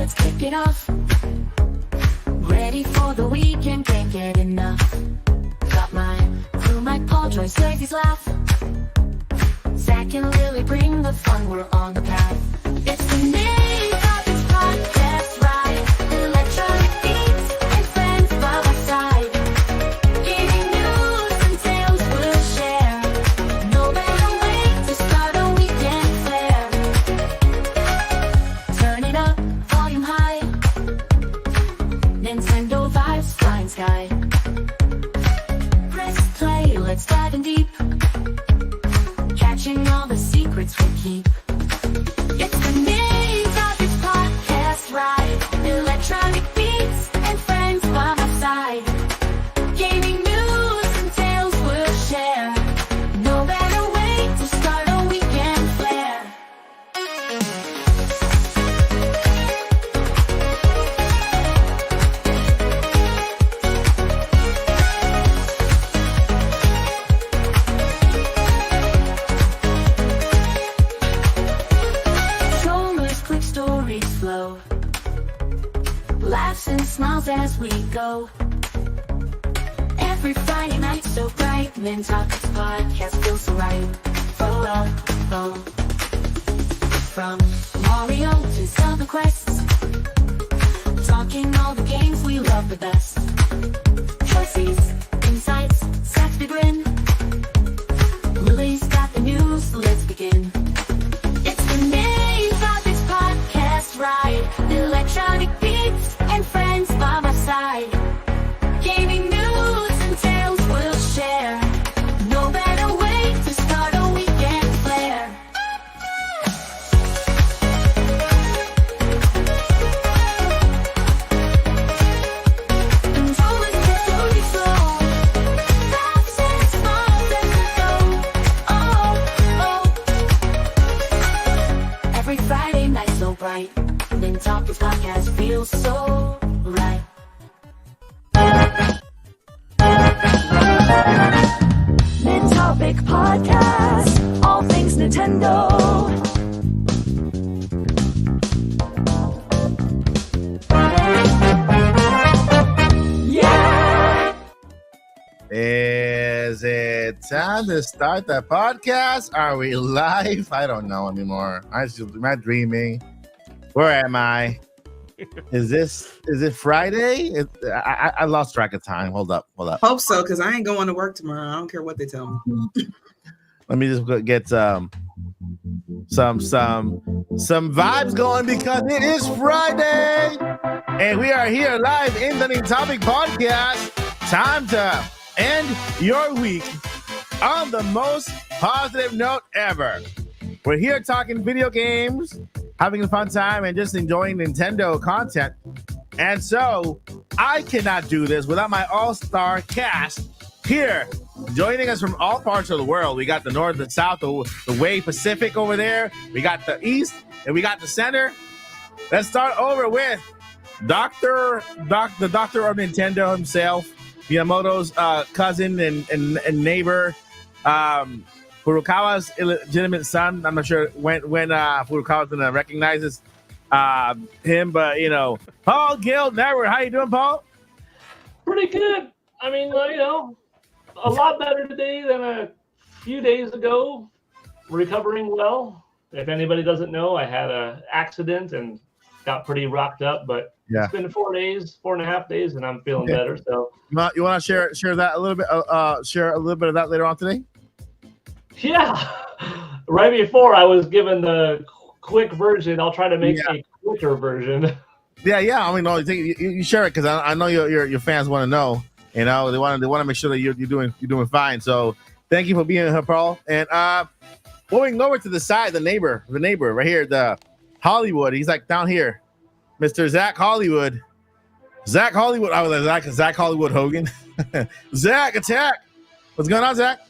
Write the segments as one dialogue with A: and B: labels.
A: let's kick it off. Ready for the weekend, can't get enough. Got my crew, Mike, Paul, Joyce, Lazy's laugh. Zach and Lily bring the fun, we're on the path. It's the Nintopics podcast ride. Electronic beats and friends by my side. Gaming news and tales we'll share. No better way to start a weekend fair. Turn it up, volume high. Nintendo vibes, flying sky. Press play, let's dive in deep. Catching all the secrets we keep. It's the Nintopics podcast ride. Electronic beats and friends by my side. Gaming news and tales we'll share. No better way to start a weekend flair. Strollers, quick stories flow. Laughs and smiles as we go. Every Friday night so bright. Nintopics podcast feels so right. From Mario to Zelda quests. Talking all the games we love the best. Choices, insights, Zach's big grin. Lily's got the news, let's begin. It's the Nintopics podcast ride. Electronic beats and friends by my side. Gaming news and tales we'll share. No better way to start a weekend flair. And always get really slow. Laughs and smiles as we go. Oh, oh. Every Friday night so bright. Nintopics podcast feels so right. Nintopic podcast, all things Nintendo. Yeah!
B: Is it time to start the podcast? Are we live? I don't know anymore. Am I dreaming? Where am I? Is it Friday? I lost track of time. Hold up.
C: Hope so, because I ain't going to work tomorrow. I don't care what they tell me.
B: Let me just get some vibes going because it is Friday and we are here live in the Nintopic podcast. Time to end your week on the most positive note ever. We're here talking video games, having a fun time, and just enjoying Nintendo content. And so I cannot do this without my all-star cast here, joining us from all parts of the world. We got the north, the south, the way Pacific over there. We got the east, and we got the center. Let's start over with the doctor of Nintendo himself, Miyamoto's cousin and neighbor, Furukawa's illegitimate son. I'm not sure when Furukawa's gonna recognize him, but Paul Guild Network. How you doing, Paul?
D: Pretty good. I mean, a lot better today than a few days ago. Recovering well. If anybody doesn't know, I had an accident and got pretty rocked up, but It's been 4.5 days, and I'm feeling better. So
B: you want to share that a little bit? Share a little bit of that later on today.
D: Yeah, right before I was given the quick version. I'll try to make a quicker version.
B: Yeah. I mean, no, you share it because I know your fans want to know. They want to make sure that you're doing fine. So thank you for being here, Paul. And moving over to the side, the neighbor right here, the Hollywood. He's like down here, Mr. Zach Hollywood. Zach Hollywood. I was like Zach Hollywood Hogan. Zach attack. What's going on, Zach?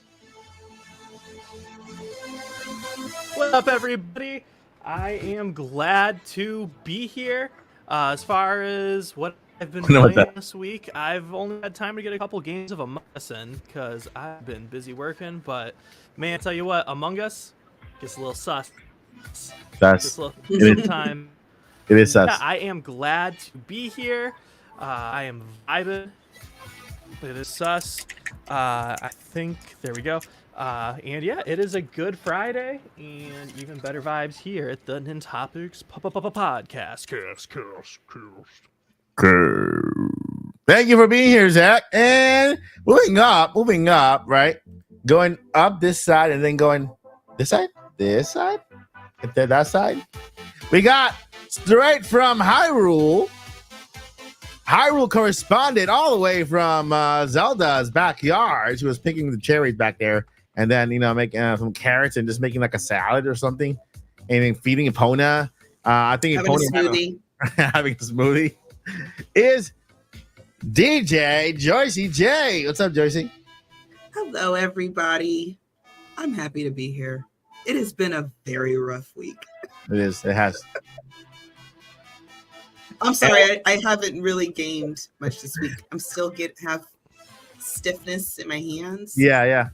E: What up, everybody? I am glad to be here. As far as what I've been playing this week, I've only had time to get a couple games of Among Us in because I've been busy working. But man, I tell you what, Among Us gets a little sus.
B: That's
E: sometimes.
B: It is us.
E: Yeah, I am glad to be here. I am vibing. It is sus. I think there we go. And yeah, it is a good Friday, and even better vibes here at the Nintopics podcast.
B: Thank you for being here, Zach. And moving up, right? Going up this side and then going this side, and then that side. We got straight from Hyrule correspondent all the way from Zelda's backyard. She was picking the cherries back there and then, making some carrots and just making like a salad or something and then feeding Epona. I think
C: Having a
B: Epona
C: smoothie.
B: having a smoothie is DJ Joycey J. What's up, Joycey?
C: Hello, everybody. I'm happy to be here. It has been a very rough week.
B: It is. It has.
C: I'm sorry, I haven't really gamed much this week. I'm still have stiffness in my hands.
B: Yeah.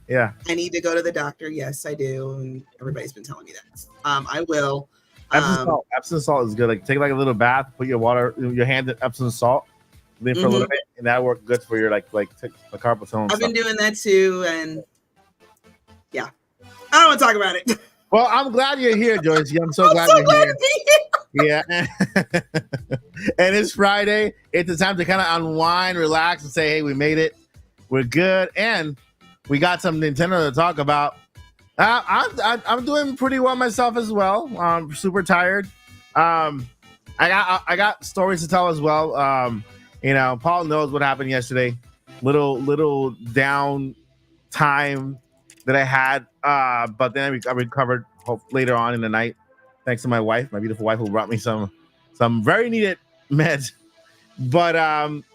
C: I need to go to the doctor. Yes, I do, and everybody's been telling me that. I will.
B: Epsom salt is good. Like take like a little bath, put your hand in Epsom salt, then for a little bit, and that'll work good for your like the carpal tunnel.
C: I've been doing that too, and yeah, I don't want to talk about it.
B: Well, I'm glad you're here, Joyce. I'm so glad you're here.
C: To be here.
B: Yeah. And it's Friday. It's the time to kind of unwind, relax, and say, hey, we made it. We're good. And we got some Nintendo to talk about. I'm doing pretty well myself as well. I'm super tired. I got stories to tell as well. Paul knows what happened yesterday. Little down time that I had. But then I recovered later on in the night. Thanks to my wife, my beautiful wife, who brought me some very needed meds. But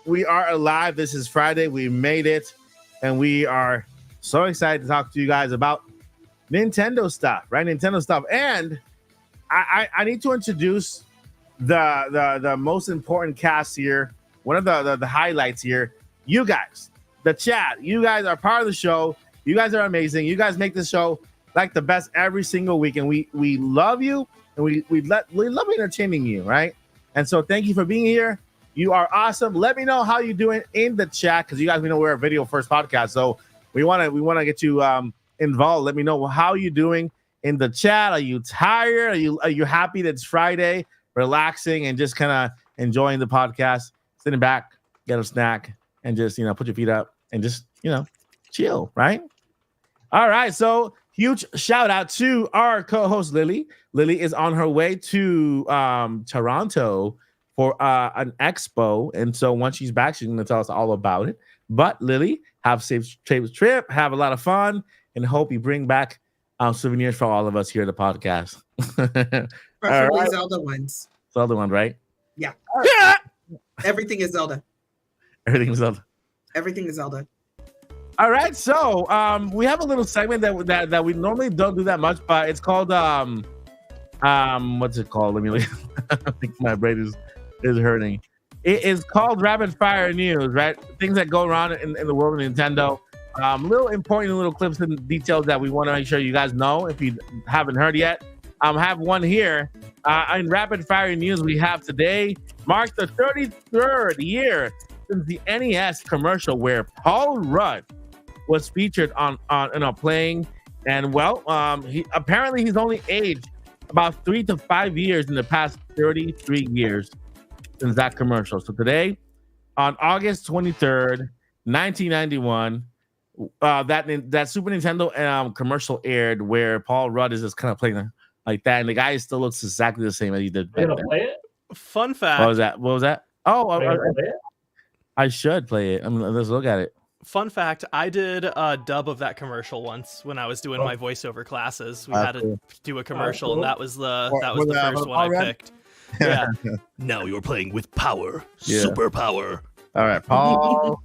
B: we are alive. This is Friday. We made it, and we are so excited to talk to you guys about Nintendo stuff, right? Nintendo stuff, and I need to introduce the most important cast here. One of the highlights here. You guys, the chat. You guys are part of the show. You guys are amazing. You guys make this show like the best every single week, and we love you, and we love entertaining you, right? And so thank you for being here. You are awesome. Let me know how you're doing in the chat, because you guys know we're a video first podcast, so we want to get you involved. Let me know how you're doing in the chat. Are you tired? Are you happy that it's Friday, relaxing and just kind of enjoying the podcast, sitting back, get a snack, and just put your feet up and just chill, right? All right, so huge shout out to our co-host Lilly. Lilly is on her way to Toronto for an expo, and so once she's back, she's going to tell us all about it. But Lilly, have a safe trip, have a lot of fun, and hope you bring back souvenirs for all of us here at the podcast.
C: Preferably right. Zelda ones.
B: Zelda one, right?
C: Yeah.
B: Yeah.
C: Everything is Zelda.
B: Everything is Zelda.
C: Everything is Zelda.
B: All right, so we have a little segment that we normally don't do that much, but it's called what's it called? Let me look. I think my brain is hurting. It is called Rapid Fire News, right? Things that go around in the world of Nintendo. Little important little clips and details that we want to make sure you guys know if you haven't heard yet. I have one here. In Rapid Fire News we have today marks the 33rd year since the NES commercial where Paul Rudd was featured on playing, and he's only aged about 3 to 5 years in the past 33 years since that commercial. So today, on August 23rd, 1991, that Super Nintendo commercial aired where Paul Rudd is just kind of playing like that, and the guy still looks exactly the same as he did.
D: Are you gonna play it?
E: Fun fact.
B: What was that? Oh,
D: Play it?
B: I should play it. Let's look at it.
E: Fun fact, I did a dub of that commercial once when I was doing my voiceover classes. We had to do a commercial, and that was the first one I picked. Yeah. Now you're playing with power.
B: Yeah.
E: Super power.
B: All right, Paul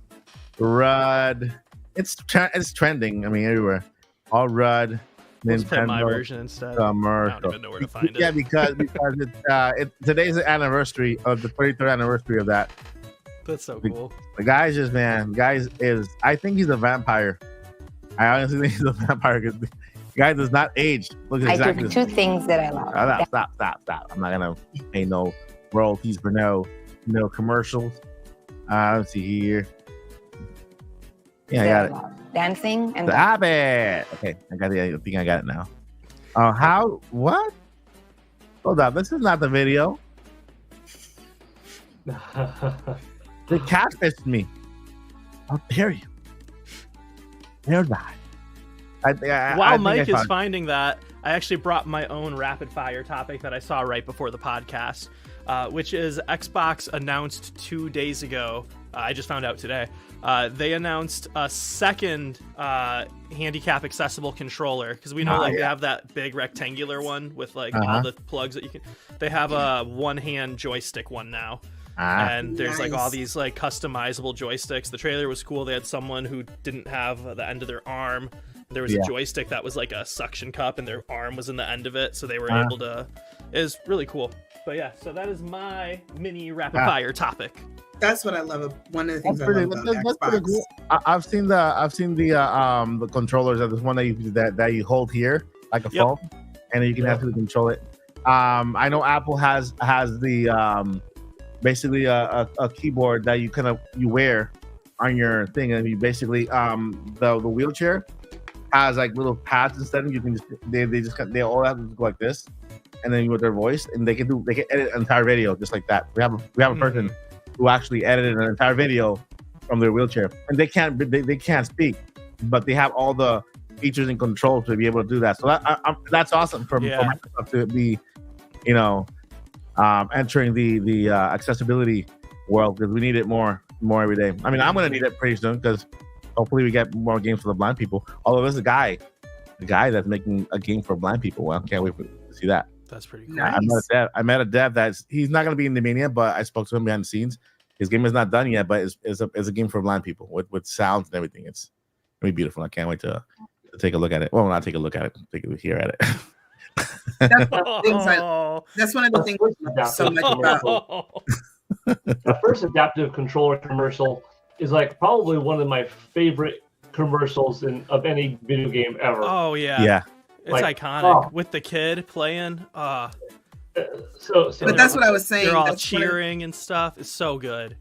B: Rudd. It's trending. I mean, everywhere. Paul Rudd.
E: Let's play my
B: Nintendo
E: version instead.
B: commercial.
E: I don't even know where to find it.
B: Yeah, because today's the anniversary of the 33rd anniversary of that.
E: That's so cool.
B: The guy's I think he's a vampire. I honestly think he's a vampire because the guy does not age. Looks exactly
F: I do two things that I love.
B: Stop. I'm not gonna pay no royalties for no commercials. Let's see here. Yeah, I got it.
F: Dancing and
B: Stop it. Okay, I think I got it now. How? What? Hold up. This is not the video. They catfished me. How dare you? Dare die.
E: While Mike is finding that, I actually brought my own rapid fire topic that I saw right before the podcast, which is Xbox announced 2 days ago. I just found out today. They announced a second handicap accessible controller, because we know they have that big rectangular one with like all the plugs that you can. They have a one-hand joystick one now. And there's like all these like customizable joysticks. The trailer was cool. They had someone who didn't have the end of their arm. There was a joystick that was like a suction cup, and their arm was in the end of it, so they were able to. It was really cool. But yeah, so that is my mini rapid fire topic.
C: That's what I love. One of the things I love about
B: that's
C: Xbox.
B: pretty cool. I've seen the controllers. There's one that you hold here like a phone, and you can actually control it. I know Apple has the basically a keyboard that you wear on your thing, and you basically the wheelchair has like little pads instead. You can they all have to go like this, and then with their voice, and they can edit an entire video just like that. We have a person who actually edited an entire video from their wheelchair, and they can't speak, but they have all the features and controls to be able to do that. So that's awesome for Microsoft to be, entering the accessibility world, because we need it more every day. I mean, I'm gonna need it pretty soon, because hopefully we get more games for the blind people. Although there's a guy that's making a game for blind people. Well, can't wait to see that.
E: That's pretty cool.
C: Nice.
B: I met a dev he's not going to be in the mania, but I spoke to him behind the scenes. His game is not done yet, but it's a game for blind people with sounds and everything. It's gonna be beautiful. I can't wait to take a look at it. Well, not take a look at it, take a hear at it.
C: That's one of the things I love so much about.
D: The first adaptive controller commercial is like probably one of my favorite commercials of any video game ever.
E: Oh yeah.
B: Yeah.
E: It's
D: Like,
E: iconic with the kid playing.
C: But that's what I was saying.
E: They're all
C: That's
E: cheering and stuff. It's so good.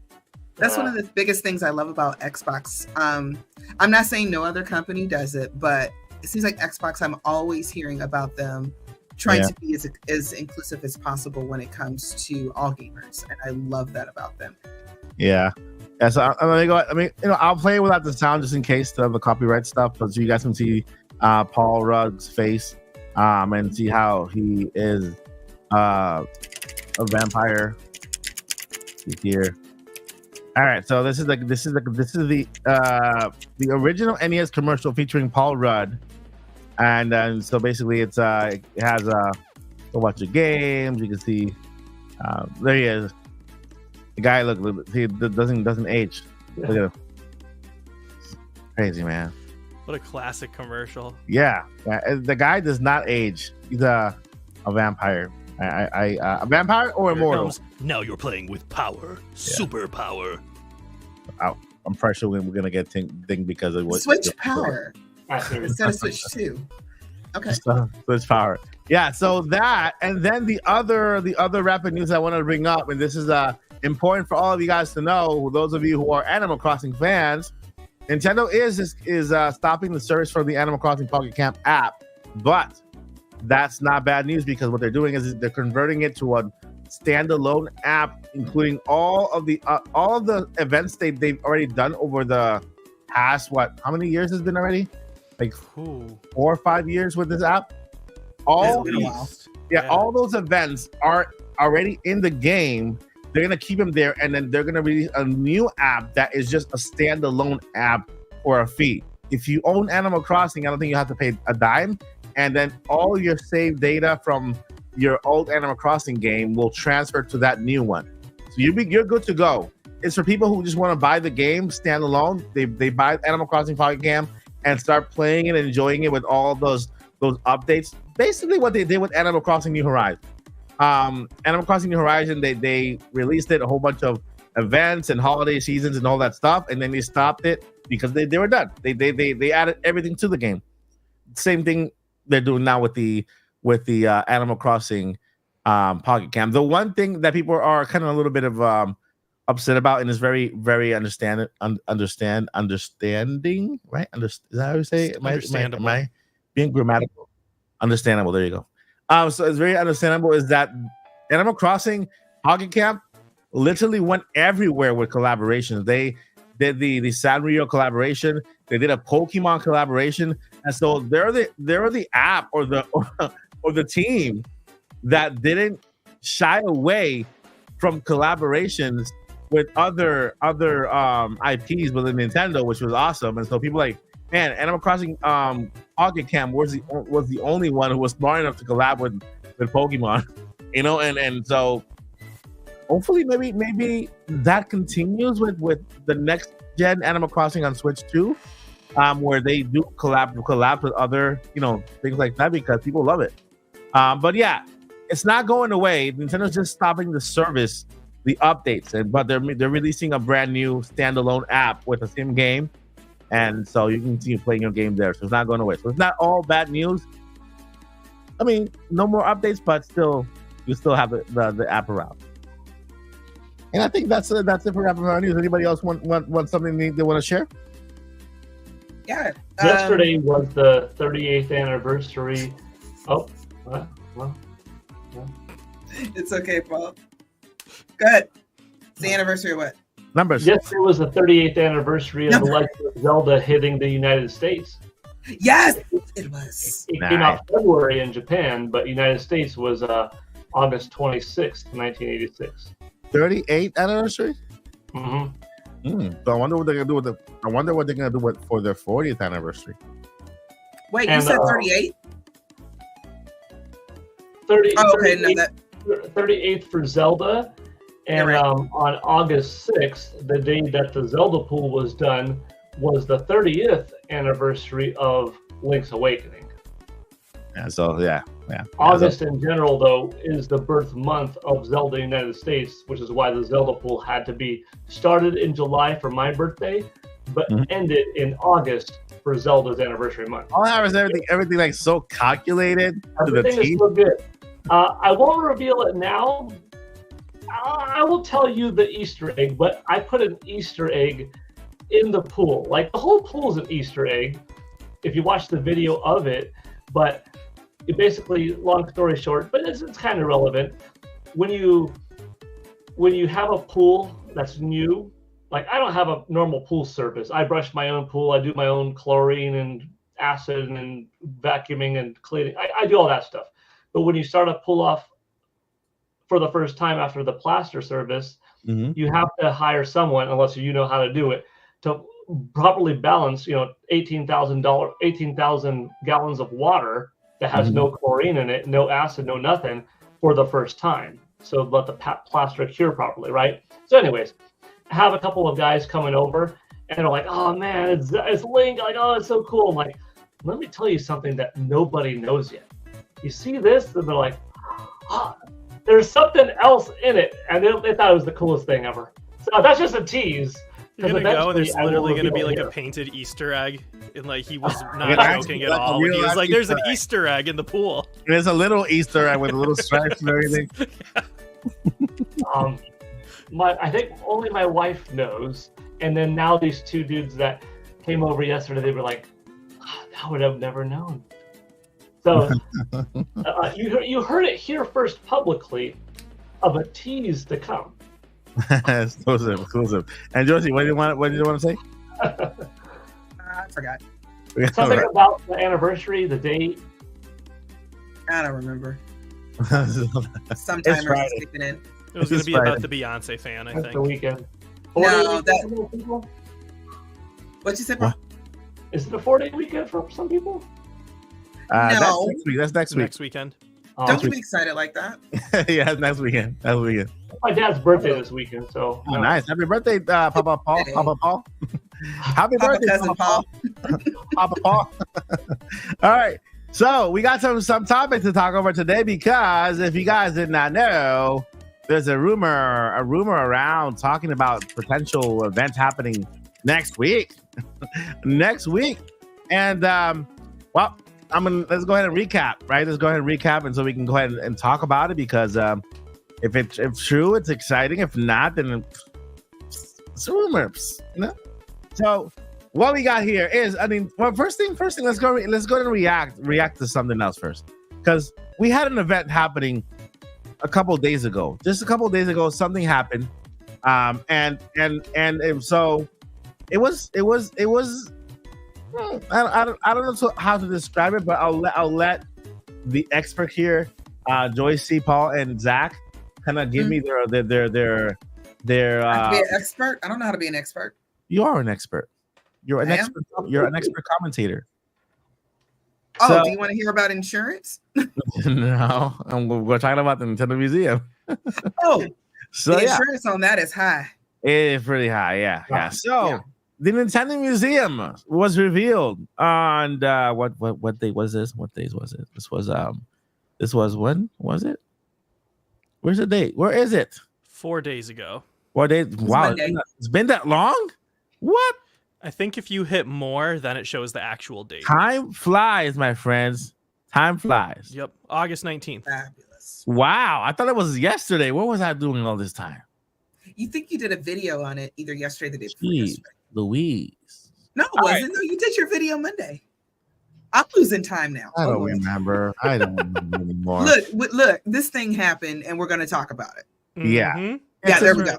C: That's one of the biggest things I love about Xbox. I'm not saying no other company does it, but it seems like Xbox, I'm always hearing about them trying to be as inclusive as possible when it comes to all gamers. And I love that about them.
B: Yeah. Yeah, so I'll play it without the sound just in case of the copyright stuff, but so you guys can see Paul Rudd's face and see how he is a vampire. He's here. All right, so this is the original NES commercial featuring Paul Rudd, and so basically it has a bunch of games. You can see there he is. The guy he doesn't age. Look at him. Crazy, man.
E: What a classic commercial.
B: Yeah, the guy does not age. He's a vampire. A vampire or immortal?
E: Now you're playing with power, super power.
B: I'm pretty sure we're gonna get Thing because of what
C: Switch power instead of Switch 2. Okay.
B: Switch power. Yeah. So that, and then the other rapid news I want to bring up, and this is important for all of you guys to know. Those of you who are Animal Crossing fans, Nintendo is stopping the service for the Animal Crossing Pocket Camp app, but that's not bad news, because what they're doing is they're converting it to a standalone app, including all of the events they've already done over the past how many years has it been already? Like 4 or 5 years with this app. All those events are already in the game. They're gonna keep them there, and then they're gonna release a new app that is just a standalone app for a fee. If you own Animal Crossing, I don't think you have to pay a dime, and then all your saved data from your old Animal Crossing game will transfer to that new one. So you're good to go. It's for people who just want to buy the game standalone. They buy Animal Crossing Pocket Camp and start playing it and enjoying it with all those updates. Basically what they did with Animal Crossing New Horizons. Animal Crossing New Horizons, they released it, a whole bunch of events and holiday seasons and all that stuff, and then they stopped it because they were done. They added everything to the game. Same thing they're doing now with the Animal Crossing Pocket Cam. The one thing that people are kind of a little bit of upset about, and is very, very understanding, right? Is that how you say it? Am I being grammatical? Understandable. There you go. So it's very understandable is that Animal Crossing Pocket Camp literally went everywhere with collaborations. They did the Sanrio collaboration. They did a Pokemon collaboration, and so they're the app or the team that didn't shy away from collaborations with other IPs within Nintendo, which was awesome. And so people like, man, Animal Crossing Pocket Camp was the only one who was smart enough to collab with Pokemon, you know, and so hopefully maybe that continues with the next gen Animal Crossing on Switch 2, where they do collab with other, you know, things like that, because people love it. But yeah, it's not going away. Nintendo's just stopping the service, the updates, but they're releasing a brand new standalone app with the same game, and so you can continue playing your game there. So it's not going away. So it's not all bad news. I mean, no more updates, but still, you still have the app around. And I think that's it for Rapid Fire News. Anybody else want something they want to share?
C: Yeah.
D: Yesterday was the 38th anniversary. Oh, well.
C: It's okay, Paul. Go ahead. It's the anniversary of what?
B: Numbers.
D: Yesterday was the 38th anniversary of The Legend of Zelda hitting the United States.
C: Yes, it was.
D: It came out February in Japan, but United States was August 26th, 1986.
B: 38th anniversary?
D: Mm-hmm.
B: So I wonder what they're gonna do with for their 40th anniversary.
C: Wait, you said 38?
D: 38th for Zelda, and
C: right.
D: on August 6th, the day that the Zelda pool was done, was the 30th anniversary of Link's Awakening.
B: Yeah, so yeah.
D: August in general, though, is the birth month of Zelda United States, which is why the Zelda pool had to be started in July for my birthday, but ended in August for Zelda's anniversary month.
B: All I have is everything like so calculated to the
D: Everything is
B: T.
D: so good. I won't reveal it now. I will tell you the Easter egg, but I put an Easter egg in the pool. Like, the whole pool is an Easter egg if you watch the video of it, but it basically, long story short, but it's kind of relevant. When you have a pool that's new, like, I don't have a normal pool service. I brush my own pool. I do my own chlorine and acid and vacuuming and cleaning. I do all that stuff. But when you start a pool off for the first time after the plaster service, you have to hire someone, unless you know how to do it, to properly balance, 18,000 gallons of water that has no chlorine in it, no acid, no nothing, for the first time. So let the plaster cure properly, right? So anyways, I have a couple of guys coming over, and they're like, oh man, it's Link. Like, oh, it's so cool. I'm like, let me tell you something that nobody knows yet. You see this? And they're like, oh, there's something else in it. And they thought it was the coolest thing ever. So that's just a tease.
E: You're gonna go, and there's literally gonna be like a painted Easter egg, and like he was not joking at all. He was like, "There's an Easter egg in the pool."
B: There's a little Easter egg with a little stripes and everything.
D: I think only my wife knows, and then now these two dudes that came over yesterday, they were like, oh, "I would have never known." So you heard it here first publicly of a tease to come.
B: exclusive. And Josie, what did you want to say?
C: I forgot.
D: Something about the anniversary, the date.
C: I don't remember. Sometime
B: It's Friday.
C: sleeping in.
E: It was going to be
B: Friday.
E: about the Beyonce fan, I
D: That's
E: think.
D: the weekend.
C: No,
D: 4 days for some people?
C: What'd you say?
B: What?
D: Is it a 4-day weekend for some people?
C: No.
B: That's next week.
E: Next weekend.
C: Don't get me excited like that.
B: Yeah, it's next weekend.
D: My dad's birthday this weekend, so.
B: Oh, nice. Happy birthday, Papa Paul. Papa Paul. Happy
C: Papa
B: birthday,
C: cousin Paul.
B: Papa Paul. All right. So we got some topics to talk over today, because if you guys did not know, there's a rumor around talking about potential events happening next week. And let's go ahead and recap, right? Let's go ahead and recap, and so we can go ahead and talk about it because if it's true, it's exciting. If not, then it's rumors, you know. So what we got here is, first thing, let's go and react to something else first, because we had an event happening a couple days ago. Just a couple days ago, something happened, and so it was. I don't know how to describe it, but I'll let the expert here, Joyce, C, Paul, and Zach, kind of give me their.
C: I have to be an expert. I don't know how to be an expert.
B: You are an expert. You're an expert. You're an expert commentator.
C: Oh,
B: So,
C: do you want to hear about insurance?
B: no, we're talking about the Nintendo Museum.
C: Oh,
B: So
C: the
B: yeah,
C: insurance on that is high.
B: it's pretty high. Yeah. So
C: Yeah.
B: the Nintendo Museum was revealed on what day was this? What days was it? This was when was it? Where's the date? Where is it?
E: 4 days ago.
B: What day? Wow,
C: Monday.
B: it's been that long. What?
E: I think if you hit more, then it shows the actual date.
B: Time flies, my friends. Time flies.
E: Yep, August 19th.
C: Fabulous.
B: Wow, I thought it was yesterday. What was I doing all this time?
C: You think you did a video on it either yesterday or the day before
B: Jeez,
C: yesterday?
B: Louise.
C: No, it
B: All
C: wasn't. No, you did your video Monday. I'm losing time now.
B: I
C: Oh,
B: don't
C: Lord.
B: remember. I don't remember anymore.
C: Look, this thing happened, and we're going to talk about it.
B: Yeah.
E: Mhm.
C: Yeah,
B: It's
C: there
B: a-
C: we go.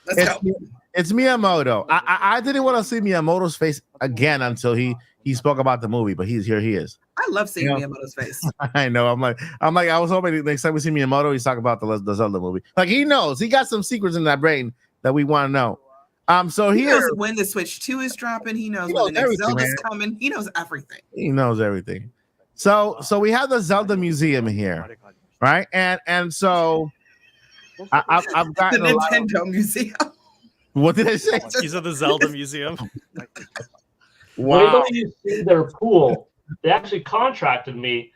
C: Let's go.
B: It's Miyamoto. I didn't want to see Miyamoto's face again until he spoke about the movie, but he's here. He is.
C: I love seeing
B: Yeah.
C: Miyamoto's face.
B: I know. I'm like, I was hoping next time we see Miyamoto, he's talking about the Zelda movie. Like he knows. He got some secrets in that brain that we want to know. So
C: He
B: here
C: knows when the Switch 2 is dropping. He knows
B: He
C: when
B: knows
C: the next
B: everything,
C: Zelda's
B: man.
C: coming. He knows everything.
B: he knows everything. So we have the Zelda Museum here, right? And so I've
C: The
B: gotten a lot of,
C: Nintendo Museum.
B: what did I say?
E: These are the Zelda Museum.
B: Wow.
D: Wait till you see their pool. They actually contracted me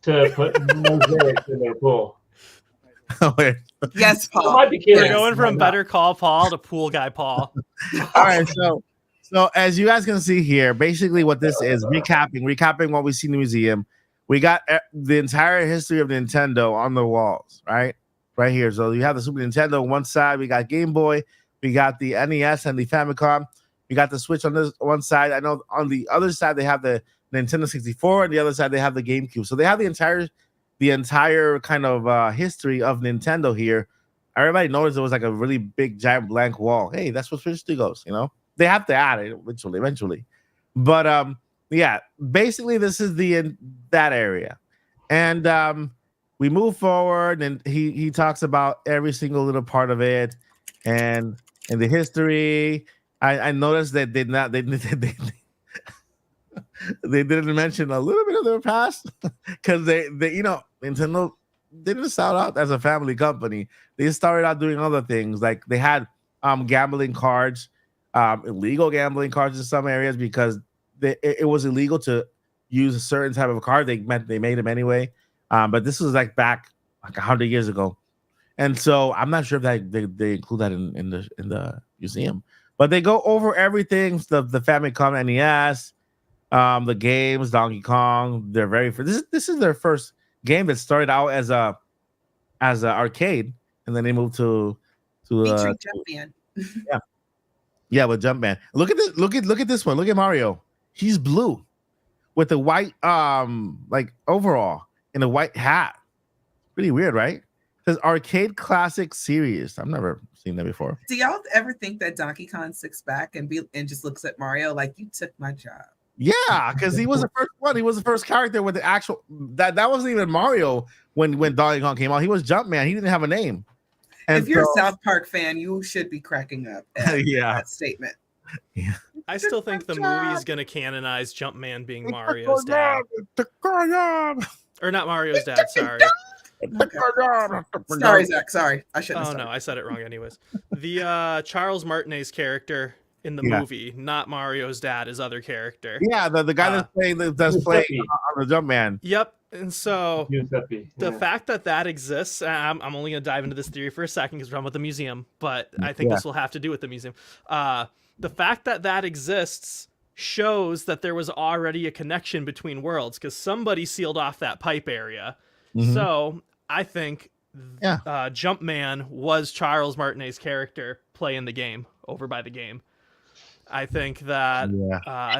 D: to put mosaics in their pool.
B: Wait.
C: Yes,
D: I
C: Paul.
D: might be
E: We're
D: kidding.
E: going from
D: Why not?
E: Better Call Paul to Pool Guy Paul.
B: All right, so as you guys can see here, basically what this is recapping what we see in the museum. We got the entire history of Nintendo on the walls, right here. So you have the Super Nintendo on one side, we got Game Boy, we got the NES and the Famicom, we got the Switch on this one side. I know on the other side they have the Nintendo 64, and the other side they have the GameCube. So they have the entire kind of history of Nintendo here. Everybody noticed there was like a really big giant blank wall. Hey, that's what Switch 2 goes, you know. They have to add it eventually. But yeah, basically this is that area. And we move forward, and he talks about every single little part of it and the history. I noticed that they didn't mention a little bit of their past because they you know, Nintendo didn't start out as a family company. They started out doing other things. Like they had gambling cards, illegal gambling cards in some areas because it was illegal to use a certain type of card. They made them anyway. But this was like back like 100 years ago. And so I'm not sure if they include that in the museum. But they go over everything, the Famicom, NES, the games, Donkey Kong. They're very this is their first game that started out as a arcade, and then they moved to
C: Featuring Jumpman.
B: yeah, with Jumpman. Look at this. Look at this one. Look at Mario. He's blue with the white like overall and a white hat. Pretty weird, right? It says Arcade Classic Series. I've never seen that before.
C: Do y'all ever think that Donkey Kong sits back and just looks at Mario like, you took my job?
B: Yeah, because he was the first one. He was the first character with the actual that wasn't even Mario when Donkey Kong came out. He was Jumpman. He didn't have a name. And
C: If you're
B: so-
C: a South Park fan, you should be cracking up at
B: Yeah.
C: that statement.
E: I still think the movie is going to canonize Jumpman being Mario's dad. Or not Mario's dad, sorry.
C: Sorry, Zach. Sorry. I shouldn't
E: Oh
C: have
E: no,
C: started.
E: I said it wrong anyways. The Charles Martinet's character in the
B: Yeah.
E: movie, not Mario's dad, his other character.
B: Yeah, the guy that's playing on the Jumpman.
E: Yep. And so
D: Giuseppe.
E: the
D: Yeah.
E: fact that exists, I'm only going to dive into this theory for a second because we're talking about the museum, but I think this will have to do with the museum. The fact that exists shows that there was already a connection between worlds because somebody sealed off that pipe area.
B: Mhm.
E: So I think
B: Yeah.
E: Jumpman was Charles Martinet's character playing the game over by the game. I think that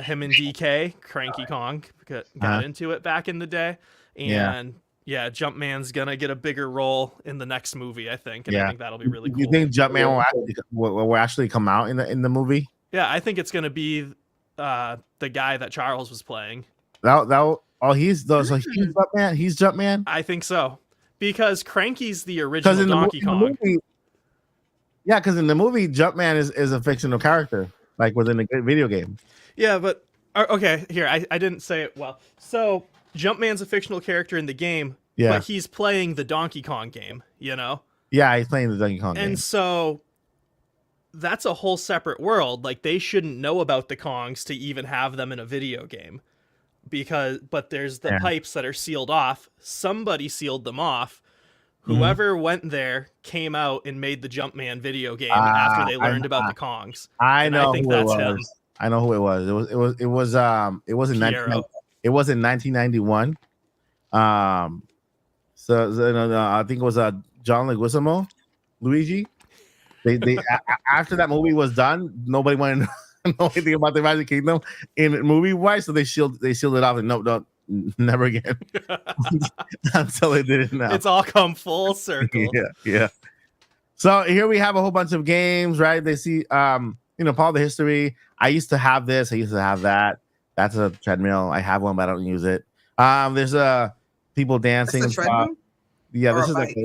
E: him and DK, Cranky Kong, got into it back in the day. And yeah, Jumpman's going to get a bigger role in the next movie, I think. And I think that'll be really cool.
B: You think Jumpman will actually come out in the movie?
E: Yeah, I think it's going to be the guy that Charles was playing.
B: He's Jumpman? He's Jumpman?
E: I think so. Because Cranky's the original Donkey Kong.
B: Yeah, because in the movie, Jumpman is a fictional character, like within the video game.
E: Yeah, but okay, here, I didn't say it well. So Jumpman's a fictional character in the game, but he's playing the Donkey Kong game, you know?
B: Yeah, he's playing the Donkey Kong game.
E: And so that's a whole separate world. Like, they shouldn't know about the Kongs to even have them in a video game. But there's the pipes that are sealed off. Somebody sealed them off. Whoever went there came out and made the Jumpman video game after they learned about the Kongs.
B: I know
E: who
B: it was. I know who it was. It was in 1991. So I think it was John Leguizamo, Luigi. They after that movie was done, nobody wanted to know anything about the Magic Kingdom in movie wise, so they sealed it off and no, never again until they did it now.
E: It's all come full circle.
B: Yeah. So here we have a whole bunch of games, right? They see part of the history. I used to have this. I used to have that. That's a treadmill. I have one, but I don't use it. There's people dancing.
C: That's a treadmill?
B: Yeah, this is like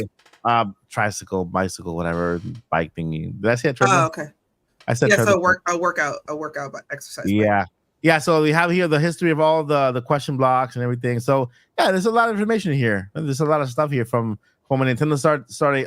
B: a tricycle, bicycle, whatever, bike thingy. Did I say a treadmill?
C: Oh, okay.
B: I said
C: so a workout exercise.
B: Yeah. So we have here the history of all the question blocks and everything. So yeah, there's a lot of information here. There's a lot of stuff here from when Nintendo started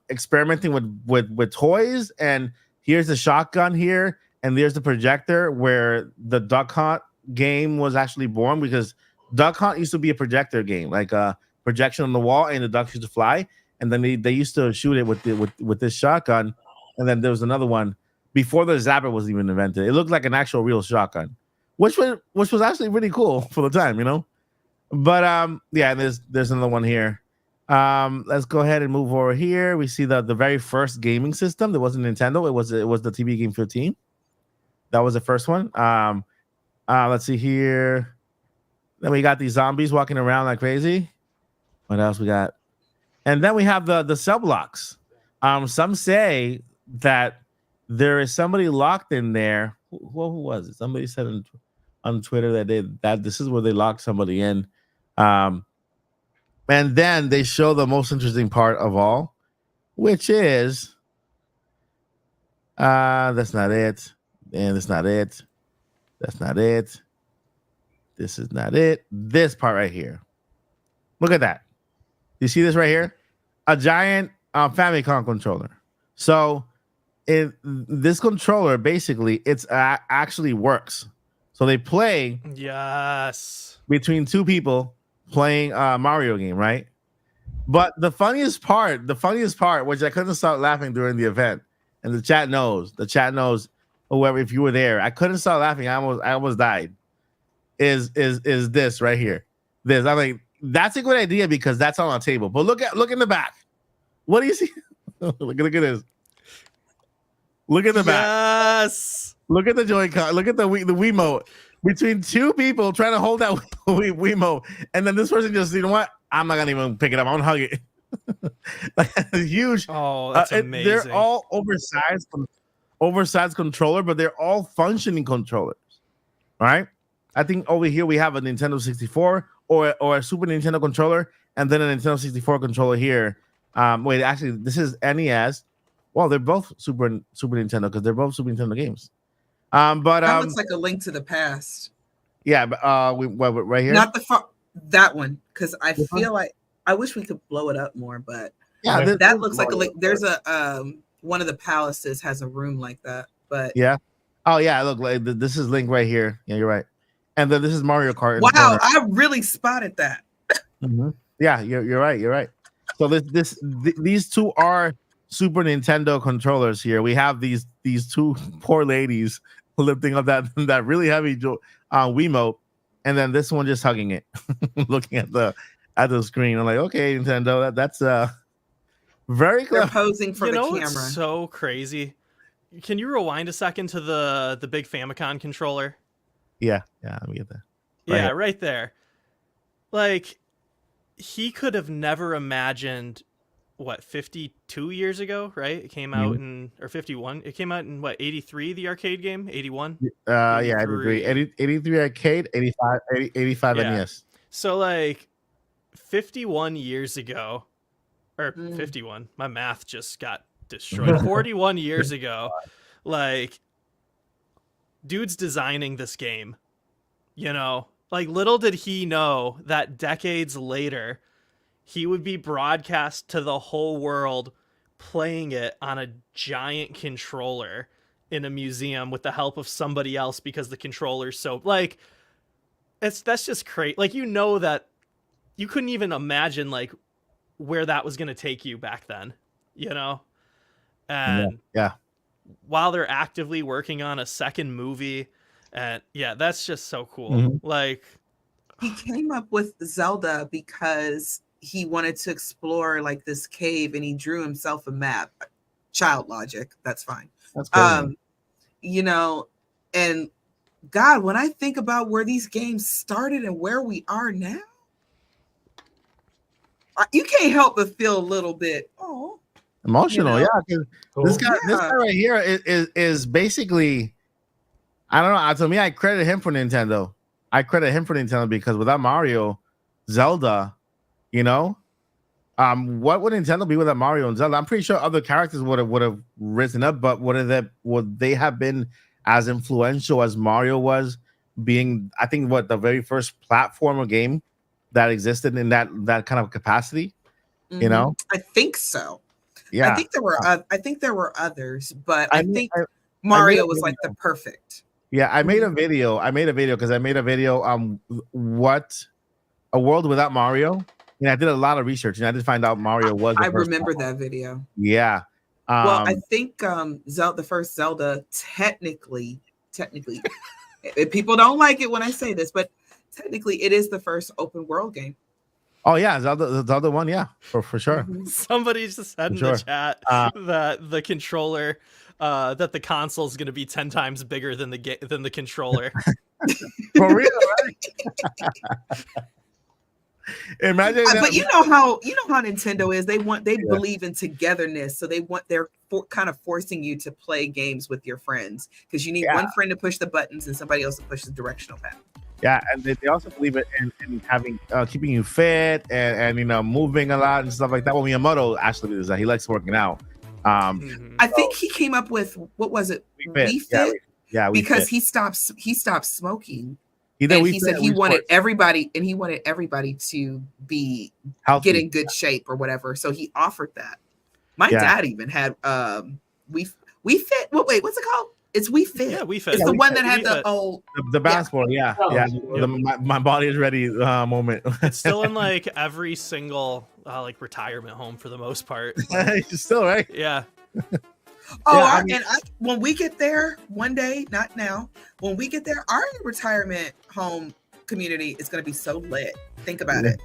B: experimenting with toys. And here's the shotgun here, and there's the projector where the Duck Hunt game was actually born, because Duck Hunt used to be a projector game, like a projection on the wall, and the ducks used to fly. And then they used to shoot it with this shotgun. And then there was another one before the Zapper was even invented. It looked like an actual real shotgun, which was actually really cool for the time, you know. But there's another one here. Let's go ahead and move over here. We see the very first gaming system. That wasn't Nintendo. It was the TV Game 15. That was the first one. Let's see here. Then we got these zombies walking around like crazy. What else we got? And then we have the cell blocks. Some say that there is somebody locked in there. Who was it? Somebody said on Twitter that this is where they locked somebody in. And then they show the most interesting part of all, which is that's not it. And that's not it. That's not it. This is not it. This part right here. Look at that. You see this right here? A giant Famicom controller. So this controller, basically, it's actually works. So they play between two people playing a Mario game, right? But the funniest part, which I couldn't stop laughing during the event, and the chat knows, whoever, if you were there, I couldn't stop laughing. I almost died. Is this right here? This, I'm like, that's a good idea because that's on a table. But look in the back. What do you see? look at this. Look at the back.
E: Yes.
B: Look at the Joy-Con. Look at the Wiimote. Between two people trying to hold that Wiimote, and then this person just, you know what? I'm not gonna even pick it up. I'm gonna hug it. Like, huge.
E: Oh, that's amazing.
B: They're all oversized controller, but they're all functioning controllers. All right. I think over here we have a Nintendo 64 or a Super Nintendo controller, and then a Nintendo 64 controller here. Wait, actually, this is NES. Well, they're both Super Nintendo because they're both Super Nintendo games. But
C: that looks like a Link to the Past.
B: Yeah, but right here.
C: Not that one, because I feel like I wish we could blow it up more, but
B: yeah,
C: that looks like a Link. There's a one of the palaces has a room like that, but
B: yeah. Oh yeah, look, like this is Link right here. Yeah, you're right. And then this is Mario Kart.
C: Wow, I really spotted that.
B: Mm-hmm. Yeah, you're right. You're right. So these two are Super Nintendo controllers here. We have these two poor ladies lifting up that really heavy Wiimote, and then this one just hugging it, looking at the screen. I'm like, okay, Nintendo, that's very
C: They're
B: clever.
C: posing for the camera.
E: What's so crazy? Can you rewind a second to the big Famicom controller?
B: Yeah, let me get that.
E: Yeah, right there. Like, he could have never imagined, 52 years ago, right? It came out or 51. It came out in 83, the arcade game? 81?
B: Yeah, 83 arcade, 85 NES.
E: So, like, 51 years ago, or 51, my math just got destroyed. 41 years ago, like, dude's designing this game, like, little did he know that decades later he would be broadcast to the whole world playing it on a giant controller in a museum with the help of somebody else, because the controller's so, like, that's just crazy. Like, that you couldn't even imagine, like, where that was going to take you back then, and while they're actively working on a second movie, and that's just so cool. Like,
C: he came up with Zelda because he wanted to explore like this cave, and he drew himself a map. Child logic, that's fine.
B: That's crazy.
C: And God, when I think about where these games started and where we are now, you can't help but feel a little bit
B: emotional. This guy right here is basically, I don't know. To me, I credit him for Nintendo. Because without Mario, Zelda, what would Nintendo be without Mario and Zelda? I'm pretty sure other characters would have risen up, but would they have been as influential as Mario was, being, I think, the very first platformer game that existed in that kind of capacity? I
C: think so.
B: Yeah,
C: I think there were others, but I think Mario was like the perfect.
B: Yeah, I made a video because what a world without Mario. And I did a lot of research, and I did find out Mario was.
C: I remember that video.
B: Yeah.
C: Well, I think the first Zelda, technically, people don't like it when I say this, but technically, it is the first open world game.
B: Oh yeah, Zelda one, yeah, for sure.
E: Somebody just said in the chat that the controller, that the console is going to be 10 times bigger than the controller.
B: For real, right? Imagine that.
C: But you know how Nintendo is. They believe in togetherness, so they're kind of forcing you to play games with your friends, because you need one friend to push the buttons and somebody else to push the directional pad.
B: Yeah, and they also believe in having keeping you fit and moving a lot and stuff like that. Well, Miyamoto actually does that. He likes working out.
C: I think he came up with, what was it? Wii Fit?
B: Yeah,
C: because he stopped smoking.
B: He
C: said he wanted everybody to be
B: healthy,
C: get in good shape or whatever. So he offered that. My dad even had Wii Fit. Wait, what's it called? It's Wii Fit.
E: Yeah, Wii Fit.
C: It's the one that had
B: the basketball. Yeah. My body is ready moment.
E: It's still in like every single like retirement home for the most part.
B: Still, right?
E: Yeah.
C: When we get there one day, not now, when we get there, our retirement home community is going to be so lit. Think about it.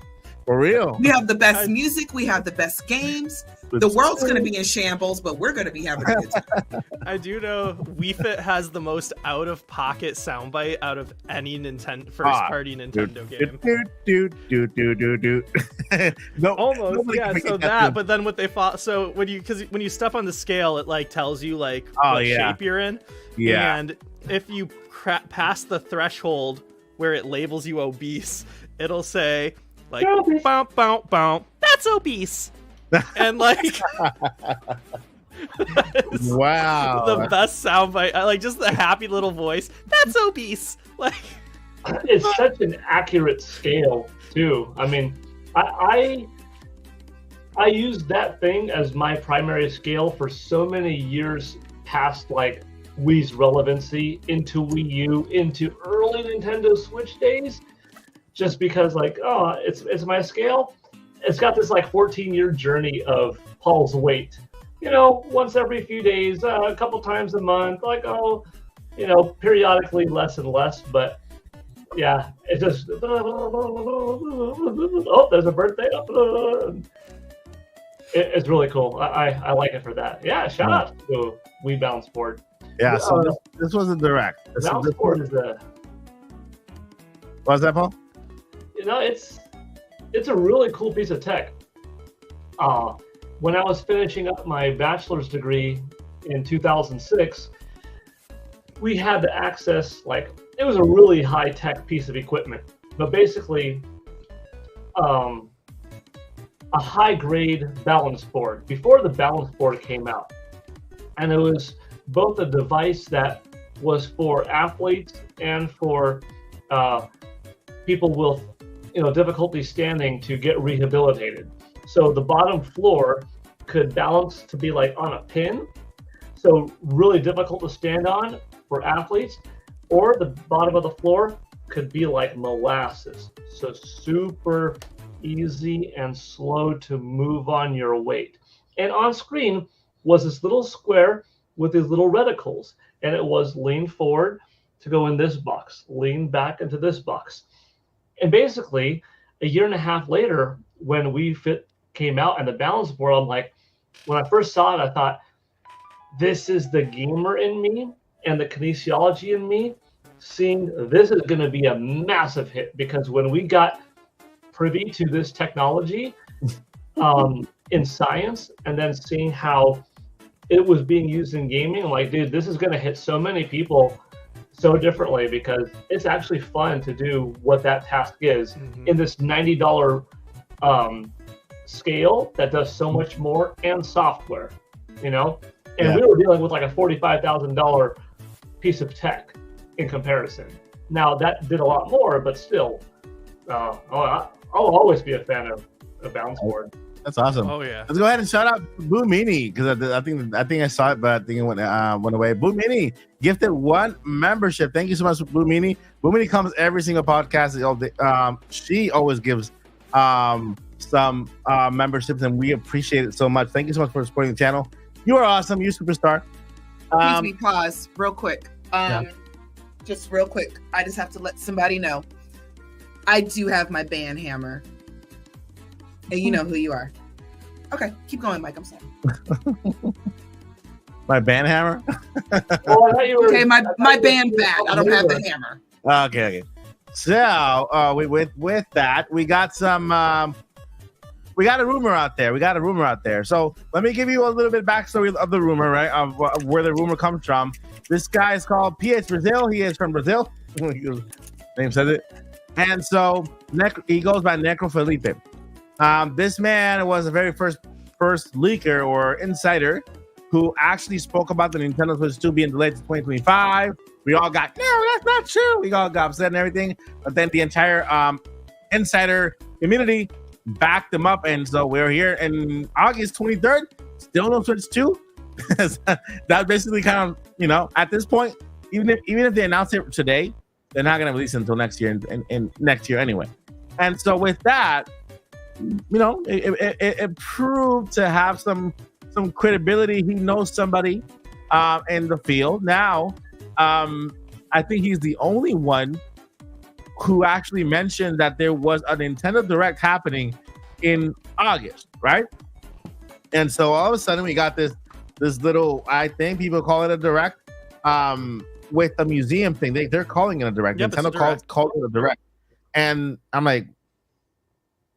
B: For real.
C: We have the best music. We have the best games. The world's going to be in shambles, but we're going to be having a good time.
E: I do know Wii Fit has the most out-of-pocket soundbite out of any first-party Nintendo game.
B: No,
E: almost, yeah. So that, but then what they fought. So when you step on the scale, it like tells you like what shape you're in.
B: Yeah.
E: And if you pass the threshold where it labels you obese, it'll say like, bow, bow, bow, that's obese. And like,
B: wow,
E: the best soundbite. I like just the happy little voice. That's obese. Like,
D: it's such an accurate scale too. I mean, I used that thing as my primary scale for so many years past like Wii's relevancy into Wii U, into early Nintendo Switch days, just because like, it's my scale. It's got this like 14-year journey of Paul's weight. Once every few days, a couple times a month, like, periodically less and less, but yeah, it's just oh, there's a birthday. It's really cool. I like it for that. Yeah, shout out to Wii Bounce Board.
B: Yeah, so this was a direct.
D: Bounce Board is a.
B: What was that, Paul?
D: It's a really cool piece of tech. When I was finishing up my bachelor's degree in 2006, we had to access, it was a really high-tech piece of equipment, but basically a high-grade balance board before the balance board came out. And it was both a device that was for athletes and for people with difficulty standing to get rehabilitated. So the bottom floor could balance to be like on a pin, so really difficult to stand on for athletes, or the bottom of the floor could be like molasses, so super easy and slow to move on your weight. And on screen was this little square with these little reticles, and it was lean forward to go in this box, lean back into this box. And basically, a year and a half later, when Wii Fit came out and the balance board, I'm like, when I first saw it, I thought, this is the gamer in me and the kinesiology in me seeing this is going to be a massive hit, because when we got privy to this technology in science and then seeing how it was being used in gaming, I'm like, dude, this is going to hit so many people so differently, because it's actually fun to do what that task is in this $90 scale that does so much more, and software, and we were dealing with like a $45,000 piece of tech in comparison. Now that did a lot more, but still, I'll always be a fan of a bounce board.
B: That's awesome.
E: Oh yeah.
B: Let's go ahead and shout out Boo Mini, because I think I saw it, but I think it went away. Boo Mini gifted 1 membership. Thank you so much, Boo Mini. Boo Mini comes every single podcast. She always gives some memberships, and we appreciate it so much. Thank you so much for supporting the channel. You are awesome. You superstar.
C: Excuse me, pause real quick. Just real quick. I just have to let somebody know. I do have my band hammer. And you know who you are. Okay, keep going, Mike. I'm sorry.
B: My band hammer?
C: Okay, my band bat. I don't have the hammer.
B: Okay. So with that, we got some we got a rumor out there. So let me give you a little bit backstory of the rumor, right? Of where the rumor comes from. This guy is called PH Brazil. He is from Brazil. Name says it. And so he goes by Necro Felipe. This man was the very first leaker or insider who actually spoke about the Nintendo Switch 2 being delayed to 2025. We all got, no, that's not true. We all got upset and everything. But then the entire insider community backed them up. And so we're here in August 23rd, still no Switch 2. That's basically kind of, at this point, even if they announce it today, they're not going to release it until next year and next year anyway. And so with that, it proved to have some credibility. He knows somebody in the field. Now, I think he's the only one who actually mentioned that there was a Nintendo Direct happening in August, right? And so all of a sudden we got this little, I think people call it a Direct, with the museum thing. They're calling it a Direct. Yep, Nintendo called it a Direct. And I'm like,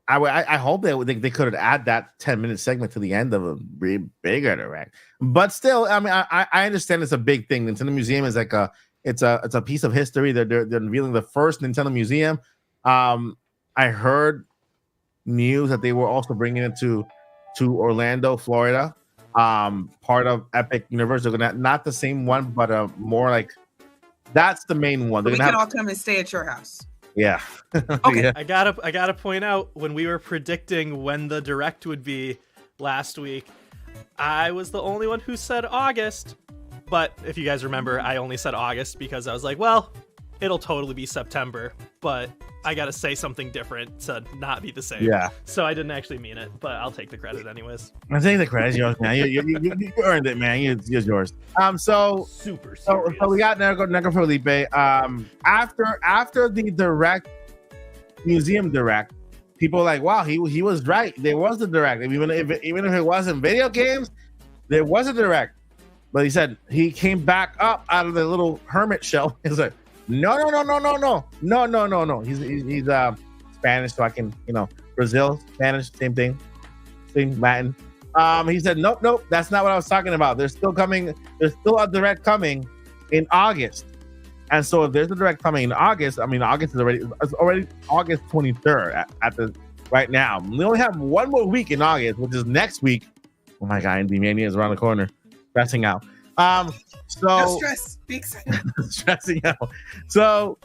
B: I hope they could add that 10-minute segment to the end of a bigger Direct. But still, I mean, I understand it's a big thing. Nintendo Museum is like it's a piece of history. They're revealing the first Nintendo Museum. I heard news that they were also bringing it to Orlando, Florida. Part of Epic Universe. They're gonna, not the same one, but more like that's the main one.
C: We can all come and stay at your house.
B: Yeah.
C: Okay.
B: Yeah.
E: I gotta point out, when we were predicting when the Direct would be last week, I was the only one who said August. But if you guys remember, I only said August because I was like, well, it'll totally be September. But I gotta say something different to not be the same.
B: Yeah.
E: So I didn't actually mean it, but I'll take the credit anyways.
B: I think the credit's yours, man. You earned it, man. It's yours. So
E: Super serious.
B: so we got Nego Felipe. After the direct museum direct, people were like, wow, he was right. There was a direct. Even if it wasn't video games, there was a direct. But he said he came back up out of the little hermit shell. He's like, no. He's Spanish, so I can, Brazil, Spanish, same thing, same Latin. He said, nope, that's not what I was talking about. There's still a direct coming in August. And so if there's a direct coming in August, August is already August 23rd at the right now. We only have one more week in August, which is next week. Oh my God, Indie Mania is around the corner. Stressing out.
C: No stress. Be excited.
B: Stressing out. So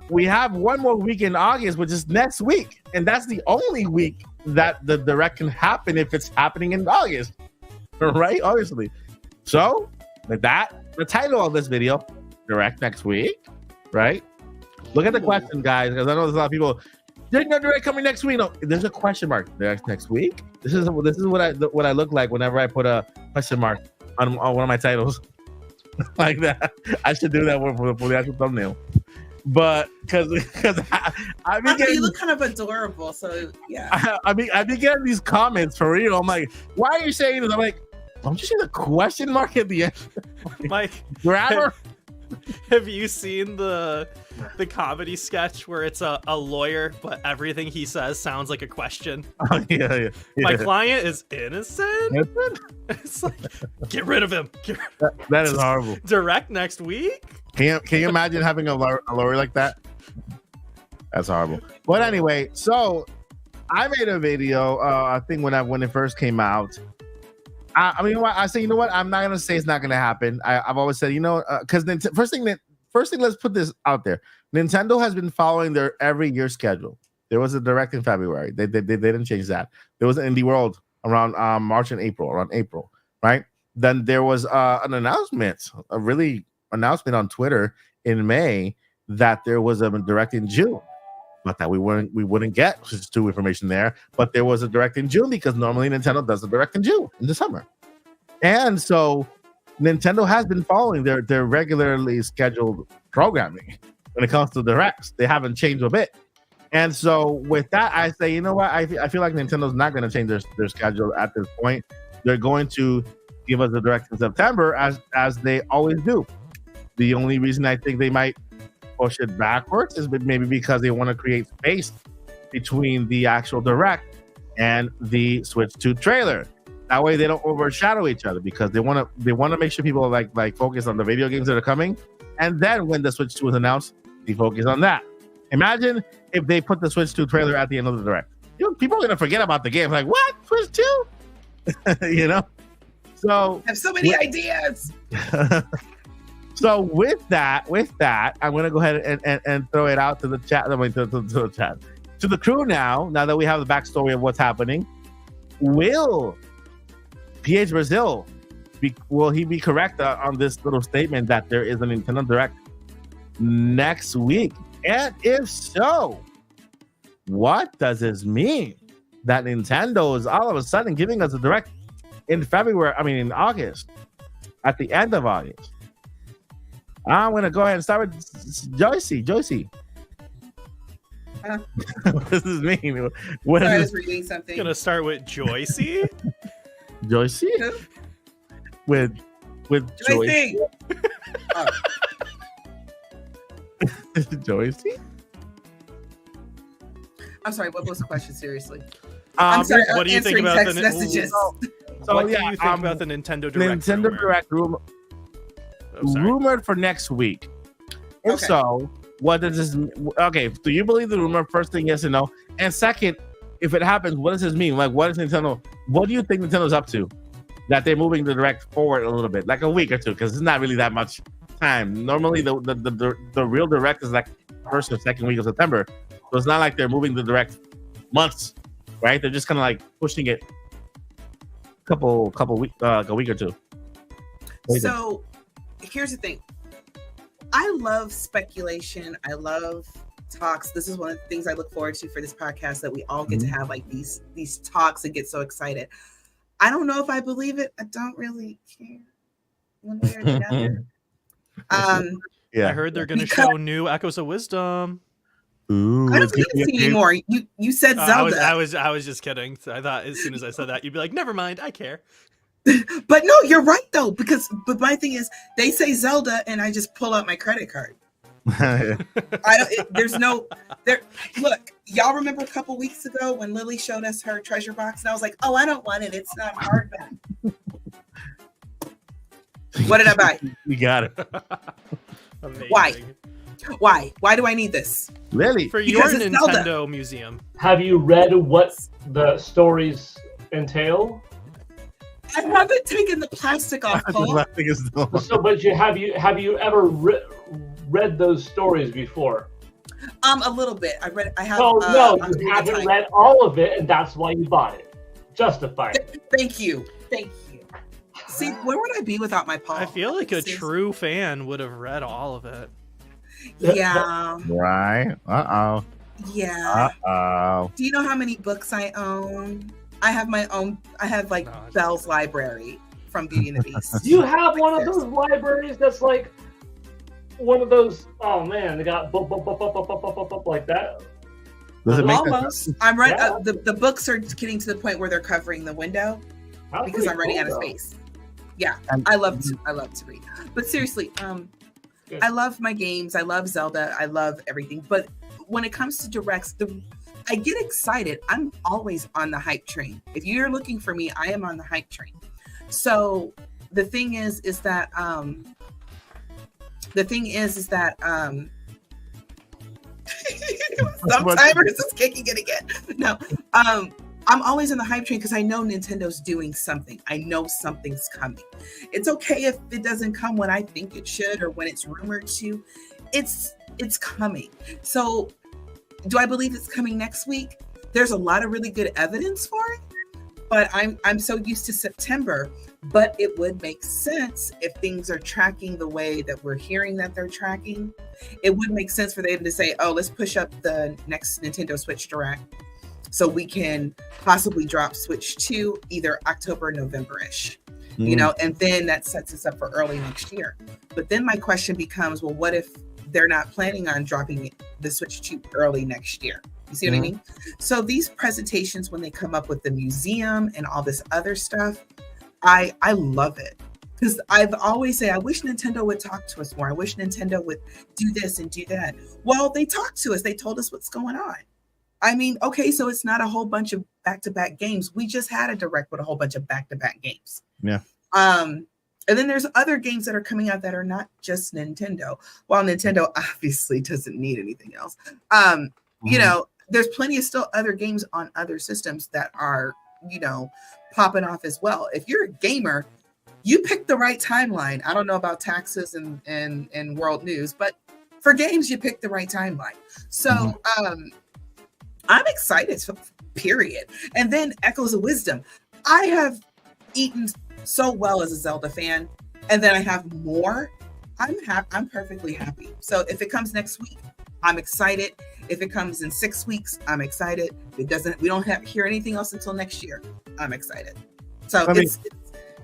B: we have one more week in August, which is next week. And that's the only week that the direct can happen if it's happening in August. Right? Obviously. So with that, the title of this video, direct next week, right? Look at the question, guys, because I know there's a lot of people. There's no direct coming next week. No, there's a question mark. Direct next week. This is what I look like whenever I put a question mark on one of my titles, like that. I should do that for the actual thumbnail. But because I mean,
C: you look kind of adorable. So yeah.
B: I be getting these comments for real. I'm like, why are you saying this? I'm like, don't you see the question mark at the end?
E: Mike,
B: grammar.
E: Have you seen the comedy sketch where it's a lawyer, but everything he says sounds like a question?
B: Oh, yeah.
E: My client is innocent? It's like, get rid of him.
B: That is horrible.
E: Direct next week?
B: Can you imagine having a lawyer like that? That's horrible. But anyway, so I made a video, I think when it first came out. I say, I'm not gonna say it's not gonna happen. I've always said, because first thing, let's put this out there. Nintendo has been following their every year schedule. There was a direct in February. They didn't change that. There was an Indie World around March and April, right? Then there was an announcement on Twitter in May that there was a direct in June. Not that we wouldn't get two information there, but there was a direct in June because normally Nintendo does a direct in June in the summer. And so Nintendo has been following their regularly scheduled programming when it comes to directs. They haven't changed a bit. And so with that, I say, you know what? I feel like Nintendo's not going to change their schedule at this point. They're going to give us a direct in September as they always do. The only reason I think they might push it backwards is maybe because they want to create space between the actual direct and the Switch 2 trailer. That way they don't overshadow each other, because they want to make sure people like focus on the video games that are coming, and then when the Switch 2 is announced, they focus on that. Imagine if they put the Switch 2 trailer at the end of the direct. People are gonna forget about the game. Like, what? Switch 2? So
C: I have so many ideas.
B: So with that, I'm gonna go ahead and throw it out to the chat. To the crew now that we have the backstory of what's happening. Will PH Brazil will he be correct on this little statement that there is a Nintendo Direct next week? And if so, what does this mean that Nintendo is all of a sudden giving us a Direct in August, at the end of August? I'm going to go ahead and start with Joycey. What does this mean?
C: I was reading something.
E: Going to start with Joycey?
B: Joycey? With Joycey? Joycey?
C: I'm sorry, what was the question? Seriously.
B: I'm
C: sorry,
E: what do you think about
C: text messages.
E: What do you think about the Nintendo Direct?
B: Nintendo Direct rumored for next week. If so, what does this mean? Okay, do you believe the rumor? First thing, yes or no? And second, if it happens, what does this mean? Like, what do you think Nintendo's up to that they're moving the Direct forward a little bit, like a week or two? Because it's not really that much time. Normally, the real Direct is like first or second week of September. So it's not like they're moving the Direct months, right? They're just kind of like pushing it a week or two.
C: So here's the thing. I love speculation. I love talks. This is one of the things I look forward to for this podcast, that we all get to have like these talks and get so excited. I don't know if I believe it. I don't really care one way or the other.
B: Yeah,
E: I heard they're going to show new Echoes of Wisdom.
B: Ooh,
C: I don't need to see anymore. You said Zelda.
E: I was just kidding. I thought as soon as I said that, you'd be like, never mind, I care.
C: But no, you're right though, but my thing is, they say Zelda, and I just pull out my credit card. There's no there. Look, y'all remember a couple weeks ago when Lilly showed us her treasure box, and I was like, "Oh, I don't want it. It's not hardback." What did I buy?
B: You got it.
E: Amazing.
C: Why do I need this?
B: Lily,
E: For your
C: Because it's
E: Nintendo
C: Zelda.
E: museum.
D: Have you read what the stories entail?
C: I haven't taken the plastic off, Paul.
D: So, but have you ever read those stories before?
C: A little bit. I have.
D: Oh no,
C: I'm
D: you haven't read all of it, and that's why you bought it. Justify it.
C: Thank you. See, where would I be without my Paul?
E: I feel like a true fan would have read all of it.
C: Yeah.
B: Right.
C: Yeah.
B: Uh-oh.
C: Do you know how many books I own? I have my own. I have like Belle's library from Beauty and the Beast.
D: Do you have one of those libraries that's like one of those? Oh man, they got like that.
B: Does it make
C: Almost.
B: sense?
C: I'm right.
D: Yeah.
C: The books are getting to the point where they're covering the window
D: That's
C: because
D: pretty
C: I'm running
D: cool,
C: out of
D: though.
C: space. Yeah,
B: And-
C: I love to read. But seriously, I love my games. I love Zelda. I love everything. But when it comes to directs, I get excited. I'm always on the hype train. If you're looking for me, I am on the hype train. So the thing is that sometimes it's kicking it again. No, I'm always in the hype train because I know Nintendo's doing something. I know something's coming. It's okay if it doesn't come when I think it should or when it's rumored to. It's coming. So do I believe it's coming next week? There's a lot of really good evidence for it, but I'm so used to September. But it would make sense if things are tracking the way that we're hearing that they're tracking. It would make sense for them to say, "Oh, let's push up the next Nintendo Switch Direct, so we can possibly drop Switch 2 either October or November-ish." You know, and then that sets us up for early next year. But then my question becomes, well, what if they're not planning on dropping the Switch 2 early next year? You see what I mean? So these presentations, when they come up with the museum and all this other stuff, I love it. Because I've always said, I wish Nintendo would talk to us more. I wish Nintendo would do this and do that. Well, they talked to us. They told us what's going on. I mean, okay, so it's not a whole bunch of back-to-back games. We just had a direct with a whole bunch of back-to-back games.
B: Yeah.
C: And then there's other games that are coming out that are not just Nintendo. While Nintendo obviously doesn't need anything else. You know, there's plenty of still other games on other systems that are, you know, popping off as well. If you're a gamer, you picked the right timeline. I don't know about taxes and world news, but for games, you picked the right timeline. So I'm excited, period. And then Echoes of Wisdom. I have eaten so well as a Zelda fan, and then I have more. I'm perfectly happy. So if it comes next week, I'm excited. If it comes in 6 weeks, I'm excited. If it doesn't, we don't hear anything else until next year, I'm excited. So it's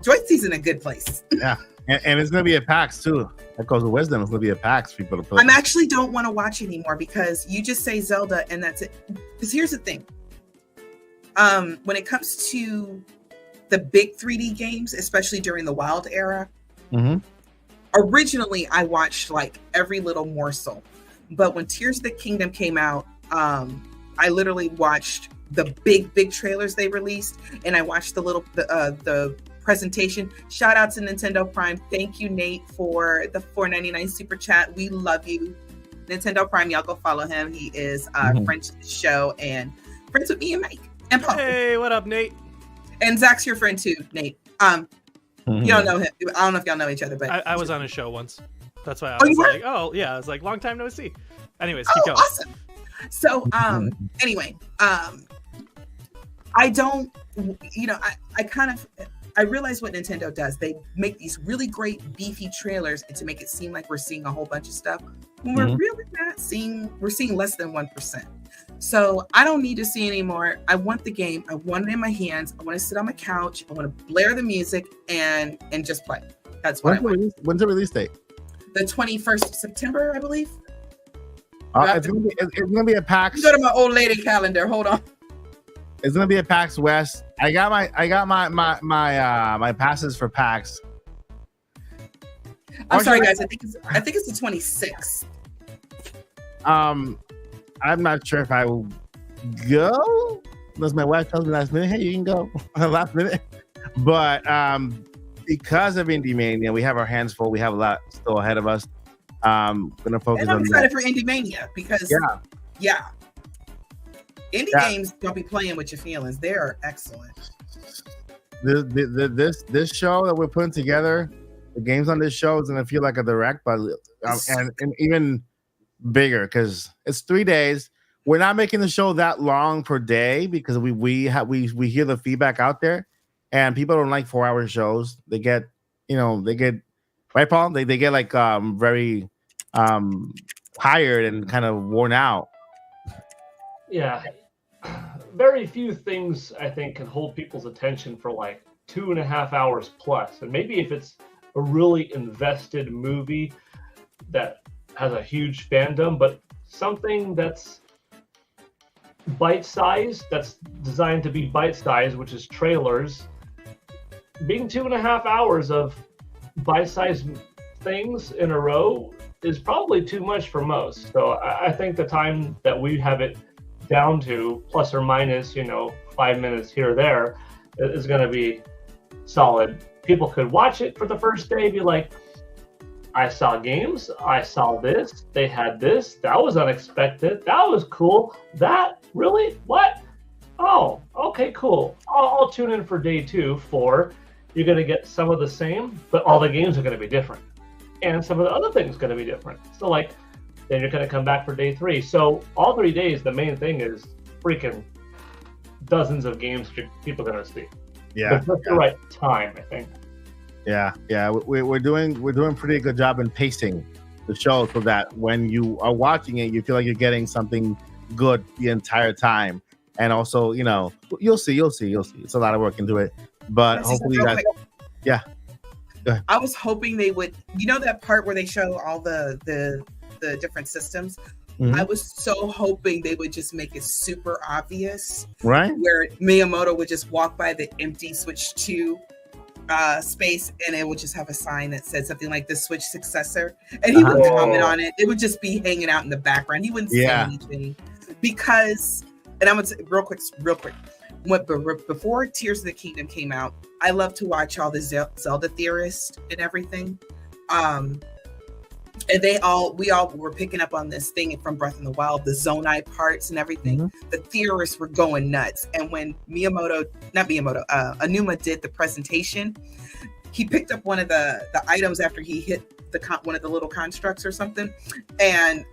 C: Joyce's in a good place.
B: Yeah, and it's gonna be at PAX too. Echoes of Wisdom is gonna be at PAX for people to play.
C: I'm actually don't want to watch anymore because you just say Zelda and that's it. Because here's the thing. When it comes to the big 3D games, especially during the Wild era, originally I watched like every little morsel. But when Tears of the Kingdom came out, I literally watched the big trailers they released, and I watched the presentation. Shout out to Nintendo Prime. Thank you, Nate, for the $4.99 super chat. We love you. Nintendo Prime, y'all go follow him. He is friends to the show and friends with me and Mike and Paul.
E: Hey, what up, Nate?
C: And Zach's your friend too, Nate. You don't know him. I don't know if y'all know each other, but
E: I was on his show once. That's why I
C: Oh, you
E: was
C: were?
E: like, oh yeah, I was like, long time no see. Anyways, keep going.
C: Awesome. So, anyway, I don't, you know, I kind of, I realize what Nintendo does. They make these really great beefy trailers and to make it seem like we're seeing a whole bunch of stuff when we're really not seeing. We're seeing less than 1%. So I don't need to see anymore. I want the game. I want it in my hands. I want to sit on my couch. I want to blare the music and just play. That's what I want.
B: When's the release date?
C: The 21st of September, I believe.
B: It's gonna be a PAX.
C: Go to my old lady calendar. Hold on.
B: It's gonna be a PAX West. I got my passes for PAX.
C: I'm sorry, guys. I think it's the 26th.
B: I'm not sure if I will go unless my wife tells me last minute, hey, you can go last minute. But because of Indie Mania, we have our hands full. We have a lot still ahead of us. Gonna focus
C: and I'm
B: on
C: excited
B: that.
C: for Indie Mania because indie games don't be playing with your feelings. They are excellent.
B: This show that we're putting together, the games on this show is gonna feel like a direct, but and even bigger because it's 3 days. We're not making the show that long per day because we hear the feedback out there, and people don't like 4-hour shows. They get right, Paul. They get like very tired and kind of worn out.
D: Yeah, very few things I think can hold people's attention for like 2.5 hours plus, and maybe if it's a really invested movie that has a huge fandom, but something that's bite-sized, that's designed to be bite-sized, which is trailers, being 2.5 hours of bite-sized things in a row is probably too much for most. So I think the time that we have it down to, plus or minus, 5 minutes here or there, is going to be solid. People could watch it for the first day, be like, I saw games, I saw this, they had this, that was unexpected, that was cool, that, really, what? Oh, okay, cool. I'll tune in for day 2, 4. You're going to get some of the same, but all the games are going to be different. And some of the other things are going to be different. So, then you're going to come back for day 3. So, all 3 days, the main thing is freaking dozens of games people are going to see.
B: Yeah.
D: But just the right time, I think.
B: Yeah. We're doing pretty good job in pacing the show so that when you are watching it, you feel like you're getting something good the entire time. And also, you'll see. It's a lot of work into it. But hopefully you guys, yeah. Go ahead.
C: I was hoping they would, that part where they show all the different systems.
B: Mm-hmm.
C: I was so hoping they would just make it super obvious,
B: right?
C: Where Miyamoto would just walk by the empty Switch 2 space, and it would just have a sign that said something like the Switch successor, and he would comment on it. It would just be hanging out in the background. He wouldn't say anything because, and I'm gonna say real quick. Before Tears of the Kingdom came out, I love to watch all the Zelda theorists and everything. And we all were picking up on this thing from Breath of the Wild, the Zonai parts and everything. Mm-hmm. The theorists were going nuts. And when Aonuma did the presentation, he picked up one of the items after he hit one of the little constructs or something, and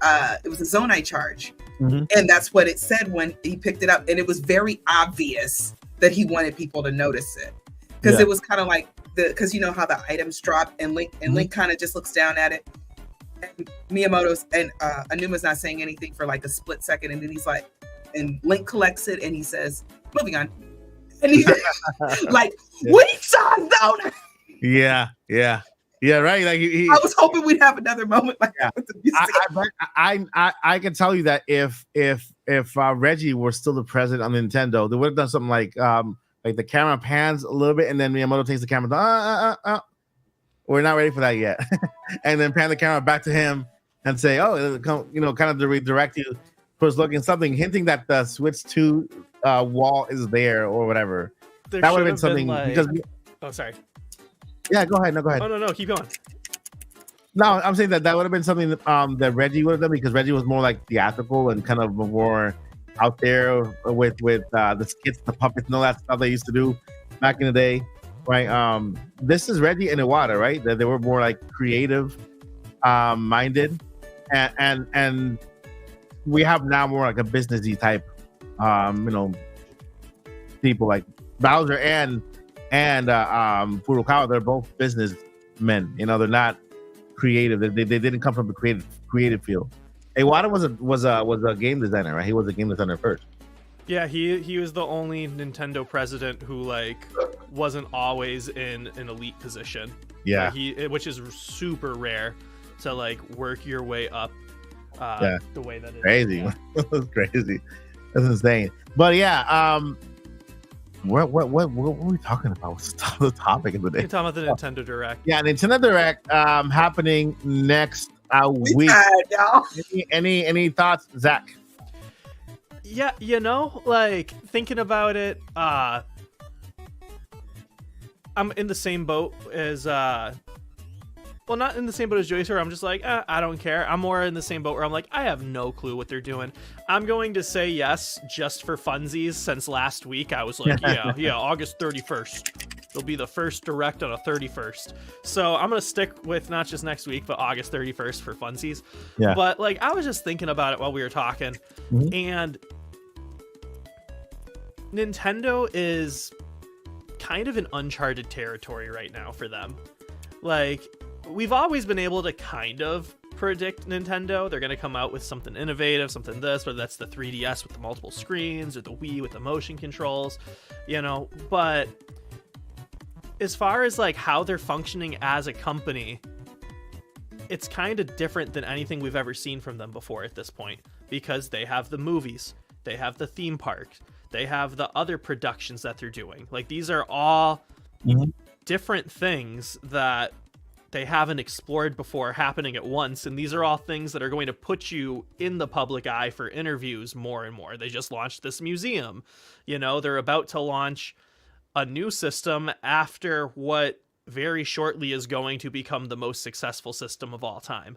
C: it was a Zonai charge. Mm-hmm. And that's what it said when he picked it up. And it was very obvious that he wanted people to notice it. Because it was kind of like because you know how the items drop and Link kind of just looks down at it. And Miyamoto's and Anuma's not saying anything for like a split second, and then he's like, and Link collects it and he says, "Moving on," and he's like, "We saw Zelda." Yeah,
B: right. Like
C: I was hoping we'd have another moment like that with the music.
B: I can tell you that if Reggie were still the president on Nintendo, they would have done something like the camera pans a little bit, and then Miyamoto takes the camera. We're not ready for that yet. And then pan the camera back to him and say, kind of to redirect you towards looking something, hinting that the Switch 2 wall is there or whatever.
E: There
B: that would have been something.
E: Oh, sorry.
B: Yeah, go ahead. No, go ahead.
E: Oh, no, keep going.
B: No, I'm saying that would have been something that Reggie would have done, because Reggie was more like theatrical and kind of more out there with the skits, the puppets, and all that stuff they used to do back in the day. Right. This is Reggie and Iwata, right? That they were more like creative minded, and we have now more like a businessy type, people like Bowser and and Furukawa, they're both businessmen. You know, they're not creative. They didn't come from the creative field. Iwata was a game designer, right? He was a game designer first.
E: Yeah, he was the only Nintendo president who like wasn't always in an elite position.
B: Yeah,
E: which is super rare to like work your way up. The way that it
B: crazy.
E: Yeah.
B: That's crazy. That's insane. But yeah, what were we talking about? What's the topic of the day?
E: You're talking about the Nintendo Direct.
B: Yeah, Nintendo Direct happening next week. Any thoughts, Zach?
E: Yeah, you know, like thinking about it, I'm in the same boat as well, not in the same boat as Joyce, where I'm just like, I don't care. I'm more in the same boat where I'm like, I have no clue what they're doing. I'm going to say yes just for funsies, since last week I was like, yeah, August 31st. It'll be the first Direct on a 31st. So I'm going to stick with not just next week, but August 31st for funsies.
B: Yeah.
E: But like, I was just thinking about it while we were talking, and Nintendo is kind of in uncharted territory right now for them. Like, we've always been able to kind of predict Nintendo. They're going to come out with something innovative, something this, whether that's the 3DS with the multiple screens or the Wii with the motion controls, you know. But as far as like how they're functioning as a company, it's kind of different than anything we've ever seen from them before at this point, because they have the movies, they have the theme parks, they have the other productions that they're doing. Like, these are all different things that they haven't explored before happening at once, and these are all things that are going to put you in the public eye for interviews more and more. They just launched this museum, you know, they're about to launch a new system after what very shortly is going to become the most successful system of all time.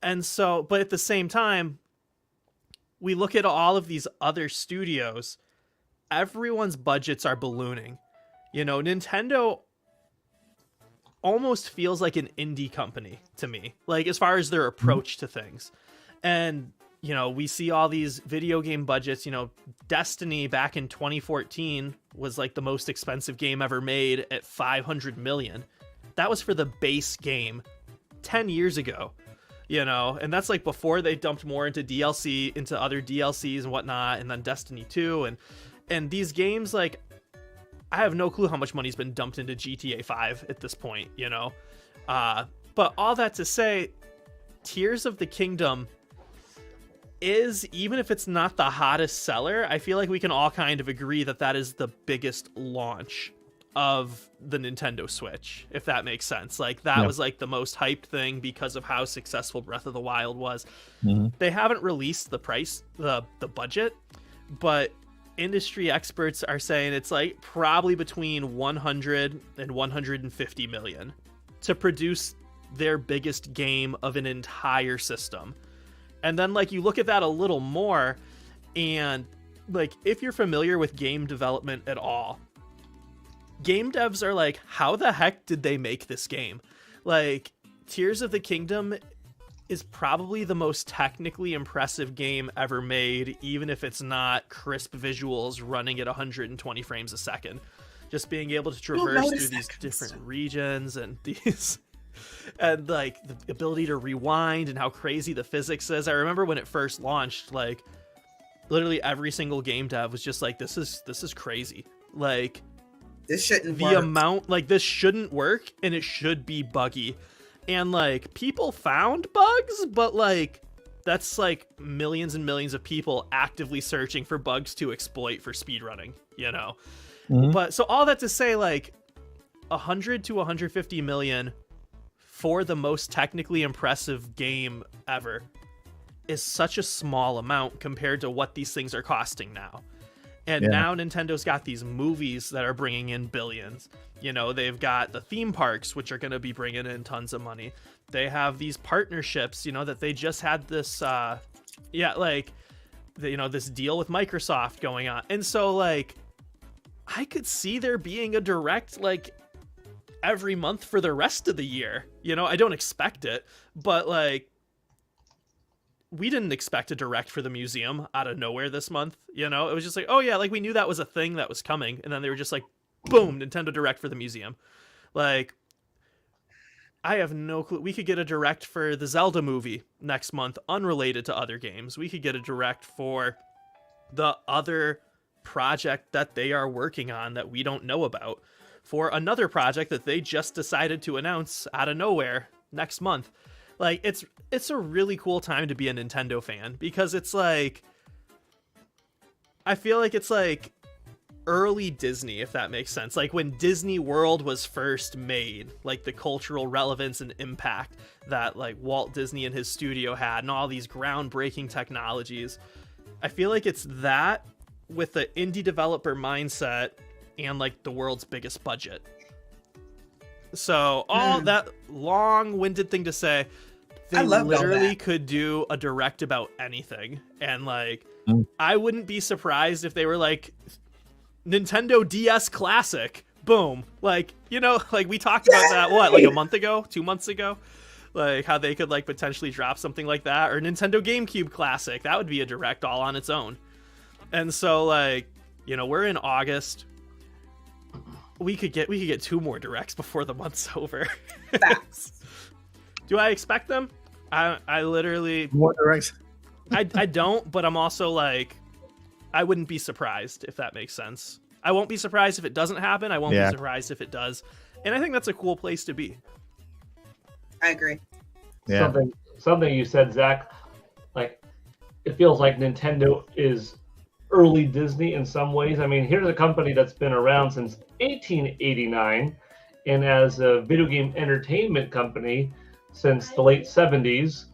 E: And so, but at the same time, we look at all of these other studios, everyone's budgets are ballooning. You know, Nintendo almost feels like an indie company to me, like as far as their approach to things. And you know, we see all these video game budgets. You know, Destiny back in 2014 was like the most expensive game ever made at $500 million. That was for the base game 10 years ago, you know, and that's like before they dumped more into DLC, into other DLCs and whatnot, and then Destiny 2 and these games, like, I have no clue how much money's been dumped into GTA 5 at this point, you know? But all that to say, Tears of the Kingdom is, even if it's not the hottest seller, I feel like we can all kind of agree that that is the biggest launch of the Nintendo Switch, if that makes sense. Like, that was like the most hyped thing because of how successful Breath of the Wild was. They haven't released the price, the budget, but industry experts are saying it's like probably between 100 and 150 million to produce their biggest game of an entire system. And then like you look at that a little more, and like if you're familiar with game development at all, game devs are like, how the heck did they make this game? Like, Tears of the Kingdom is probably the most technically impressive game ever made, even if it's not crisp visuals running at 120 frames a second. Just being able to traverse through these different regions and these, and like the ability to rewind and how crazy the physics is. I remember when it first launched, like literally every single game dev was just like, this is crazy. Like,
C: this shouldn't work.
E: The amount, like, this shouldn't work and it should be buggy. And like, people found bugs, but like, that's like millions and millions of people actively searching for bugs to exploit for speedrunning, you know? But so all that to say, like, 100 to 150 million for the most technically impressive game ever is such a small amount compared to what these things are costing now. And now Nintendo's got these movies that are bringing in billions. You know, they've got the theme parks, which are going to be bringing in tons of money. They have these partnerships, you know, that they just had this, this deal with Microsoft going on. And so, like, I could see there being a direct, like, every month for the rest of the year. You know, I don't expect it, but, like, we didn't expect a direct for the museum out of nowhere this month. You know, it was just like, oh yeah, like we knew that was a thing that was coming. And then they were just like, boom, Nintendo Direct for the museum. Like, I have no clue. We could get a Direct for the Zelda movie next month, unrelated to other games. We could get a Direct for the other project that they are working on that we don't know about, for another project that they just decided to announce out of nowhere next month. Like, it's a really cool time to be a Nintendo fan, because it's like, I feel like it's like early Disney, if that makes sense. Like when Disney World was first made, like the cultural relevance and impact that like Walt Disney and his studio had, and all these groundbreaking technologies. I feel like it's that with the indie developer mindset and like the world's biggest budget. So all that long-winded thing to say, they literally could do a Direct about anything. And like, I wouldn't be surprised if they were like, Nintendo DS Classic, boom. Like, you know, like we talked about that, what, like a month ago, 2 months ago? Like how they could like potentially drop something like that, or Nintendo GameCube Classic. That would be a Direct all on its own. And so like, you know, we're in August. We could get 2 more Directs before the month's over.
C: Facts.
E: Do I expect them? I literally
B: More Directs.
E: I don't, but I'm also like, I wouldn't be surprised if that makes sense. I won't be surprised if it doesn't happen. I won't be surprised if it does. And I think that's a cool place to be.
C: I agree.
B: Yeah.
D: Something you said, Zach, like it feels like Nintendo is early Disney in some ways. I mean, here's a company that's been around since 1889, and as a video game entertainment company since the late 70s,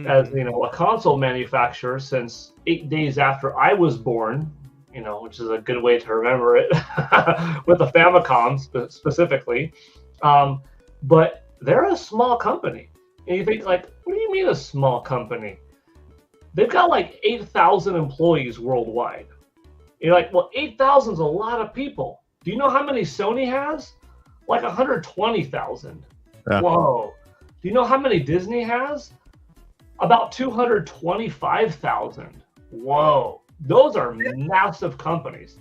D: as you know, a console manufacturer since 8 days after I was born, you know, which is a good way to remember it, with the Famicom specifically. But they're a small company. And you think, like, what do you mean a small company? They've got like 8,000 employees worldwide. You're like, well, 8,000 is a lot of people. Do you know how many Sony has? Like 120,000.
B: Yeah.
D: Whoa. Do you know how many Disney has? About 225,000. Whoa. Those are massive companies.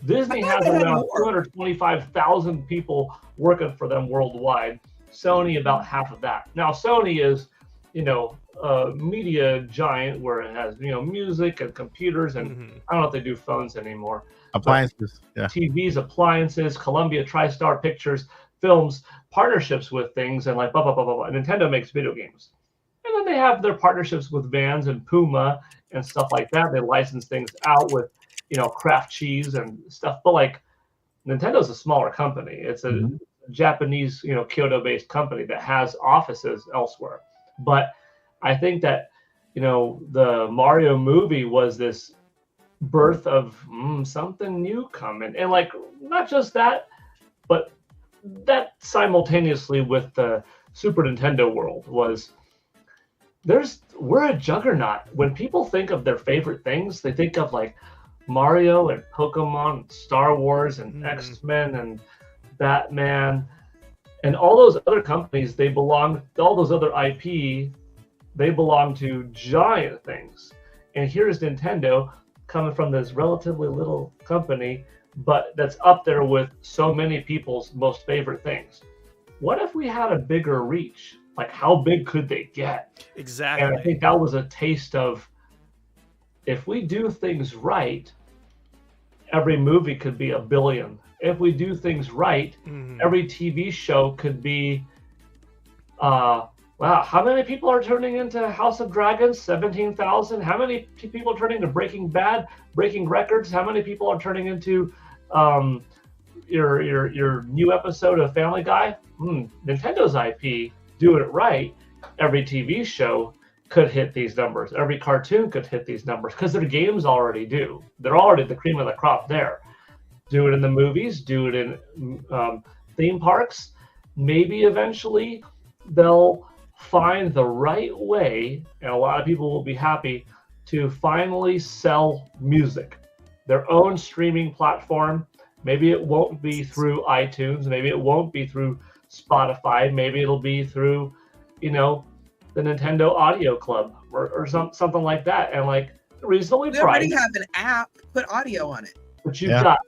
D: Disney has around 225,000 people working for them worldwide. Sony about half of that. Now Sony is, you know, a media giant where it has, you know, music and computers and I don't know if they do phones anymore.
B: Appliances, yeah.
D: TVs, appliances, Columbia, TriStar Pictures, films, partnerships with things, and like blah, blah, blah, blah, blah. Nintendo makes video games. And then they have their partnerships with Vans and Puma and stuff like that. They license things out with, you know, Kraft cheese and stuff. But like Nintendo's a smaller company. It's a Japanese, you know, Kyoto-based company that has offices elsewhere. But I think that, you know, the Mario movie was this birth of something new coming. And like, not just that, but that simultaneously with the Super Nintendo world was we're a juggernaut. When people think of their favorite things, they think of like Mario and Pokemon, and Star Wars and X-Men and Batman and all those other companies. All those other IP, they belong to giant things. And here's Nintendo coming from this relatively little company, but that's up there with so many people's most favorite things. What if we had a bigger reach? Like, how big could they get?
E: Exactly.
D: And I think that was a taste of, if we do things right, every movie could be 1 billion. If we do things right, every TV show could be, wow, how many people are turning into House of Dragons? 17,000. How many people are turning to Breaking Bad, breaking records? How many people are turning into your new episode of Family Guy? Nintendo's IP, doing it right, every TV show could hit these numbers. Every cartoon could hit these numbers because their games already do. They're already the cream of the crop there. Do it in the movies, do it in theme parks. Maybe eventually they'll find the right way, and a lot of people will be happy to finally sell music, their own streaming platform. Maybe it won't be through iTunes. Maybe it won't be through Spotify. Maybe it'll be through, you know, the Nintendo Audio Club or something like that, and like reasonably priced.
C: We already have an app. Put audio on it.
D: But you've got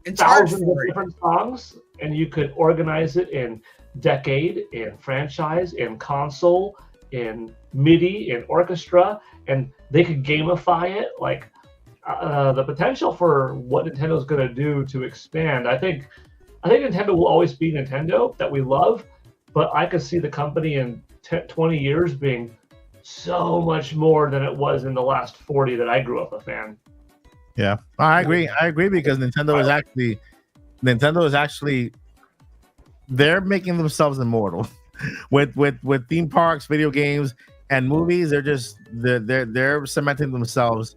C: And charge
D: thousands of
C: for it.
D: different songs, and you could organize it in decade, in franchise, in console, in MIDI, in orchestra, and they could gamify it. Like the potential for what Nintendo's going to do to expand. I think Nintendo will always be Nintendo that we love, but I could see the company in 20 years being so much more than it was in the last 40 that I grew up a fan.
B: Yeah, I agree. I agree because Nintendo is actually they're making themselves immortal with theme parks, video games, and movies. They're cementing themselves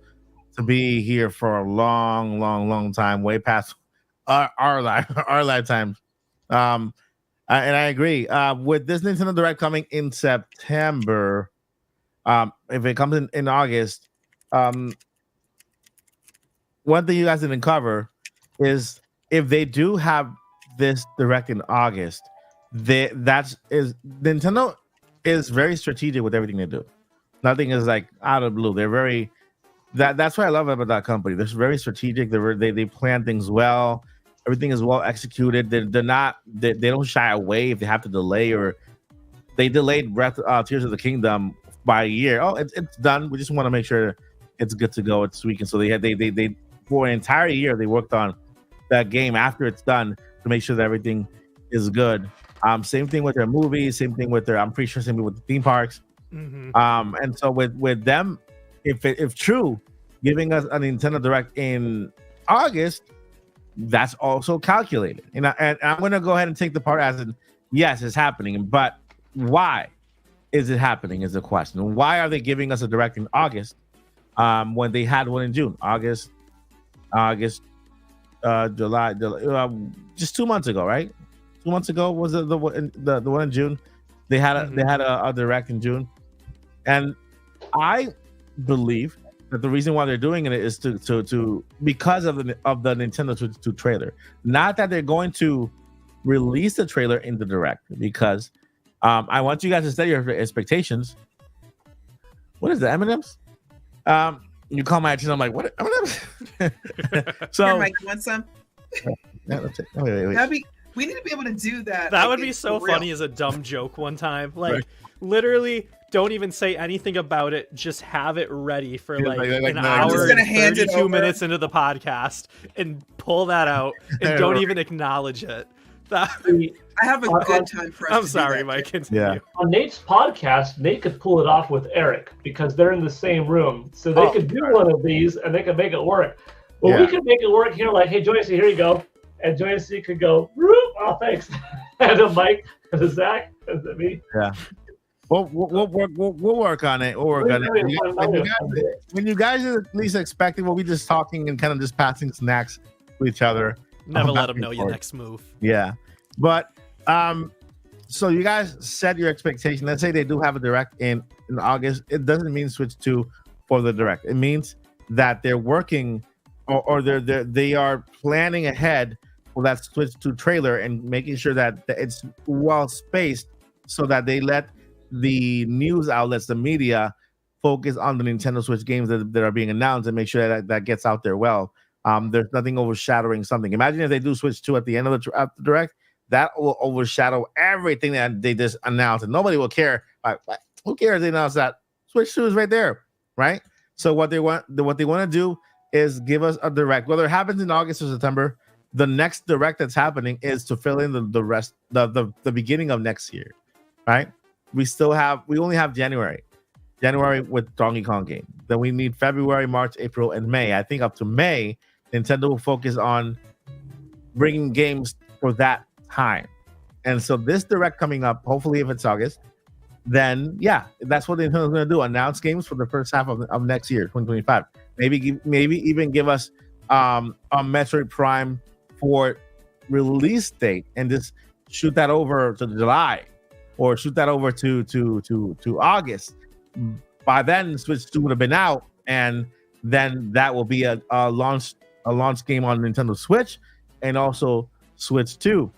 B: to be here for a long time, way past our lifetimes. And I agree with this Nintendo Direct coming in September. If it comes in August, one thing you guys didn't cover is if they do have this Direct in August, Nintendo is very strategic with everything they do. Nothing is like out of the blue. They're very that's what I love about that company. They're very strategic. They plan things well. Everything is well executed. They don't shy away if they have to delay, or they delayed Tears of the Kingdom by a year. Oh, it's done. We just want to make sure it's good to go. It's weekend. So they for an entire year they worked on that game after it's done to make sure that everything is good. Same thing with their movies. Same thing with I'm pretty sure same thing with the theme parks.
E: Mm-hmm.
B: And so with them, if true, giving us a Nintendo Direct in August, that's also calculated. And I'm going to go ahead and take the part as in, yes, it's happening, but why is it happening is the question. Why are they giving us a Direct in August when they had one in June? July, just 2 months ago, right? 2 months ago was the one in June. They had a Direct in June, and I believe that the reason why they're doing it is to because of the Nintendo Switch 2 trailer. Not that they're going to release the trailer in the Direct, because I want you guys to set your expectations. What is the M&Ms? You call my attention. I'm like, what M&Ms? So,
C: Here, Mike, you want some?
B: Yeah, let's take, wait.
C: We need to be able to do that.
E: That
C: like,
E: would be
C: it's
E: so
C: for real.
E: funny as a dumb joke one time. Like,
B: Right.
E: literally, don't even say anything about it. Just have it ready for
B: Yeah,
E: like
B: like,
E: an
B: no,
E: hour
B: just
E: and
C: gonna hand it
E: 32
C: over.
E: minutes into the podcast and pull that out and don't even acknowledge it. That,
C: I have a good time for us.
E: I'm
C: to do
E: sorry,
C: that.
E: Mike. Continue.
B: Yeah.
D: On Nate's podcast, Nate could pull it off with Eric because they're in the same room. So they could do one of these and they could make it work. But we could make it work here, like, hey, Joycey, here you go. And Joycey could go, "Whoop, oh, thanks." And then Mike, and then Zach, and then me.
B: Yeah. We'll work on it. We'll work on it. When you guys are at least expecting, we'll be just talking and kind of just passing snacks to each other.
E: Never let them know your next move.
B: Yeah. But so you guys set your expectation. Let's say they do have a Direct in August. It doesn't mean Switch 2 for the Direct. It means that they're working or they are planning ahead for that Switch 2 trailer and making sure that it's well spaced so that they let the news outlets, the media, focus on the Nintendo Switch games that are being announced and make sure that gets out there well. There's nothing overshadowing something. Imagine if they do Switch 2 at the end of the Direct, that will overshadow everything that they just announced, and nobody will care. Like, who cares? They announced that Switch 2 is right there, right? So what they want to do is give us a Direct, whether it happens in August or September. The next Direct that's happening is to fill in the rest, the beginning of next year, right? We only have January with Donkey Kong game. Then we need February, March, April, and May. I think up to May, Nintendo will focus on bringing games for that time. And so this Direct coming up, hopefully if it's August, then yeah, that's what Nintendo's going to do. Announce games for the first half of next year, 2025. Maybe even give us a Metroid Prime for release date and just shoot that over to July or shoot that over to August. By then, Switch 2 would have been out, and then that will be a launch game on Nintendo Switch and also Switch 2.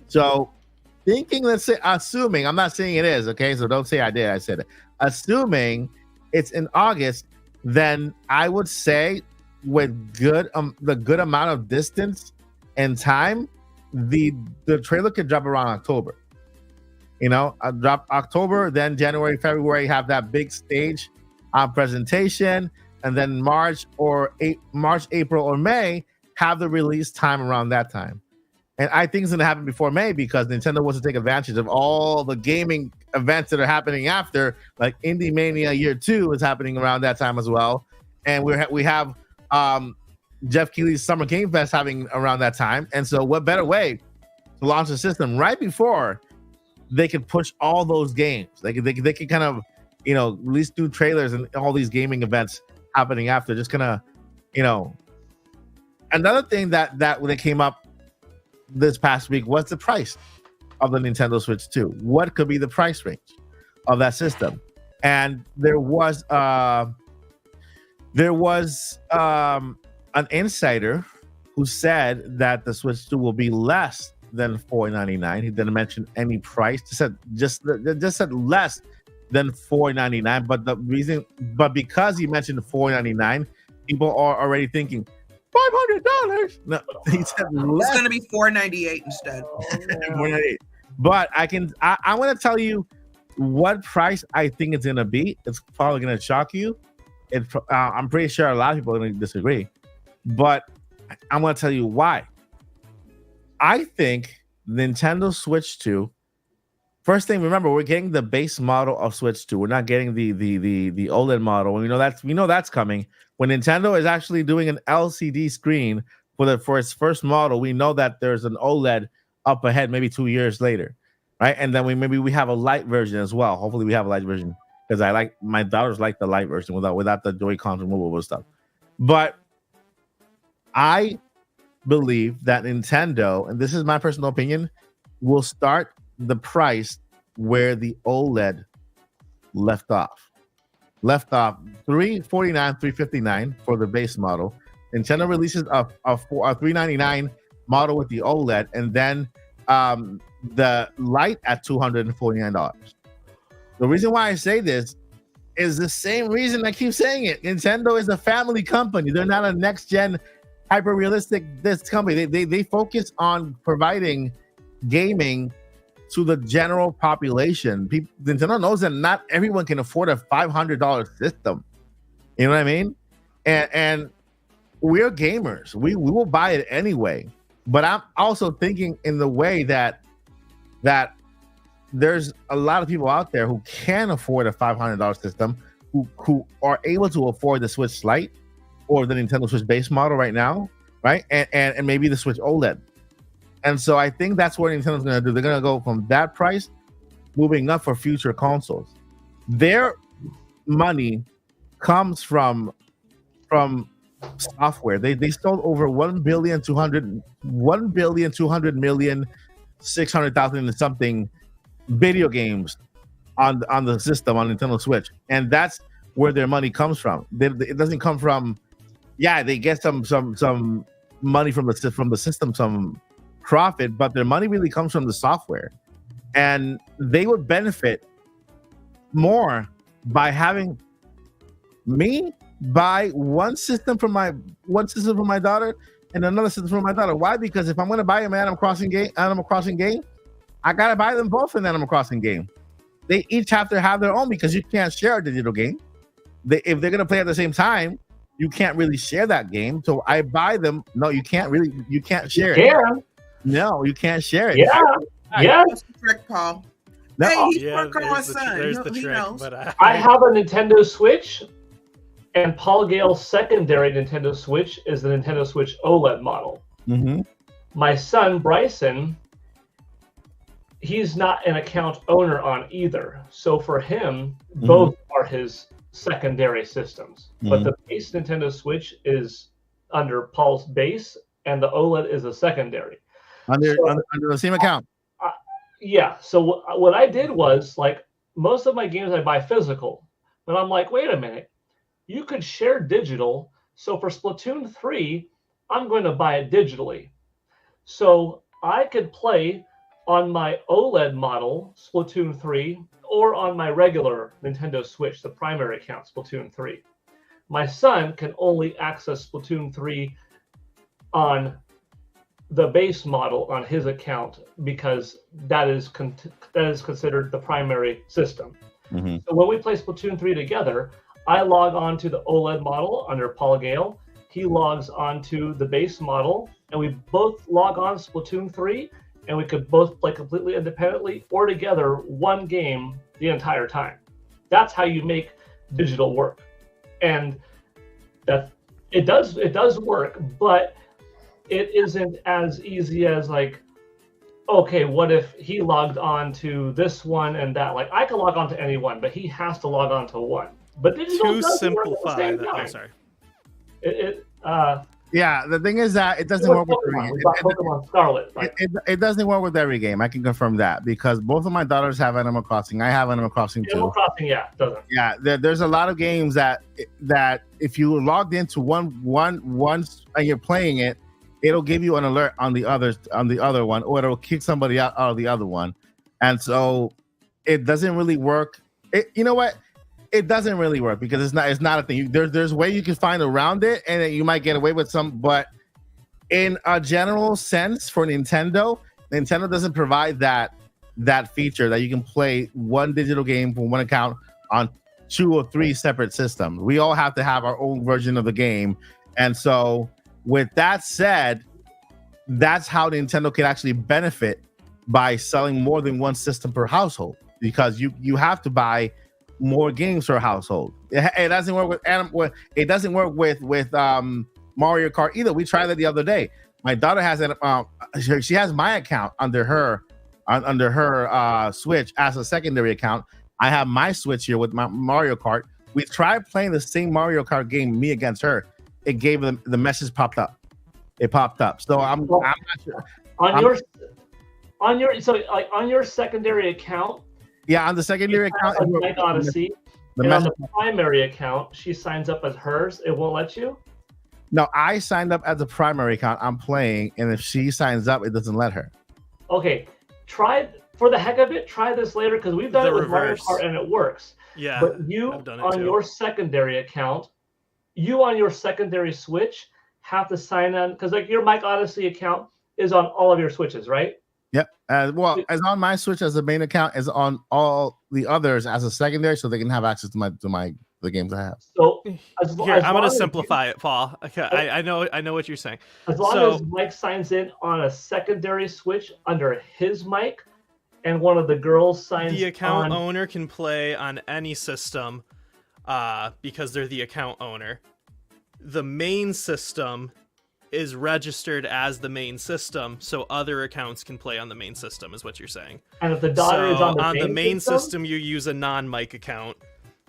B: So thinking, assuming, I'm not saying it is, okay? So don't say I did, I said it. Assuming it's in August, then I would say with the good amount of distance and time, the trailer could drop around October. Drop October, then January, February have that big stage presentation, and then March, April, or May have the release time around that time. And I think it's going to happen before May because Nintendo wants to take advantage of all the gaming events that are happening after, like Indie Mania Year 2 is happening around that time as well. And we have Jeff Keighley's Summer Game Fest having around that time. And so what better way to launch the system right before they can push all those games? They can kind of, release new trailers and all these gaming events happening after. Just kind of, another thing that came up this past week was the price of the Nintendo Switch 2. What could be the price range of that system? And there was an insider who said that the Switch 2 will be less than $499. He didn't mention any price. Just said less than $499. But because he mentioned $499, people are already thinking $500. No, he said less.
C: It's going to be $498 instead.
B: $498. But I'm going to tell you what price I think it's going to be. It's probably going to shock you. I'm pretty sure a lot of people are going to disagree, but I'm going to tell you why. I think Nintendo Switch 2. First thing, remember, we're getting the base model of Switch 2. We're not getting the OLED model. We know that's coming. When Nintendo is actually doing an LCD screen for its first model, we know that there's an OLED up ahead, maybe 2 years later, right? And then we have a light version as well. Hopefully, we have a light version because my daughters like the light version without the Joy-Con removable stuff. But I believe that Nintendo, and this is my personal opinion, will start the price where the OLED left off. $349, $359 for the base model. Nintendo releases a $399 model with the OLED, and then the light at $249. The reason why I say this is the same reason I keep saying it. Nintendo is a family company. They're not a next-gen hyper-realistic company. They focus on providing gaming to the general population. Nintendo knows that not everyone can afford a $500 system. You know what I mean? And we're gamers. We will buy it anyway. But I'm also thinking in the way that there's a lot of people out there who can afford a $500 system, who are able to afford the Switch Lite or the Nintendo Switch base model right now, right? And maybe the Switch OLED. And so I think that's what Nintendo's going to do. They're going to go from that price, moving up for future consoles. Their money comes from software. They sold over 1,200,600,000 and something video games on the system on Nintendo Switch, and that's where their money comes from. It doesn't come from. Yeah, they get some money from the system, some profit, but their money really comes from the software, and they would benefit more by having me buy one system for my daughter and another system for my daughter. Why? Because if I'm going to buy an Animal Crossing game, I gotta buy them both an Animal Crossing game. They each have to have their own because you can't share a digital game. If they're going to play at the same time, you can't really share that game. So I buy them. No, you can't share it. No, you can't share it.
D: Yeah.
C: That's the trick, Paul.
B: No.
C: Hey, he's
E: Yeah,
C: working on my son.
E: there's the
C: He
E: trick.
C: knows.
E: But
D: I have a Nintendo Switch, and Paul Gale's secondary Nintendo Switch is the Nintendo Switch OLED model.
B: Mm-hmm.
D: My son, Bryson, he's not an account owner on either. So for him, both are his secondary systems. But the base Nintendo Switch is under Paul's base, and the OLED is a secondary.
B: Under the same account.
D: Yeah. So what I did was, like, most of my games I buy physical. But I'm like, wait a minute. You could share digital. So for Splatoon 3, I'm going to buy it digitally. So I could play on my OLED model, Splatoon 3, or on my regular Nintendo Switch, the primary account, Splatoon 3. My son can only access Splatoon 3 on the base model on his account because that is considered the primary system.
B: Mm-hmm.
D: So when we play Splatoon 3 together, I log on to the OLED model under Paul Gale. He logs on to the base model, and we both log on to Splatoon 3, and we could both play completely independently or together one game the entire time. That's how you make digital work. And that it does work, but it isn't as easy as like, okay, what if he logged on to this one and that? Like, I can log on to any one, but he has to log on to one. But digital
E: To
D: doesn't work at the
E: simplify
D: same
E: that,
D: time.
E: I'm sorry.
B: Yeah, the thing is that it doesn't work with every game.
D: We got Pokemon Scarlet. Right?
B: It doesn't work with every game. I can confirm that because both of my daughters have Animal Crossing. I have Animal Crossing too.
D: Animal Crossing, yeah, it doesn't.
B: Yeah, there's a lot of games that if you logged into one and you're playing it, it'll give you an alert on the other one, or it'll kick somebody out of the other one, and so it doesn't really work. You know what? It doesn't really work because it's not a thing. There's a way you can find around it, and then you might get away with some. But in a general sense, for Nintendo doesn't provide that feature that you can play one digital game from one account on 2 or 3 separate systems. We all have to have our own version of the game, and so with that said, that's how Nintendo can actually benefit by selling more than one system per household because you have to buy more games per household. It doesn't work with it doesn't work with Mario Kart either. We tried that the other day. My daughter has she has my account under her Switch as a secondary account. I have my Switch here with my Mario Kart. We tried playing the same Mario Kart game, me against her. It gave them the message popped up. It popped up. So I'm not sure.
D: On your secondary account.
B: Yeah, on the secondary account,
D: Mike Odyssey. And on the primary account, she signs up as hers. It won't let you.
B: No, I signed up as a primary account. I'm playing, and if she signs up, it doesn't let her.
D: Okay, try for the heck of it. Try this later because we've done it with Mario Kart and it works.
E: Yeah,
D: but you on your secondary account, you on your secondary Switch have to sign on because like your Mike Odyssey account is on all of your Switches, right?
B: Yep. Well, as on my Switch as a main account, is on all the others as a secondary, so they can have access to the games I have.
D: So
E: I'm going to simplify it, Paul. Okay, I know what you're saying.
D: As long as Mike signs in on a secondary Switch under his mic, and one of the girls signs,
E: the account owner can play on any system, because they're the account owner. The main system is registered as the main system, so other accounts can play on the main system, is what you're saying.
D: And if the daughter is on
E: the main system, you use a non-mic account,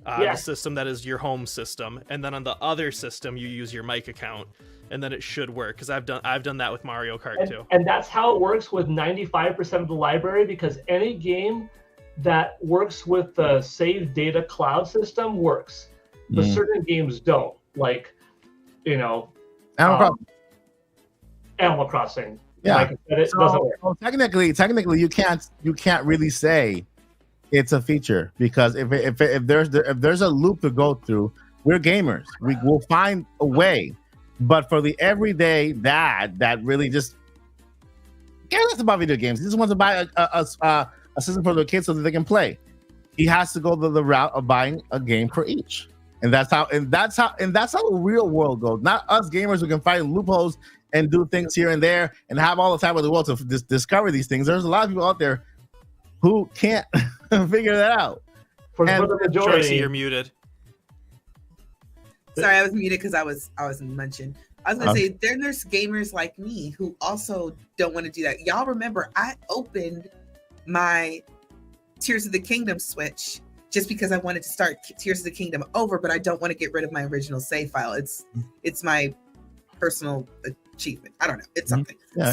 E: the system that is your home system, and then on the other system, you use your mic account, and then it should work. Because I've done that with Mario Kart too.
D: And that's how it works with 95% of the library. Because any game that works with the save data cloud system works, but certain games don't. Like, Animal Crossing.
B: Yeah,
D: like it doesn't work.
B: So technically, you can't really say it's a feature because if there's a loop to go through, we're gamers. We will find a way. But for the everyday dad that really just cares about video games, he just wants to buy a system for their kids so that they can play. He has to go the route of buying a game for each, and that's how the real world goes. Not us gamers who can find loopholes and do things here and there and have all the time in the world to discover these things. There's a lot of people out there who can't figure that out.
D: For the majority,
E: Tracy, you're muted.
C: Sorry, I was muted because I was munching. I was gonna say there's gamers like me who also don't want to do that. Y'all remember I opened my Tears of the Kingdom Switch just because I wanted to start Tears of the Kingdom over, but I don't want to get rid of my original save file. It's my personal achievement. I don't know. It's something. Yeah,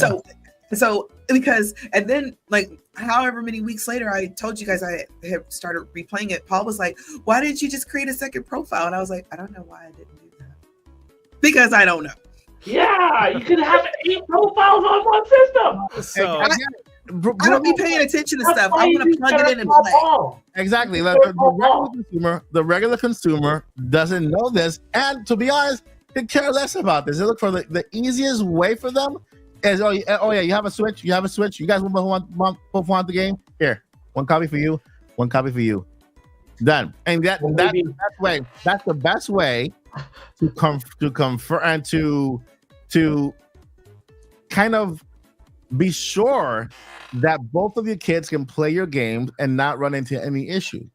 C: so because and then like however many weeks later I told you guys I have started replaying it. Paul was like, why didn't you just create a second profile? And I was like, I don't know why I didn't do that. Because I don't know.
D: Yeah, you could have 8 profiles on one system.
E: So
C: I don't be paying attention to
D: That's
C: stuff.
D: why
C: I
D: you
C: want to
D: use
C: plug it in and
D: Terraform
C: play.
D: Ball.
B: Exactly. The regular consumer doesn't know this, and to be honest, they care less about this. They look for the easiest way for them is oh yeah, you have a Switch. You guys both want the game? Here, one copy for you, one copy for you. Done. And that's the best way to confer and to kind of be sure that both of your kids can play your games and not run into any issue.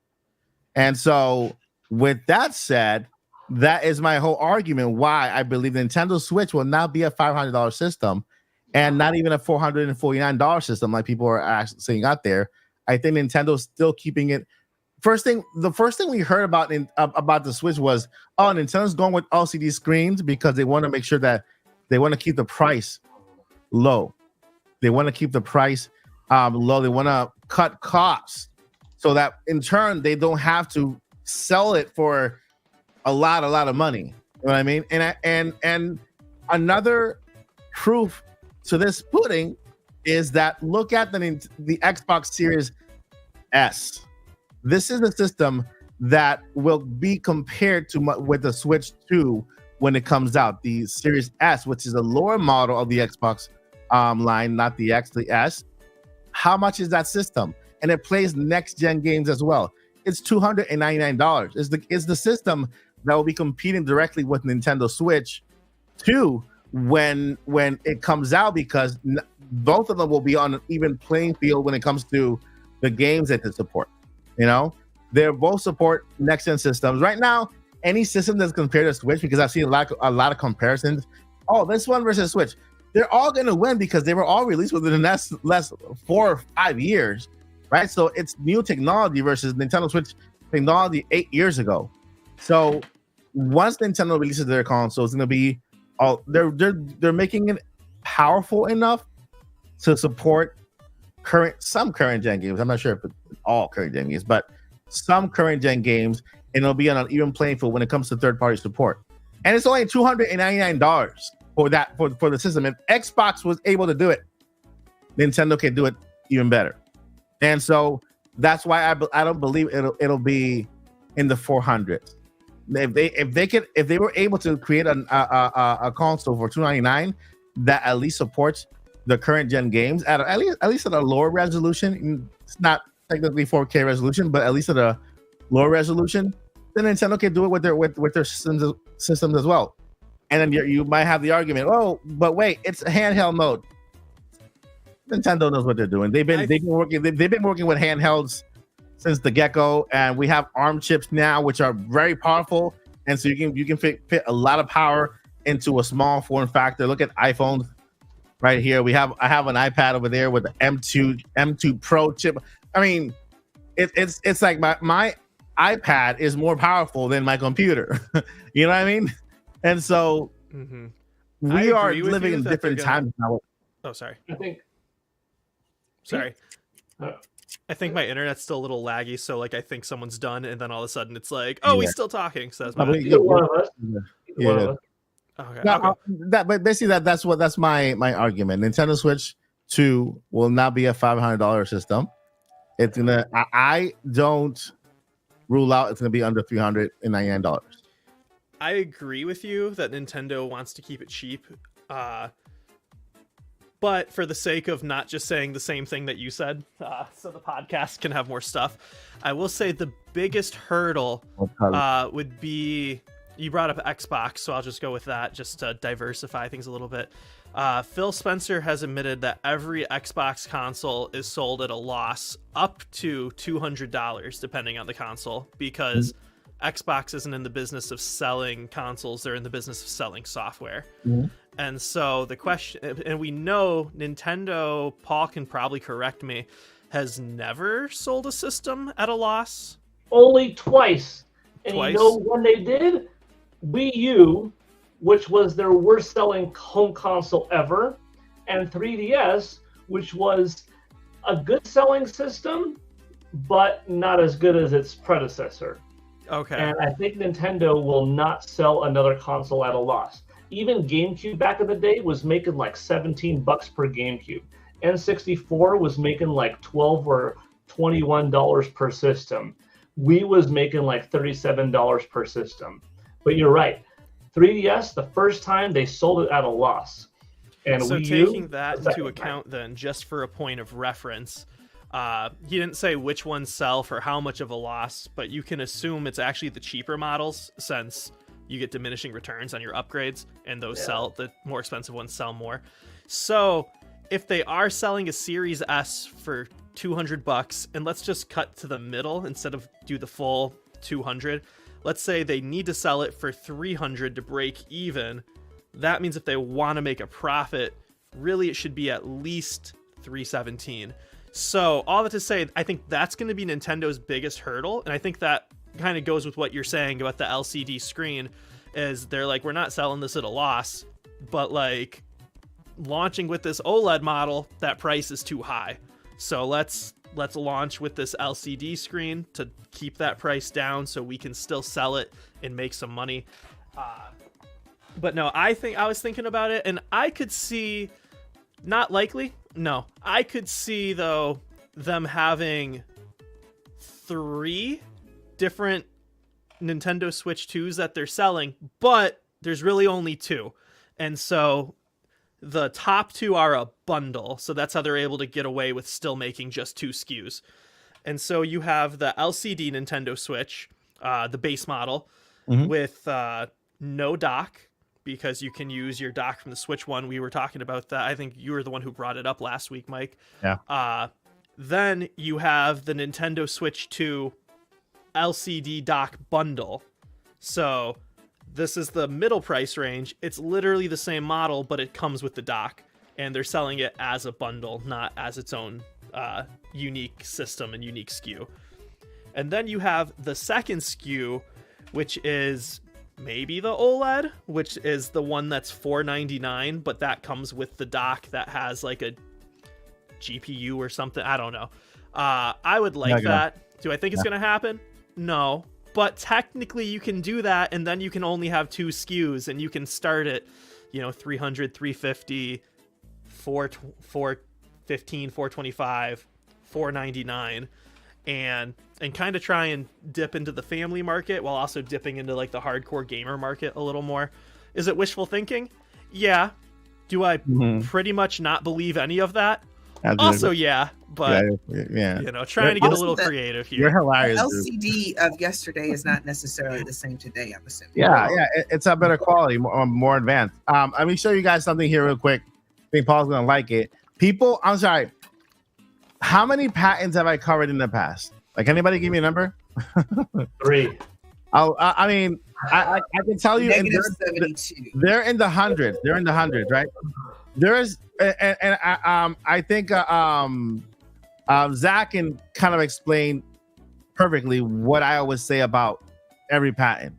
B: And so, with that said, that is my whole argument why I believe Nintendo Switch will not be a $500 system and not even a $449 system like people are actually saying out there. I think Nintendo's still keeping it. The first thing we heard about the Switch was, oh, Nintendo's going with LCD screens because they want to make sure that they want to keep the price low. They want to keep the price low. They want to cut costs so that in turn they don't have to sell it for a lot of money. You know what I mean? And another proof to this pudding is that look at the Xbox Series S. This is a system that will be compared to with the Switch 2 when it comes out. The Series S, which is a lower model of the Xbox line, not the X, the S. How much is that system? And it plays next-gen games as well. It's $299. It's the system that will be competing directly with Nintendo Switch 2 when it comes out, because both of them will be on an even playing field when it comes to the games that they support. You know, they both support next-gen systems. Right now, any system that's compared to Switch, because I've seen a lot of comparisons. Oh, this one versus Switch. They're all going to win because they were all released within the last 4 or 5 years, right? So it's new technology versus Nintendo Switch technology 8 years ago. So once Nintendo releases their console, it's going to be they're making it powerful enough to support some current gen games. I'm not sure if it's all current gen games, but some current gen games, and it'll be on an even playing field when it comes to third-party support. And it's only $299 for the system. If Xbox was able to do it, Nintendo can do it even better. And so that's why I don't believe it'll be in the 400s. If they were able to create a console for $299 that at least supports the current gen games at least at a lower resolution, it's not technically 4K resolution, but at least at a lower resolution, then Nintendo can do it with their systems as well. And then you might have the argument, oh, but wait, it's a handheld mode. Nintendo knows what they're doing. They've been working with handhelds since the get-go, and we have ARM chips now, which are very powerful, and so you can fit a lot of power into a small form factor. Look at iPhones right here. I have an iPad over there with the M2 Pro chip. I mean, it's like my iPad is more powerful than my computer. You know what I mean? And so we are living in different times now.
E: Oh, sorry.
D: Sorry.
E: I think my internet's still a little laggy, so like I think someone's done, and then all of a sudden it's like, oh, he's still talking. So that's my
D: One of us.
E: Okay.
B: But basically that's my argument. Nintendo Switch 2 will not be a $500 system. It's gonna. I don't rule out it's gonna be under $399.
E: I agree with you that Nintendo wants to keep it cheap, but for the sake of not just saying the same thing that you said, so the podcast can have more stuff, I will say the biggest hurdle would be, you brought up Xbox, so I'll just go with that just to diversify things a little bit. Phil Spencer has admitted that every Xbox console is sold at a loss up to $200 depending on the console, because Xbox isn't in the business of selling consoles, they're in the business of selling software. And so the question, and we know Nintendo, Paul can probably correct me, has never sold a system at a loss.
D: Only twice. And you know when they did? Wii U, which was their worst selling home console ever, and 3DS, which was a good selling system, but not as good as its predecessor.
E: Okay.
D: And I think Nintendo will not sell another console at a loss. Even GameCube back in the day was making like $17 per GameCube. N64 was making like $12 or $21 per system. Wii was making like $37 per system. But you're right. 3DS, the first time they sold it at a loss. And
E: so
D: Wii U,
E: taking that into account then, just for a point of reference, he didn't say which ones sell for how much of a loss, but you can assume it's actually the cheaper models since you get diminishing returns on your upgrades, and those sell, the more expensive ones sell more. So if they are selling a Series S for $200, and let's just cut to the middle instead of do the full 200, let's say they need to sell it for $300 to break even. That means if they want to make a profit, really it should be at least $317. So all that to say, I think that's going to be Nintendo's biggest hurdle, and I think that kind of goes with what you're saying about the LCD screen, is they're like, we're not selling this at a loss, but like launching with this OLED model, that price is too high. So let's launch with this LCD screen to keep that price down so we can still sell it and make some money. But no, I was thinking about it, and I could see, not likely, no, I could see though them having 3 different Nintendo Switch 2s that they're selling, but there's really only 2. And so the top 2 are a bundle, so that's how they're able to get away with still making just 2 SKUs. And so you have the LCD Nintendo Switch, the base model, with no dock, because you can use your dock from the Switch One. We were talking about that. I think you were the one who brought it up last week, Mike.
B: Yeah.
E: Then you have the Nintendo Switch 2 LCD dock bundle. So this is the middle price range. It's literally the same model, but it comes with the dock, and they're selling it as a bundle, not as its own unique system and unique SKU. And then you have the second SKU, which is maybe the OLED, which is the one that's $499, but that comes with the dock that has like a GPU or something. I don't know. I would like that. Do I think it's going to happen? No. But technically you can do that, and then you can only have 2 SKUs, and you can start at, $300, $350, $415, $425, $499, and kind of try and dip into the family market while also dipping into like the hardcore gamer market a little more. Is it wishful thinking? Yeah. Do I pretty much not believe any of that? Absolutely. Also, yeah, but trying to get a little creative here.
B: You're hilarious.
C: LCD of yesterday is not necessarily the same today, I'm assuming.
B: Yeah, it's a better quality, more advanced. Let me show you guys something here real quick. I think Paul's gonna like it. People, I'm sorry. How many patents have I covered in the past? Like, anybody give me a number?
D: 3.
B: I can tell you,
C: -72.
B: They're in the hundreds. They're in the hundreds, right? There is, and I think Zach can kind of explain perfectly what I always say about every patent.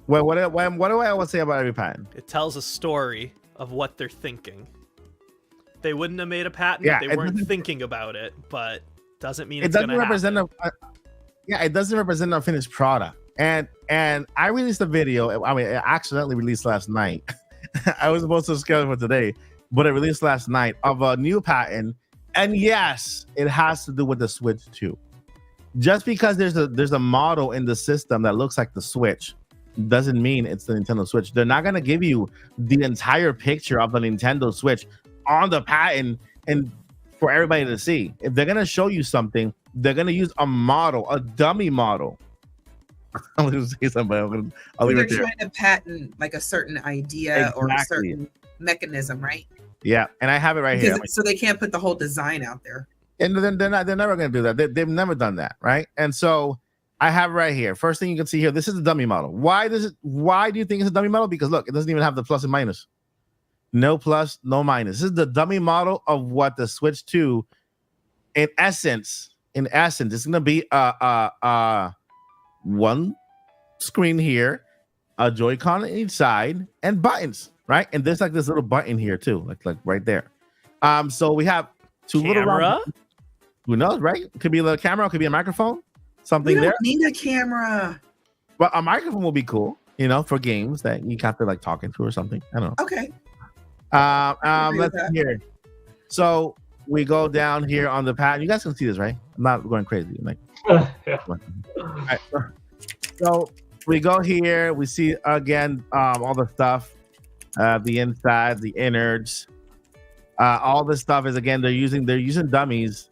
B: What do I always say about every patent?
E: It tells a story of what they're thinking. They wouldn't have made a patent if they weren't thinking about it, but doesn't mean it's going to happen.
B: It doesn't represent a finished product. And I released a video. I mean, I accidentally released last night. I was supposed to schedule for today, but I released last night of a new patent. And yes, it has to do with the Switch 2. Just because there's a model in the system that looks like the Switch doesn't mean it's the Nintendo Switch. They're not going to give you the entire picture of the Nintendo Switch on the patent and for everybody to see. If they're going to show you something, they're going to use a model, a dummy model. I'm going to say something.
C: They're trying to patent like a certain idea or a certain mechanism, right?
B: Yeah, and I have it right here.
C: So they can't put the whole design out there.
B: And they're never going to do that. They've never done that, right? And so I have it right here. First thing you can see here, this is the dummy model. Why do you think it's a dummy model? Because look, it doesn't even have the plus and minus. No plus, no minus. This is the dummy model of what the Switch 2, in essence, it's going to be one screen here, a Joy-Con on each side, and buttons, right? And there's like this little button here too, like right there. So we have 2 little round. Who knows, right? It could be a little camera, it could be a microphone, something there.
C: We don't need a camera.
B: But a microphone will be cool, for games that you have to like talk into or something. I don't know.
C: Okay.
B: Let's see here. So we go down here on the patent. You guys can see this, right? I'm not going crazy. I'm like,
D: Yeah.
B: all right. So we go here. We see again all the stuff, the inside, the innards. All this stuff is again they're using dummies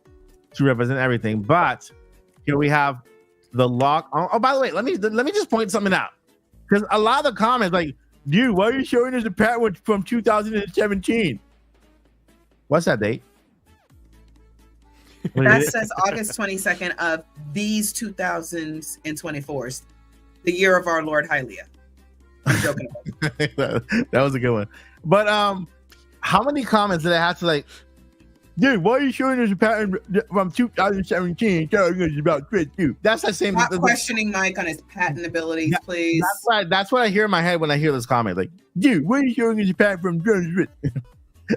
B: to represent everything. But here we have the lock. Oh, by the way, let me just point something out, because a lot of the comments like, dude, why are you showing us a patent from 2017? What's that date?
C: That says August 22nd of these 2024s, the year of our Lord Hylia. I'm joking about it.
B: That was a good one. But how many comments did I have to like, dude, why are you showing us a pattern from 2017? Telling us about Chris too. That's the same.
C: Not questioning Mike on his patent abilities, please.
B: That's what I hear in my head when I hear this comment. Like, dude, why are you showing us a pattern from 2017?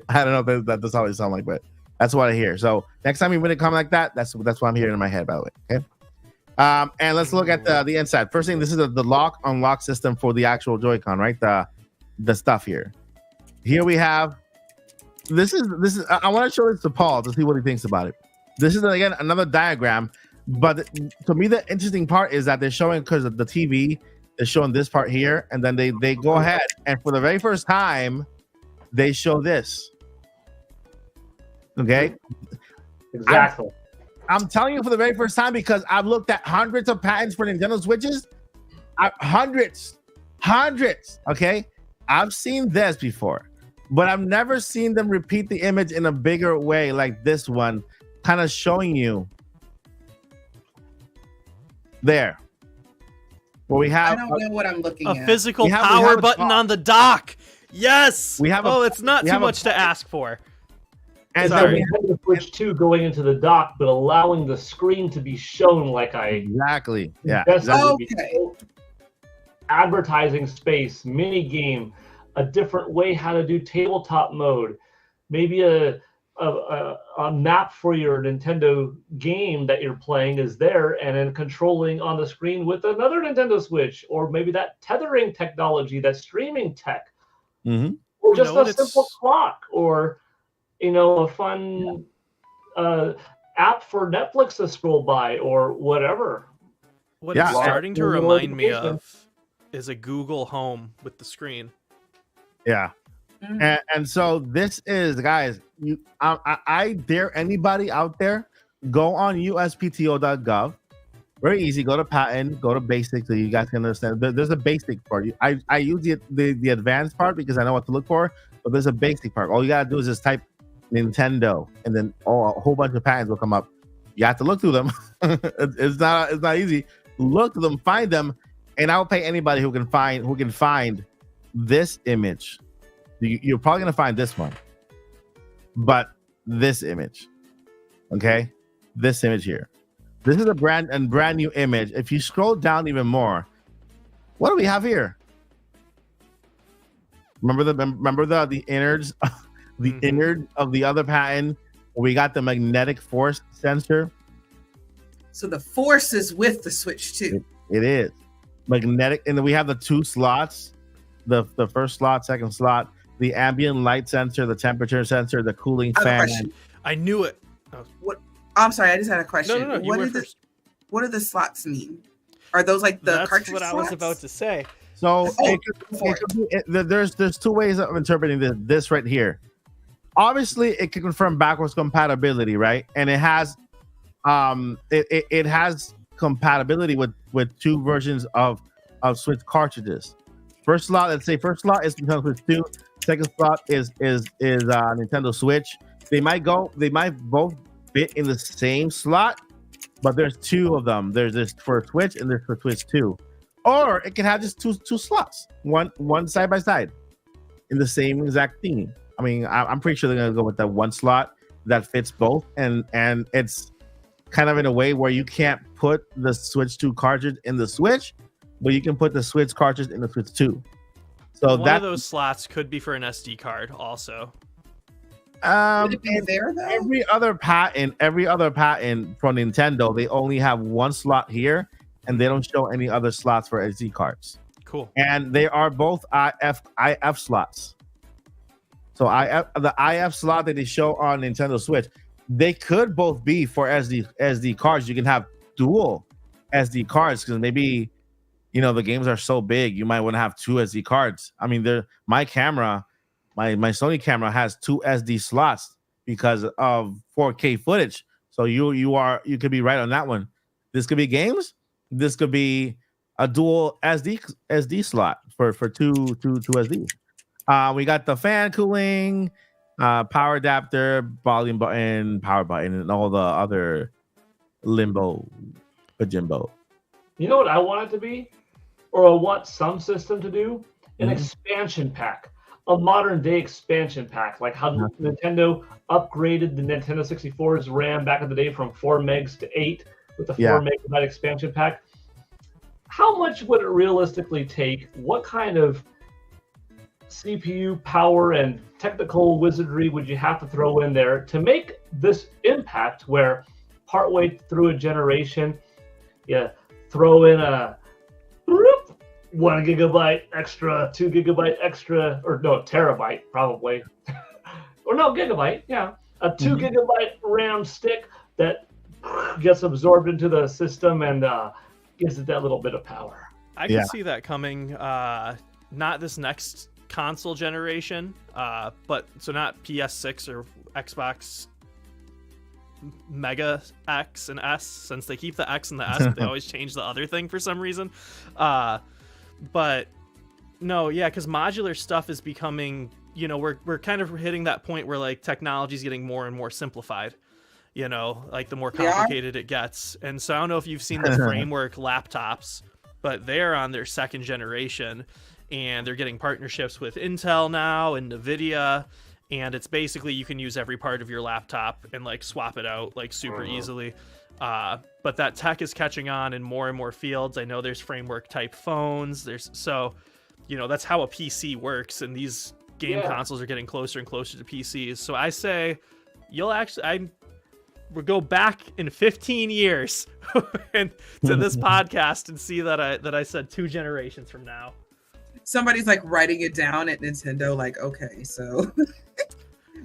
B: I don't know if that's how it sounds like, but that's what I hear. So next time you win a comment like that, that's what I'm hearing in my head, by the way. Okay. And let's look at the inside. First thing, this is the lock unlock system for the actual Joy-Con, right? The stuff here. Here we have. This is. I want to show this to Paul to see what he thinks about it. This is again another diagram, but to me the interesting part is that they're showing, because of the TV is showing this part here, and then they go ahead and for the very first time they show this. Okay.
D: Exactly.
B: I'm telling you for the very first time, because I've looked at hundreds of patents for Nintendo Switches. Hundreds. Okay. I've seen this before, but I've never seen them repeat the image in a bigger way like this one, kind of showing you there. Where we have.
C: I don't know what I'm looking at.
E: A physical power button on the dock. Yes. It's not too much to ask for.
B: And
D: sorry, Nintendo Switch 2 going into the dock, but allowing the screen to be shown like
B: exactly. Yeah.
C: Okay.
D: Advertising space, mini game, a different way how to do tabletop mode, maybe a map for your Nintendo game that you're playing is there, and then controlling on the screen with another Nintendo Switch, or maybe that tethering technology, that streaming tech, or just a simple clock, or a fun app for Netflix to scroll by, or whatever.
E: What it's starting to remind me of is a Google Home with the screen.
B: Yeah. And so this is, guys, I dare anybody out there, go on uspto.gov. Very easy. Go to patent, go to basic, so you guys can understand. There's a basic part. I use the advanced part because I know what to look for, but there's a basic part. All you gotta do is just type Nintendo, and then a whole bunch of patents will come up. You have to look through them. It's not easy. Look through them, find them, and I'll pay anybody who can find this image. You're probably gonna find this one, but this image, okay, this image here. This is a brand new image. If you scroll down even more, what do we have here? Remember the innards. The innard of the other patent, we got the magnetic force sensor.
C: So the force is with the Switch too.
B: It is magnetic, and then we have the two slots, the first slot, second slot, the ambient light sensor, the temperature sensor, the cooling fan.
E: I knew it.
C: What? I'm sorry, I just had a question.
E: No, you were first.
C: What do the slots mean? Are those like the cartridge slots?
E: That's what I was about to say.
B: So there's two ways of interpreting this right here. Obviously, it can confirm backwards compatibility, right? And it has it has compatibility with two versions of Switch cartridges. First slot is Nintendo Switch 2. Second slot is Nintendo Switch. They might both fit in the same slot, but there's two of them. There's this for Switch and there's for Switch 2. Or it can have just two slots, one side by side, in the same exact theme. I mean, I'm pretty sure they're gonna go with that one slot that fits both, and it's kind of in a way where you can't put the Switch 2 cartridge in the Switch, but you can put the Switch cartridge in the Switch 2. So
E: one of those slots could be for an SD card, also.
C: Would it be there though?
B: Every other patent from Nintendo, they only have one slot here, and they don't show any other slots for SD cards.
E: Cool.
B: And they are both IF slots. So the IF slot that they show on Nintendo Switch, they could both be for SD cards. You can have dual SD cards because maybe the games are so big you might want to have two SD cards. I mean, my camera, my Sony camera has two SD slots because of 4K footage. So you could be right on that one. This could be games. This could be a dual SD slot for two SD. We got the fan cooling, power adapter, volume button, power button, and all the other limbo pajimbo.
D: You know what I want it to be, or I want some system to do? An expansion pack, a modern day expansion pack, like how Nintendo upgraded the Nintendo 64's RAM back in the day from 4 megs to 8 with the 4 megabyte expansion pack. How much would it realistically take? What kind of CPU power and technical wizardry would you have to throw in there to make this impact where partway through a generation, you throw in a 1 gigabyte extra, 2 gigabyte extra, or no, terabyte probably, or no, gigabyte, a 2 gigabyte RAM stick that gets absorbed into the system and gives it that little bit of power.
E: I can see that coming, not this next console generation, but so not PS6 or Xbox Mega X and S, since they keep the X and the S, but they always change the other thing for some reason. But no, because modular stuff is becoming, we're kind of hitting that point where like technology is getting more and more simplified. Like the more complicated it gets. And so I don't know if you've seen the framework laptops, but they're on their second generation and they're getting partnerships with Intel now and NVIDIA. And it's basically you can use every part of your laptop and like swap it out like super easily. But that tech is catching on in more and more fields. I know there's framework type phones. That's how a PC works. And these game consoles are getting closer and closer to PCs. So I say we'll go back in 15 years and to this podcast and see that I said 2 generations from now.
C: Somebody's like writing it down at Nintendo, like, okay, so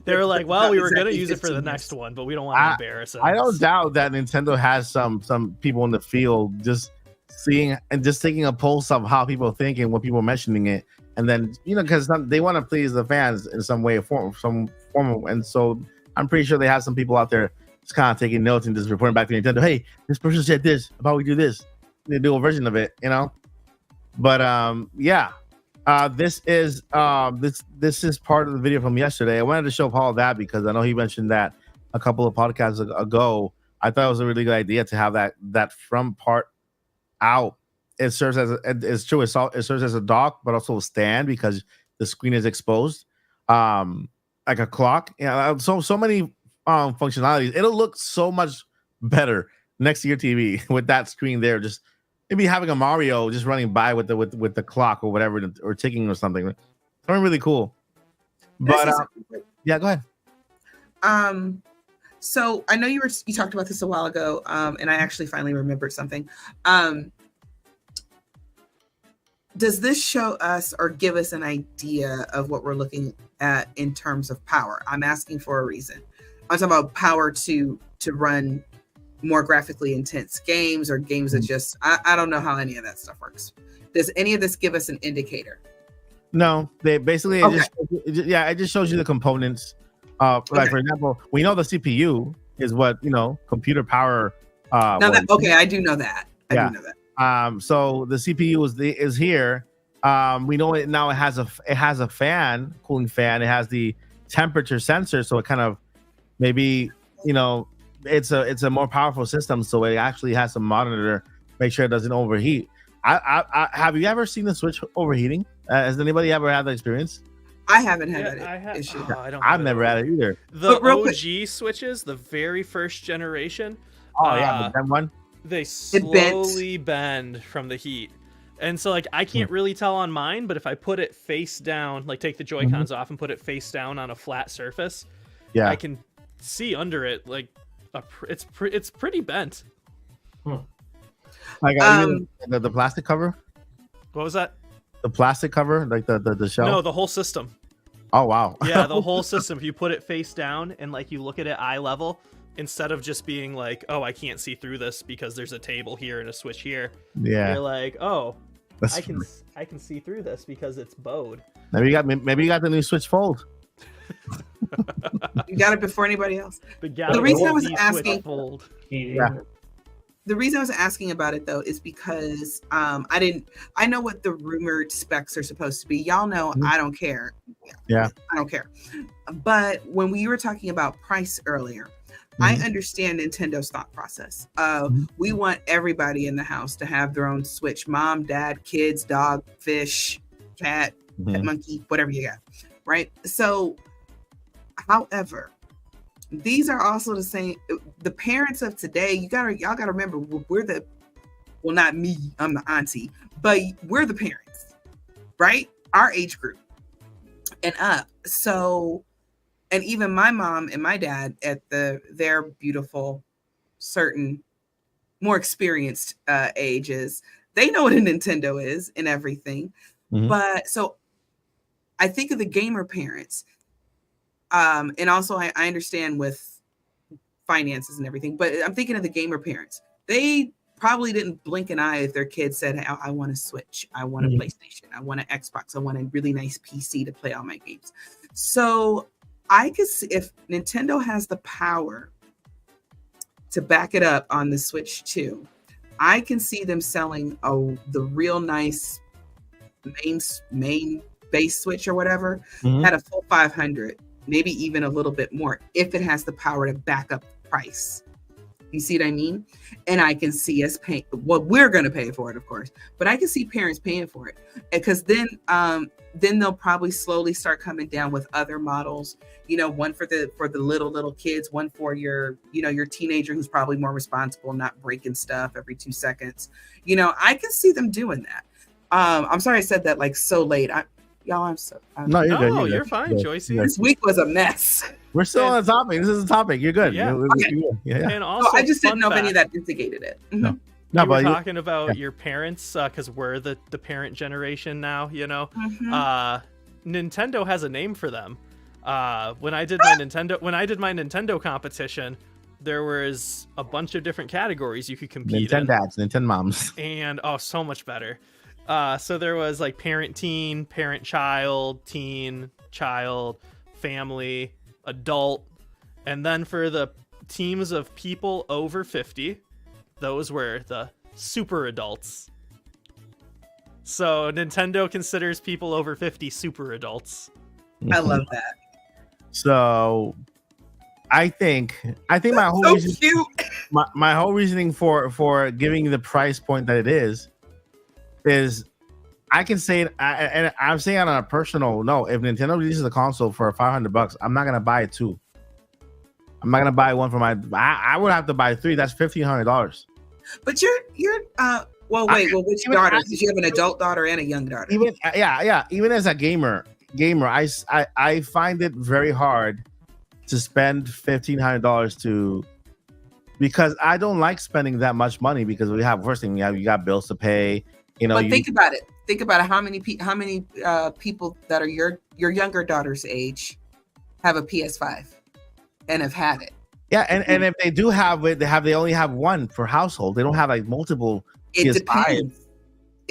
E: they were like, well, we were going to use it for the next one, but we don't want to embarrass it.
B: I don't doubt that Nintendo has some people in the field just seeing and just taking a pulse of how people think and what people are mentioning it. And then, because they want to please the fans in some way or form. And so I'm pretty sure they have some people out there just kind of taking notes and just reporting back to Nintendo. Hey, this person said this about we do this. They do a version of it, But this is part of the video from yesterday. I wanted to show Paul that because I know he mentioned that a couple of podcasts ago. I thought it was a really good idea to have that front part out. It serves as it serves as a dock, but also a stand because the screen is exposed, like a clock. So many functionalities. It'll look so much better next to your TV with that screen there. Just maybe having a Mario just running by with the clock or whatever, or ticking or something. Something really cool. But go ahead.
C: So I know you talked about this a while ago, and I actually finally remembered something. Does this show us or give us an idea of what we're looking at in terms of power? I'm asking for a reason. I'm talking about power to run more graphically intense games or games that just I don't know how any of that stuff works. Does any of this give us an indicator?
B: No, they basically it just shows you the components. Like for example, we know the CPU is what computer power.
C: I do know that. I do know that.
B: So the CPU is here. We know it now. It has a fan, cooling fan. It has the temperature sensor, so it kind of maybe it's a more powerful system. So it actually has a monitor, make sure it doesn't overheat. I have you ever seen the Switch overheating? Has anybody ever had that experience?
C: I haven't had that issue.
B: I've never had it either.
E: The OG Switches, the very first generation.
B: The bent one.
E: They slowly bend from the heat. And so I can't really tell on mine, but if I put it face down, like take the Joy-Cons off and put it face down on a flat surface, I can see under it it's pretty bent.
B: Like the plastic cover.
E: What was that?
B: The plastic cover, like the shell.
E: No, the whole system.
B: Oh wow.
E: Yeah, the whole system. If you put it face down and like you look at it eye level, instead of just being like, oh, I can't see through this because there's a table here and a switch here.
B: Yeah.
E: You're like, oh,
B: That's
E: I can see through this because it's bowed.
B: maybe you got the new Switch Fold.
C: You got it before anybody else.
E: The
C: reason I was asking-
E: Fold.
B: Yeah.
C: The reason I was asking about it though is because I know what the rumored specs are supposed to be. Y'all know I don't care.
B: Yeah.
C: I don't care. But when we were talking about price earlier, I understand Nintendo's thought process. We want everybody in the house to have their own Switch. Mom, dad, kids, dog, fish, cat, pet monkey, whatever you got. Right? So, however, these are also the same. The parents of today, y'all gotta remember, well, not me, I'm the auntie, but we're the parents, right? Our age group and up. So, and even my mom and my dad at their beautiful, certain, more experienced ages, they know what a Nintendo is and everything. But so I think of the gamer parents. And also I understand with finances and everything, but I'm thinking of the gamer parents. They probably didn't blink an eye if their kid said, I want a Switch, I want a PlayStation, I want an Xbox, I want a really nice PC to play all my games. So I could see if Nintendo has the power to back it up on the Switch 2, I can see them selling the real nice main base Switch or whatever at a full 500. Maybe even a little bit more if it has the power to back up the price. You see what I mean? And I can see us paying, well, we're going to pay for it, of course, but I can see parents paying for it because then they'll probably slowly start coming down with other models, one for the little kids, one for your teenager who's probably more responsible, not breaking stuff every 2 seconds. I can see them doing that. I'm sorry I said that like so late.
B: No, you're good.
E: You're fine, Joycey.
C: This week was a mess.
B: We're still on the topic. This is a topic. You're good.
E: Yeah.
B: Yeah.
E: And also,
C: I just didn't know if
E: fun
C: any of that instigated it.
B: No,
E: you were
B: but
E: talking about your parents because we're the parent generation now. Nintendo has a name for them. When I did my Nintendo competition, there was a bunch of different categories you could compete in.
B: Nintendo dads, Nintendo moms,
E: and so much better. So there was like parent teen, parent child, teen, child, family, adult. And then for the teams of people over 50, those were the super adults. So Nintendo considers people over 50 super adults.
C: I love that.
B: So I think my whole my whole reasoning for giving the price point that it is I can say it, and I'm saying it on a personal note. If Nintendo releases a console for $500, I'm not gonna buy it too. I'm not gonna buy one for I would have to buy 3. That's $1,500.
C: But you're which daughter? Because you have an adult daughter and a young daughter.
B: Even even as a gamer, I find it very hard to spend $1,500 because I don't like spending that much money because you got bills to pay.
C: But think about it. Think about it. How many people that are your younger daughter's age have a PS5 and have had it?
B: Yeah, and if they do have it, they only have one per household. They don't have like multiple.
C: It
B: PS5.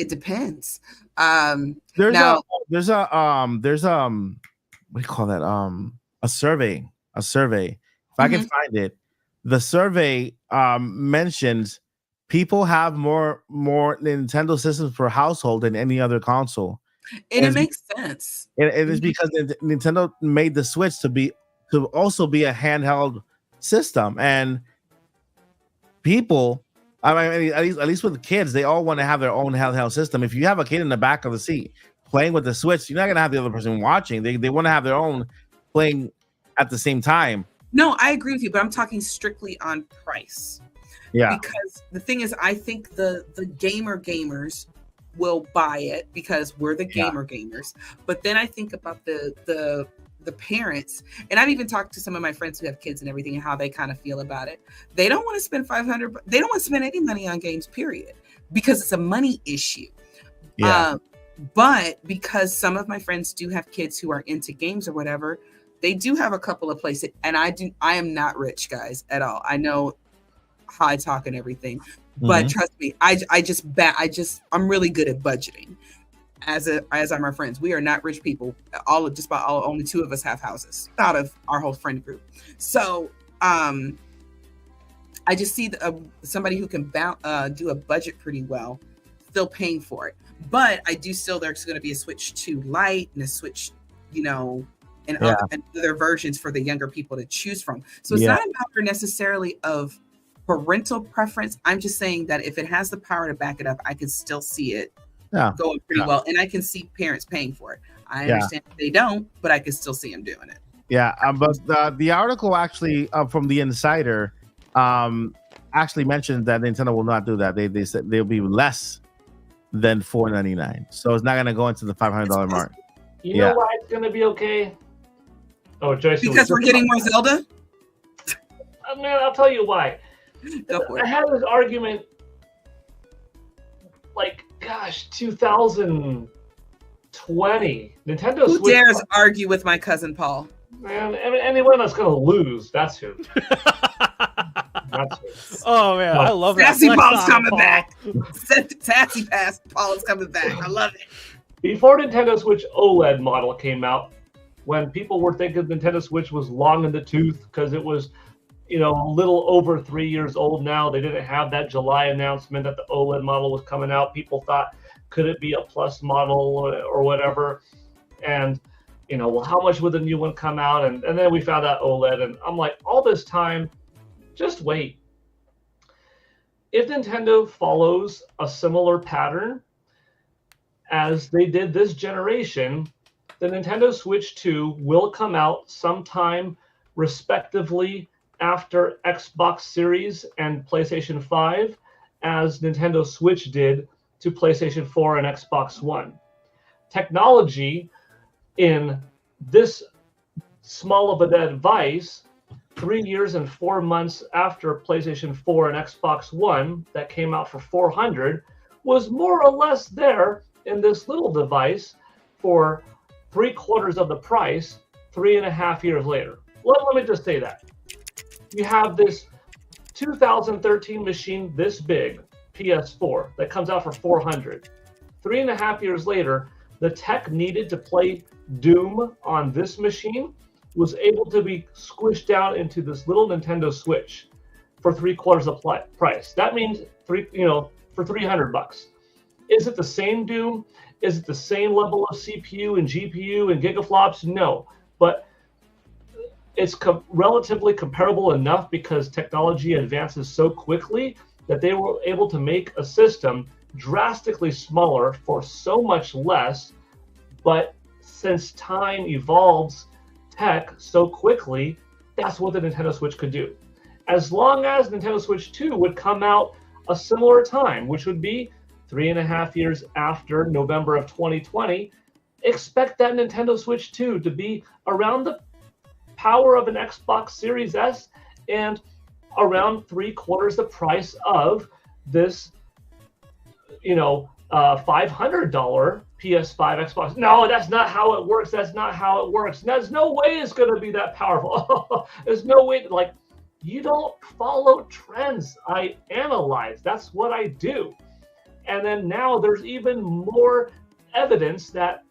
C: Depends.
B: There's a what do you call that? A survey. If I can find it, the survey mentions people have more Nintendo systems per household than any other console.
C: And it makes sense.
B: It is because Nintendo made the Switch to also be a handheld system, and people, I mean, at least with the kids, they all want to have their own handheld system. If you have a kid in the back of the seat playing with the Switch, you're not gonna have the other person watching. They want to have their own playing at the same time.
C: No, I agree with you, but I'm talking strictly on price.
B: Yeah.
C: Because the thing is, I think the gamers will buy it because we're the gamers. But then I think about the parents, and I've even talked to some of my friends who have kids and everything and how they kind of feel about it. They don't want to spend $500. They don't want to spend any money on games, period, because it's a money issue.
B: Yeah.
C: But because some of my friends do have kids who are into games or whatever, they do have a couple of places. And I am not rich, guys, at all. I know how I talk and everything, but trust me, I'm really good at budgeting. As are my friends. We are not rich people. Only two of us have houses out of our whole friend group. So I just see somebody who can do a budget pretty well, still paying for it. But I do still, there's going to be a Switch 2 Lite and a Switch, and other versions for the younger people to choose from. So it's not a matter necessarily of parental preference. I'm just saying that if it has the power to back it up, I can still see it going pretty well. And I can see parents paying for it. I understand they don't, but I can still see them doing it.
B: Yeah, but the article actually from the Insider actually mentioned that Nintendo will not do that. They said they'll be less than $499, so it's not going to go into the $500 mark.
D: You know why it's going to be okay? Oh, Joyce,
C: because we're getting more Zelda.
D: Man, I'll tell you why. I had this argument, like, gosh, 2020. Nintendo
C: Who
D: Switch.
C: dares argue with my cousin Paul?
D: Man, anyone that's going to lose, that's who.
E: Oh man, I love that.
C: Sassy Paul's coming back. Sassy Paul is coming back. I love it.
D: Before Nintendo Switch OLED model came out, when people were thinking Nintendo Switch was long in the tooth because it was, a little over 3 years old now, they didn't have that July announcement that the OLED model was coming out. People thought, could it be a plus model or whatever? And, well, how much would the new one come out? And then we found out OLED, and I'm like, all this time, just wait. If Nintendo follows a similar pattern as they did this generation, the Nintendo Switch 2 will come out sometime respectively after Xbox Series and PlayStation 5, as Nintendo Switch did to PlayStation 4 and Xbox One. Technology in this small of a device 3 years and 4 months after PlayStation 4 and Xbox One that came out for $400 was more or less there in this little device for 3/4 of the price 3.5 years later. Let me just say that. You have this 2013 machine this big, PS4, that comes out for $400. 3.5 years later, the tech needed to play Doom on this machine was able to be squished down into this little Nintendo Switch for 3/4 of price. That means for $300. Is it the same Doom? Is it the same level of CPU and GPU and gigaflops? No, but it's relatively comparable enough because technology advances so quickly that they were able to make a system drastically smaller for so much less. But since time evolves tech so quickly, that's what the Nintendo Switch could do. As long as Nintendo Switch 2 would come out a similar time, which would be 3.5 years after November of 2020, expect that Nintendo Switch 2 to be around the power of an Xbox Series S and around 3/4 the price of this, $500 PS5 Xbox. No, that's not how it works. That's not how it works. There's no way it's going to be that powerful. There's no way. You don't follow trends. I analyze. That's what I do. And then now there's even more evidence that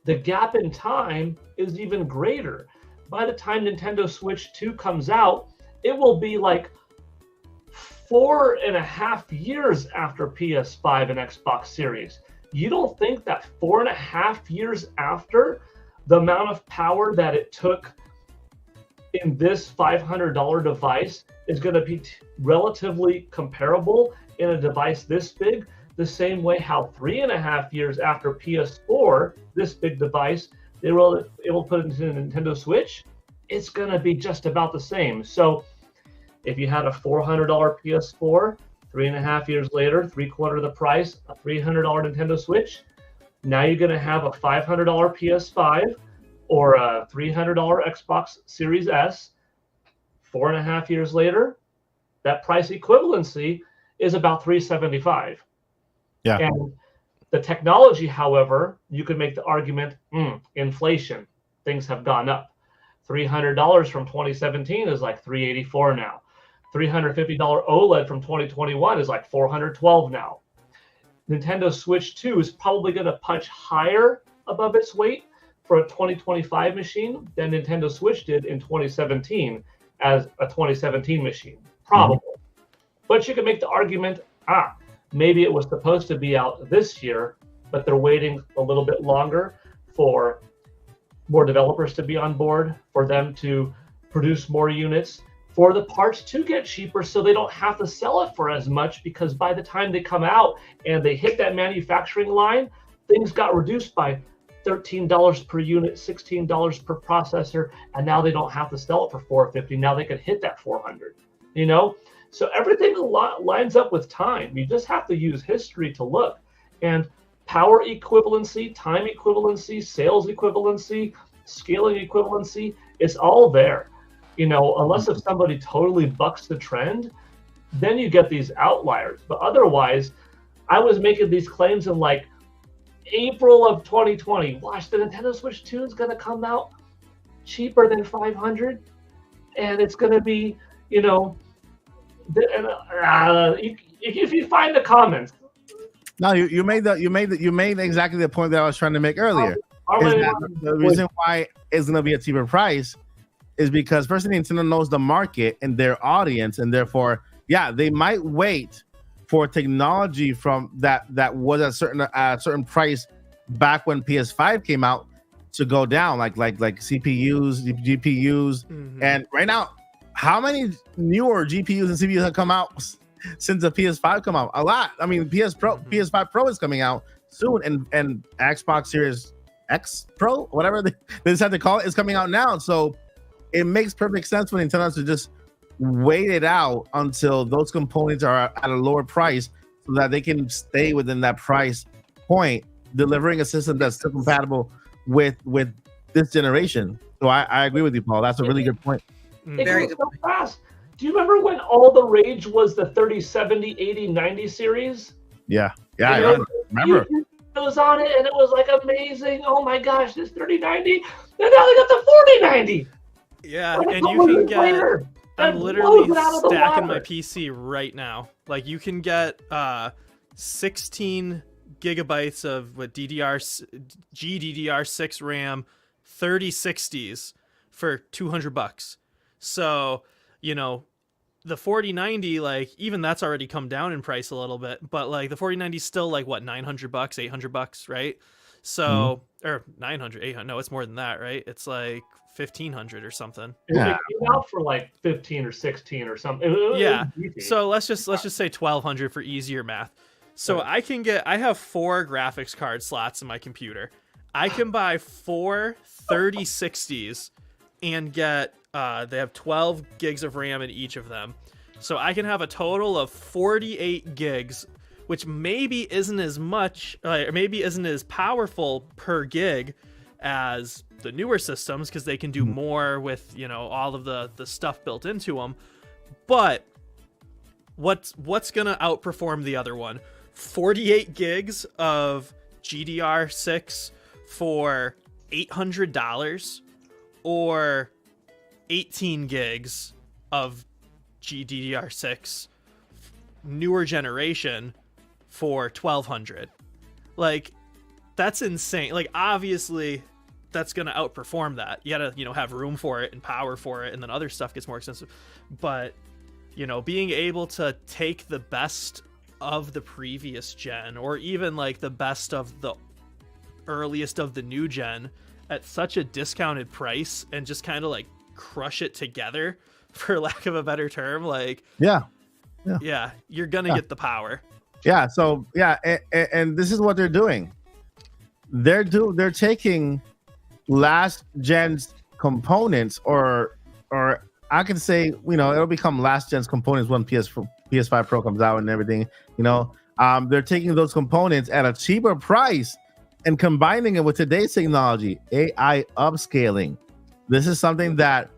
D: the gap in time is even greater. By the time Nintendo Switch 2 comes out, it will be like 4.5 years after PS5 and Xbox Series. You don't think that 4.5 years after, the amount of power that it took in this $500 device is going to be relatively comparable in a device this big, the same way how 3.5 years after PS4, this big device, they were able to put it into the Nintendo Switch, it's going to be just about the same. So if you had a $400 PS4, 3.5 years later, 3/4 of the price, a $300 Nintendo Switch, now you're going to have a $500 PS5 or a $300 Xbox Series S. 4.5 years later, that price equivalency is about $375.
B: Yeah.
D: And The technology, however, you could make the argument, inflation, things have gone up. $300 from 2017 is like $384 now. $350 OLED from 2021 is like $412 now. Nintendo Switch 2 is probably going to punch higher above its weight for a 2025 machine than Nintendo Switch did in 2017 as a 2017 machine. Probably. But you can make the argument, maybe it was supposed to be out this year, but they're waiting a little bit longer for more developers to be on board, for them to produce more units, for the parts to get cheaper so they don't have to sell it for as much, because by the time they come out and they hit that manufacturing line, things got reduced by $13 per unit, $16 per processor, and now they don't have to sell it for $450. Now they can hit that $400, you know? So everything lines up with time. You just have to use history to look. And power equivalency, time equivalency, sales equivalency, scaling equivalency, it's all there. You know, unless if somebody totally bucks the trend, then you get these outliers. But otherwise, I was making these claims in like April of 2020. Watch, the Nintendo Switch 2 is going to come out cheaper than $500, and it's going to be, you know, if you find the comments.
B: No, you made exactly the point that I was trying to make earlier. Is that the reason why it's going to be a cheaper price is because first Nintendo knows the market and their audience, and therefore, yeah, they might wait for technology from that was a certain price back when PS5 came out to go down, like CPUs, GPUs, and right now, how many newer GPUs and CPUs have come out since the PS5 come out? A lot. I mean, PS5 Pro is coming out soon, and Xbox Series X Pro, whatever they decide to call it, is coming out now. So it makes perfect sense for Nintendo to just wait it out until those components are at a lower price so that they can stay within that price point, delivering a system that's still compatible with this generation. So I agree with you, Paul. That's a really good point.
C: Very good.
D: So fast. Do you remember when all the rage was the 3070, 80, 90 series?
B: Yeah, I remember.
D: It was on it, and it was like amazing. Oh my gosh, this 3090, and now they got the 4090.
E: Yeah,
D: like,
E: and you can get. I'm literally stacking my PC right now. Like, you can get 16 gigabytes of GDDR6 RAM, 3060s for $200. So, you know, the 4090, like, even that's already come down in price a little bit, but like the 4090 is still like what, $900, $800, right? So, or 900, 800, no, it's more than that, right? It's like 1500 or something.
D: Yeah, it came out for like 15 or 16 or something.
E: Yeah. So let's just say 1200 for easier math. So I have 4 graphics card slots in my computer. I can buy 4 3060s and get they have 12 gigs of RAM in each of them. So I can have a total of 48 gigs, which maybe isn't as much, or maybe isn't as powerful per gig as the newer systems, because they can do more with, you know, all of the stuff built into them. But what's gonna outperform the other one? 48 gigs of GDR6 for $800, or 18 gigs of GDDR6 newer generation for $1,200. Like, that's insane. Like, obviously that's gonna outperform that. You gotta, you know, have room for it and power for it, and then other stuff gets more expensive. But, you know, being able to take the best of the previous gen, or even like the best of the earliest of the new gen at such a discounted price, and just kind of like crush it together, for lack of a better term, like yeah, you're gonna get the power.
B: Yeah, so yeah, and this is what they're doing. They're taking last gen's components, or I can say, you know, it'll become last gen's components when PS5 Pro comes out and everything. You know, they're taking those components at a cheaper price and combining it with today's technology, AI upscaling. This is something that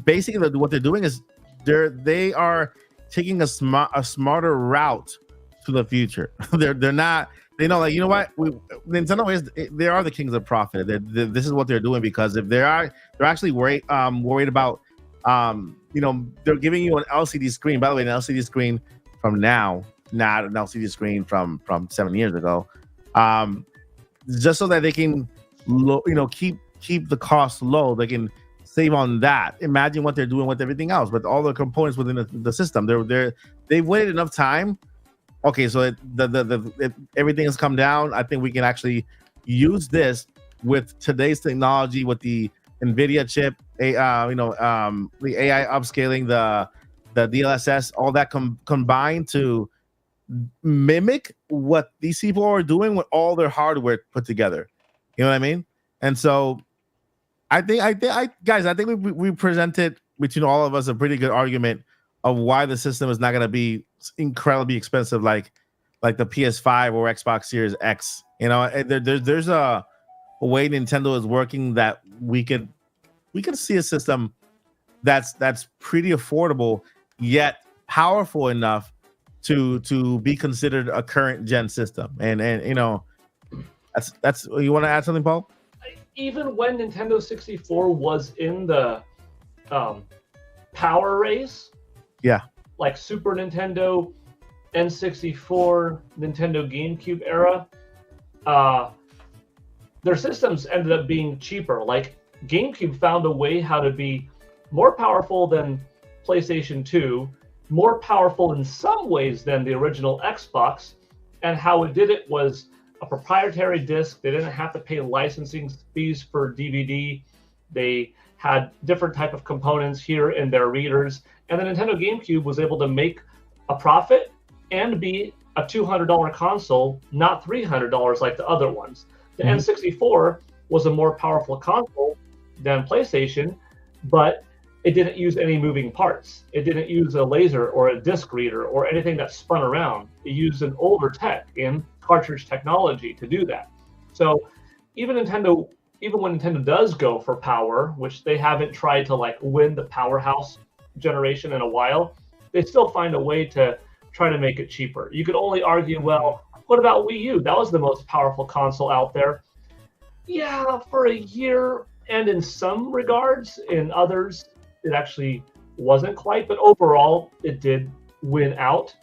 B: basically what they're doing is they are taking a smarter route to the future. they're not. They know, like, you know what? Nintendo they are the kings of profit. This is what they're doing, because if they're actually worried about, they're giving you an LCD screen. By the way, an LCD screen from now, not an LCD screen from 7 years ago, just so that they can, keep the cost low. They can save on that. Imagine what they're doing with everything else, with all the components within the system. They've waited enough time. Okay, so everything has come down. I think we can actually use this with today's technology, with the NVIDIA chip, the AI upscaling, the DLSS, all that combined to mimic what these people are doing with all their hardware put together. You know what I mean? And so I think we presented between all of us a pretty good argument of why the system is not going to be incredibly expensive like the PS5 or Xbox Series X. There's a way Nintendo is working that we could see a system that's pretty affordable yet powerful enough to be considered a current gen system. And that's you want to add something, Paul?
D: Even when Nintendo 64 was in the power race,
B: yeah,
D: like Super Nintendo, N64, Nintendo GameCube era, their systems ended up being cheaper. Like GameCube found a way how to be more powerful than PlayStation 2, more powerful in some ways than the original Xbox, and how it did it was a proprietary disc. They didn't have to pay licensing fees for DVD. They had different type of components here in their readers, and the Nintendo GameCube was able to make a profit and be a $200 console, not $300 like the other ones. The N64 was a more powerful console than PlayStation, but it didn't use any moving parts. It didn't use a laser or a disc reader or anything that spun around. It used an older tech in cartridge technology to do that. So even when Nintendo does go for power, which they haven't tried to like win the powerhouse generation in a while, they still find a way to try to make it cheaper. You could only argue, well, what about Wii U? That was the most powerful console out there. Yeah, for a year, and in some regards, in others, it actually wasn't quite, but overall, it did win out.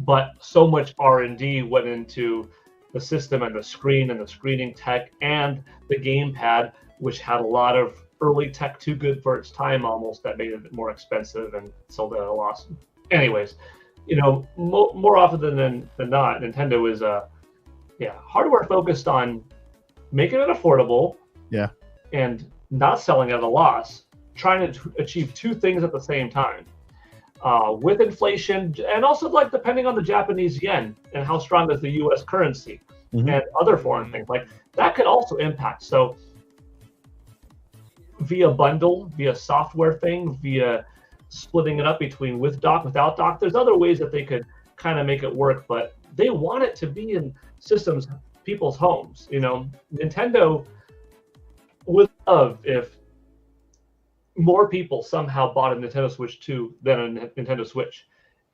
D: But so much R&D went into the system and the screen and the screening tech and the gamepad, which had a lot of early tech too good for its time almost, that made it more expensive and sold at a loss. Anyways, more often than not, Nintendo is hardware focused on making it affordable, and not selling at a loss, trying to achieve two things at the same time. With inflation, and also like depending on the Japanese yen and how strong is the U.S. currency, and other foreign things like that could also impact. So via bundle, via software thing, via splitting it up between with dock, without dock, there's other ways that they could kind of make it work, but they want it to be in systems, people's homes. Nintendo would love if more people somehow bought a Nintendo Switch 2 than a Nintendo Switch.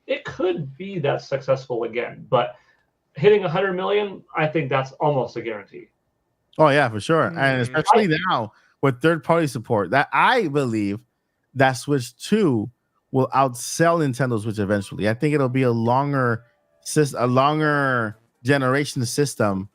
D: It could be that successful again, but hitting 100 million, I think that's almost a guarantee.
B: Oh yeah, for sure. And especially now with third-party support, that I believe that Switch 2 will outsell Nintendo Switch eventually. I think it'll be a longer generation system.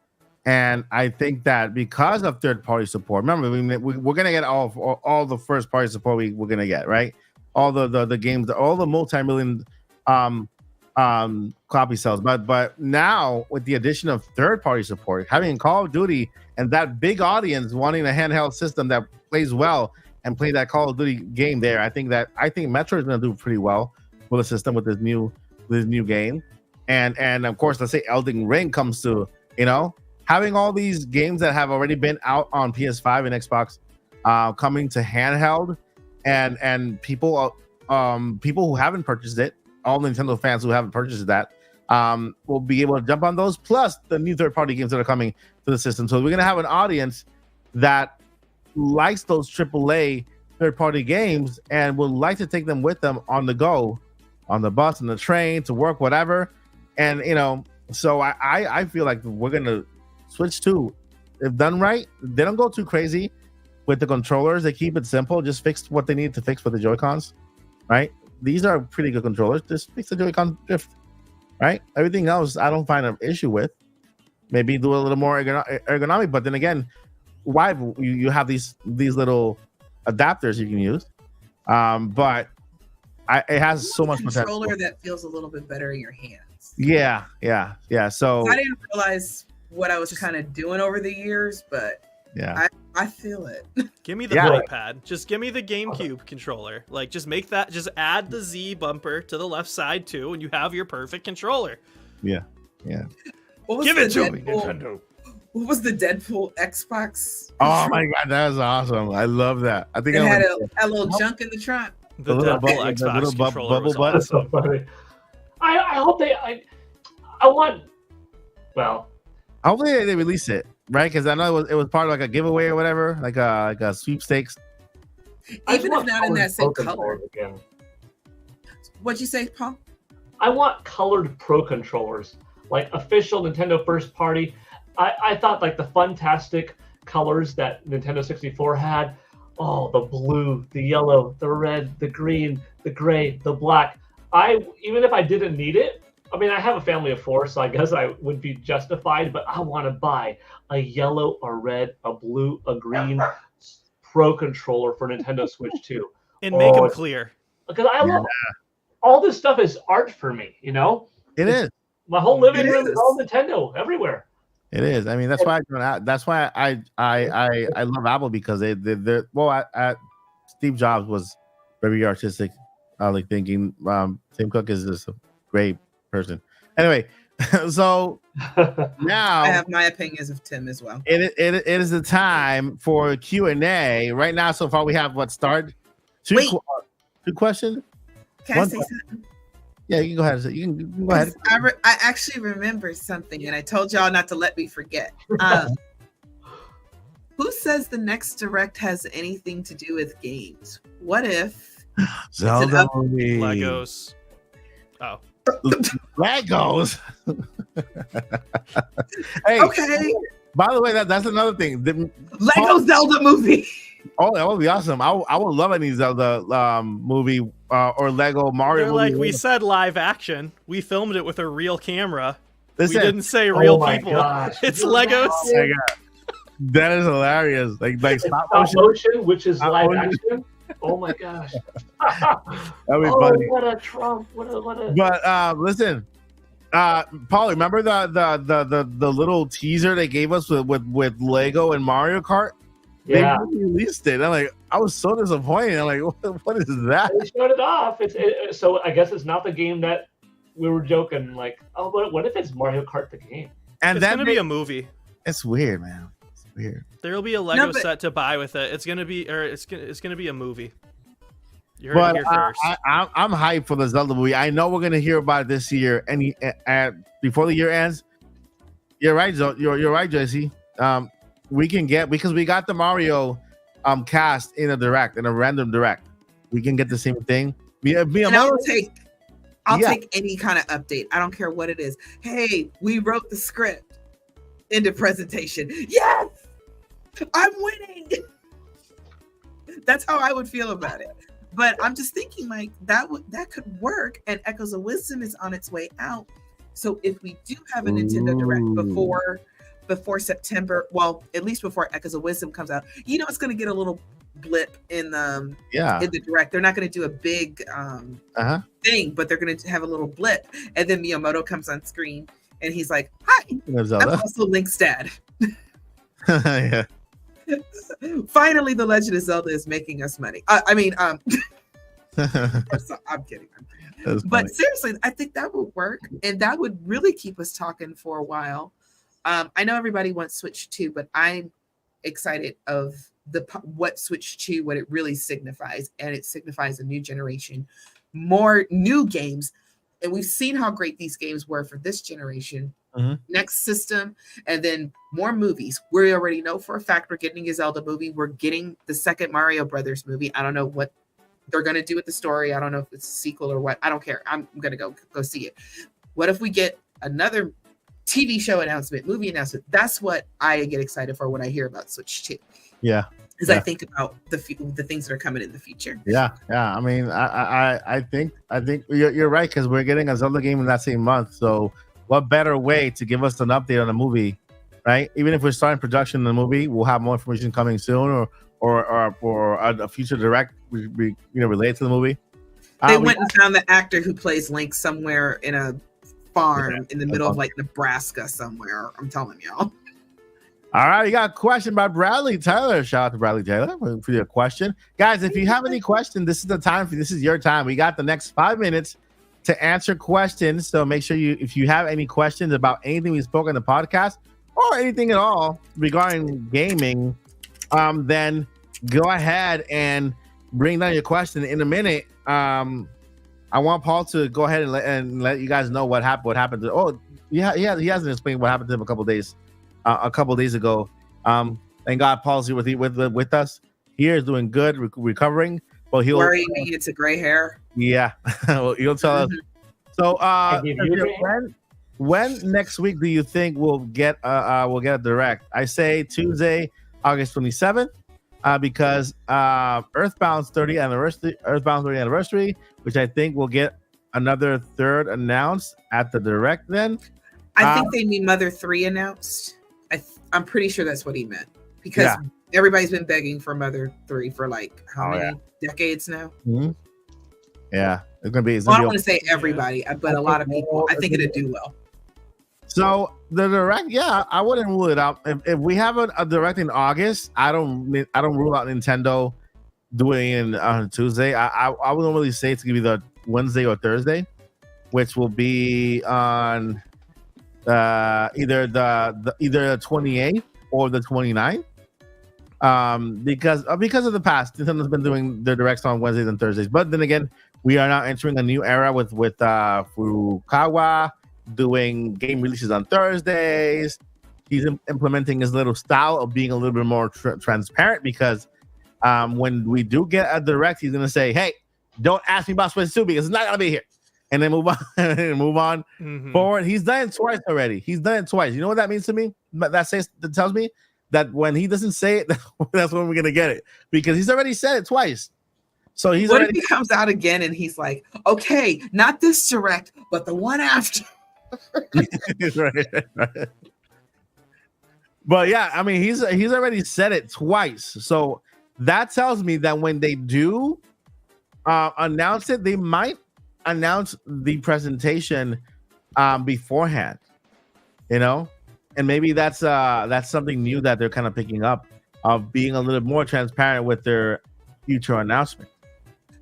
B: And I think that because of third-party support, remember, we're going to get all the first-party support we're going to get, right? All the games, all the multi-million copy sales. But now, with the addition of third-party support, having Call of Duty and that big audience wanting a handheld system that plays well and play that Call of Duty game there, I think Metroid is going to do pretty well with the system with this new game. And of course, let's say Elden Ring comes to, having all these games that have already been out on PS5 and Xbox coming to handheld, and people who haven't purchased it, all Nintendo fans who haven't purchased that, will be able to jump on those, plus the new third-party games that are coming to the system. So we're going to have an audience that likes those AAA third-party games and would like to take them with them on the go, on the bus, on the train, to work, whatever. And So I feel like we're gonna Switch 2, if done right, they don't go too crazy with the controllers. They keep it simple. Just fix what they need to fix with the Joy-Cons, right? These are pretty good controllers. Just fix the Joy-Con drift, right? Everything else, I don't find an issue with. Maybe do a little more ergonomic, but then again, why you have these little adapters you can use, but it has so much
C: controller
B: potential.
C: that feels a little bit better in your hands.
B: Yeah. So
C: I didn't realize what I was kind of doing over the years, but
B: yeah,
C: I feel it.
E: Give me the pad. Just give me the GameCube controller. Like, just make that. Just add the Z bumper to the left side too, and you have your perfect controller.
B: Yeah.
E: Give it to me, Nintendo.
C: What was the Deadpool Xbox?
B: Oh my god, that was awesome! I love that. I think
C: It
B: I
C: had a little junk in the trunk.
E: The
B: little
E: Deadpool Xbox controller was
B: button.
D: That's so funny. I hope I want. Well,
B: hopefully they release it, right? Because I know it was part of like a giveaway or whatever, like a sweepstakes.
C: Even if not in that same
D: Pro
C: color.
D: controllers again.
C: What'd you say, Paul?
D: I want colored Pro controllers, like official Nintendo first party. I thought like the fantastic colors that Nintendo 64 had. Oh, the blue, the yellow, the red, the green, the gray, the black. Even if I didn't need it, I mean, I have a family of 4, so I guess I would be justified, but I want to buy a yellow, a red, a blue, a green Pro controller for Nintendo Switch 2.
E: And make them clear.
D: Because I love all this stuff is art for me, you know?
B: It is.
D: My whole living room is all Nintendo everywhere.
B: It is. I mean, that's why I love Apple, because they're Steve Jobs was very artistic. Like thinking Tim Cook is just a great person. Anyway, so now
C: I have my opinions of Tim as well.
B: It is the time for Q&A. Right now, so far we have two questions.
C: Can I say something?
B: Yeah, you can go ahead. You can go ahead.
C: I actually remember something, and I told y'all not to let me forget. Who says the next Direct has anything to do with games? What if
B: Zelda movie.
E: Legos. Oh.
B: Legos. Hey.
C: Okay.
B: By the way, that's another thing.
C: Lego Zelda movie.
B: Oh, that would be awesome. I would love any Zelda movie or Lego Mario movie.
E: Like we said, live action. We filmed it with a real camera.
B: Listen,
E: we didn't say real people.
D: Gosh.
E: It's Legos.
B: Oh my God. That is hilarious. Like
D: stop motion, which is live action. Oh my gosh.
B: That'd be funny.
D: What a Trump. What a...
B: But listen, Paul, remember the little teaser they gave us with Lego and Mario Kart?
D: Yeah.
B: They released it. I was so disappointed. I'm like, what is that?
D: They showed it off. So I guess it's not the game that we were joking. Like, oh, but what if it's Mario Kart the game?
B: And
E: it's gonna be a movie.
B: It's weird, man. It's weird.
E: There will be a Lego set to buy with it. It's gonna be a movie. You heard it here first.
B: I'm hyped for the Zelda movie. I know we're gonna hear about it this year, and before the year ends. You're right, you're right, Jesse. We can get, because we got the Mario cast in a random direct. We can get the same thing.
C: I'll take any kind of update. I don't care what it is. Hey, we wrote the script. End of presentation. Yes, I'm winning. That's how I would feel about it. But I'm just thinking like that could work. And Echoes of Wisdom is on its way out. So if we do have a Nintendo Direct before September, well, at least before Echoes of Wisdom comes out, it's going to get a little blip in the Direct. They're not going to do a big thing, but they're going to have a little blip, and then Miyamoto comes on screen and he's like, "Hi, I'm also Link's dad."
B: Yeah.
C: Finally, The Legend of Zelda is making us money. I'm kidding. But seriously, I think that would work, and that would really keep us talking for a while. I know everybody wants Switch 2, but I'm excited of what Switch 2, what it really signifies. And it signifies a new generation, more new games. And we've seen how great these games were for this generation. Mm-hmm. Next system, and then more movies. We already know for a fact we're getting a Zelda movie. We're getting the second Mario Brothers movie. I don't know what they're going to do with the story. I don't know if it's a sequel or what. I don't care. I'm going to go see it. What if we get another TV show announcement, movie announcement. That's what I get excited for when I hear about Switch 2.
B: Yeah.
C: Because I think about the things that are coming in the future.
B: Yeah. I mean, I think you're right, because we're getting a Zelda game in that same month. So what better way to give us an update on the movie, right? Even if we're starting production in the movie, we'll have more information coming soon, or a future direct, related to the movie.
C: They went and found the actor who plays Link somewhere in a farm in the middle of like Nebraska somewhere. I'm telling y'all.
B: All right, you got a question by Bradley Taylor. Shout out to Bradley Taylor for your question. Guys, if you have any questions, this is the time this is your time. We got the next 5 minutes to answer questions. So make sure if you have any questions about anything we spoke on the podcast or anything at all regarding gaming, then go ahead and bring down your question. In a minute, I want Paul to go ahead and let you guys know what happened. He hasn't explained what happened to him a couple days ago. Thank God Paul's here with us. Here is doing good, recovering. Well, he'll
C: worry me. It's a gray hair.
B: Yeah, well, he'll tell us. So, when next week do you think we'll get a direct? I say Tuesday, August 27th, because Earthbound's 30th anniversary, which I think we'll get another third announced at the direct. Then
C: I think they mean Mother 3 announced. I'm pretty sure that's what he meant, because everybody's been begging for Mother 3 for like how many decades now.
B: Mm-hmm. Yeah, it's gonna be.
C: I don't want to say everybody, but a lot of people. I think it'll do well.
B: So the direct, I wouldn't rule it out. If we have a direct in August, I don't rule out Nintendo doing it on Tuesday. I wouldn't really say it's gonna be the Wednesday or Thursday, which will be on either the 28th or the 29th. Because of the past, Nintendo's been doing their directs on Wednesdays and Thursdays. But then again, we are now entering a new era with Furukawa doing game releases on Thursdays. He's implementing his little style of being a little bit more transparent, because when we do get a direct, he's gonna say, "Hey, don't ask me about Splatoon because it's not gonna be here," and then move on forward. He's done it twice already. You know what that means to me? That tells me that when he doesn't say it, that's when we're gonna get it, because he's already said it twice. So
C: what if he comes out again and he's like, "Okay, not this direct, but the one after."
B: right. But yeah, I mean, he's already said it twice. So that tells me that when they do announce it, they might announce the presentation beforehand, and maybe that's something new that they're kind of picking up, of being a little more transparent with their future announcement.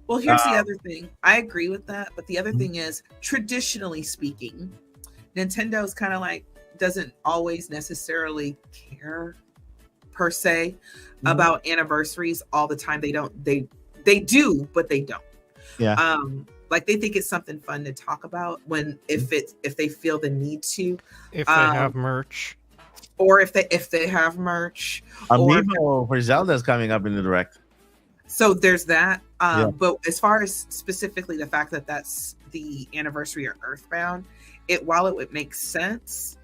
C: Well, here's the other thing. I agree with that, but the other thing is, traditionally speaking, Nintendo's kind of like doesn't always necessarily care per se about anniversaries all the time. They do, but they don't.
B: Yeah.
C: Like they think it's something fun to talk about if they feel the need to.
E: If they have merch.
C: Or if they have merch.
B: Amiibo for Zelda is coming up in the direct.
C: So there's that. But as far as specifically the fact that that's the anniversary of Earthbound, while it would make sense,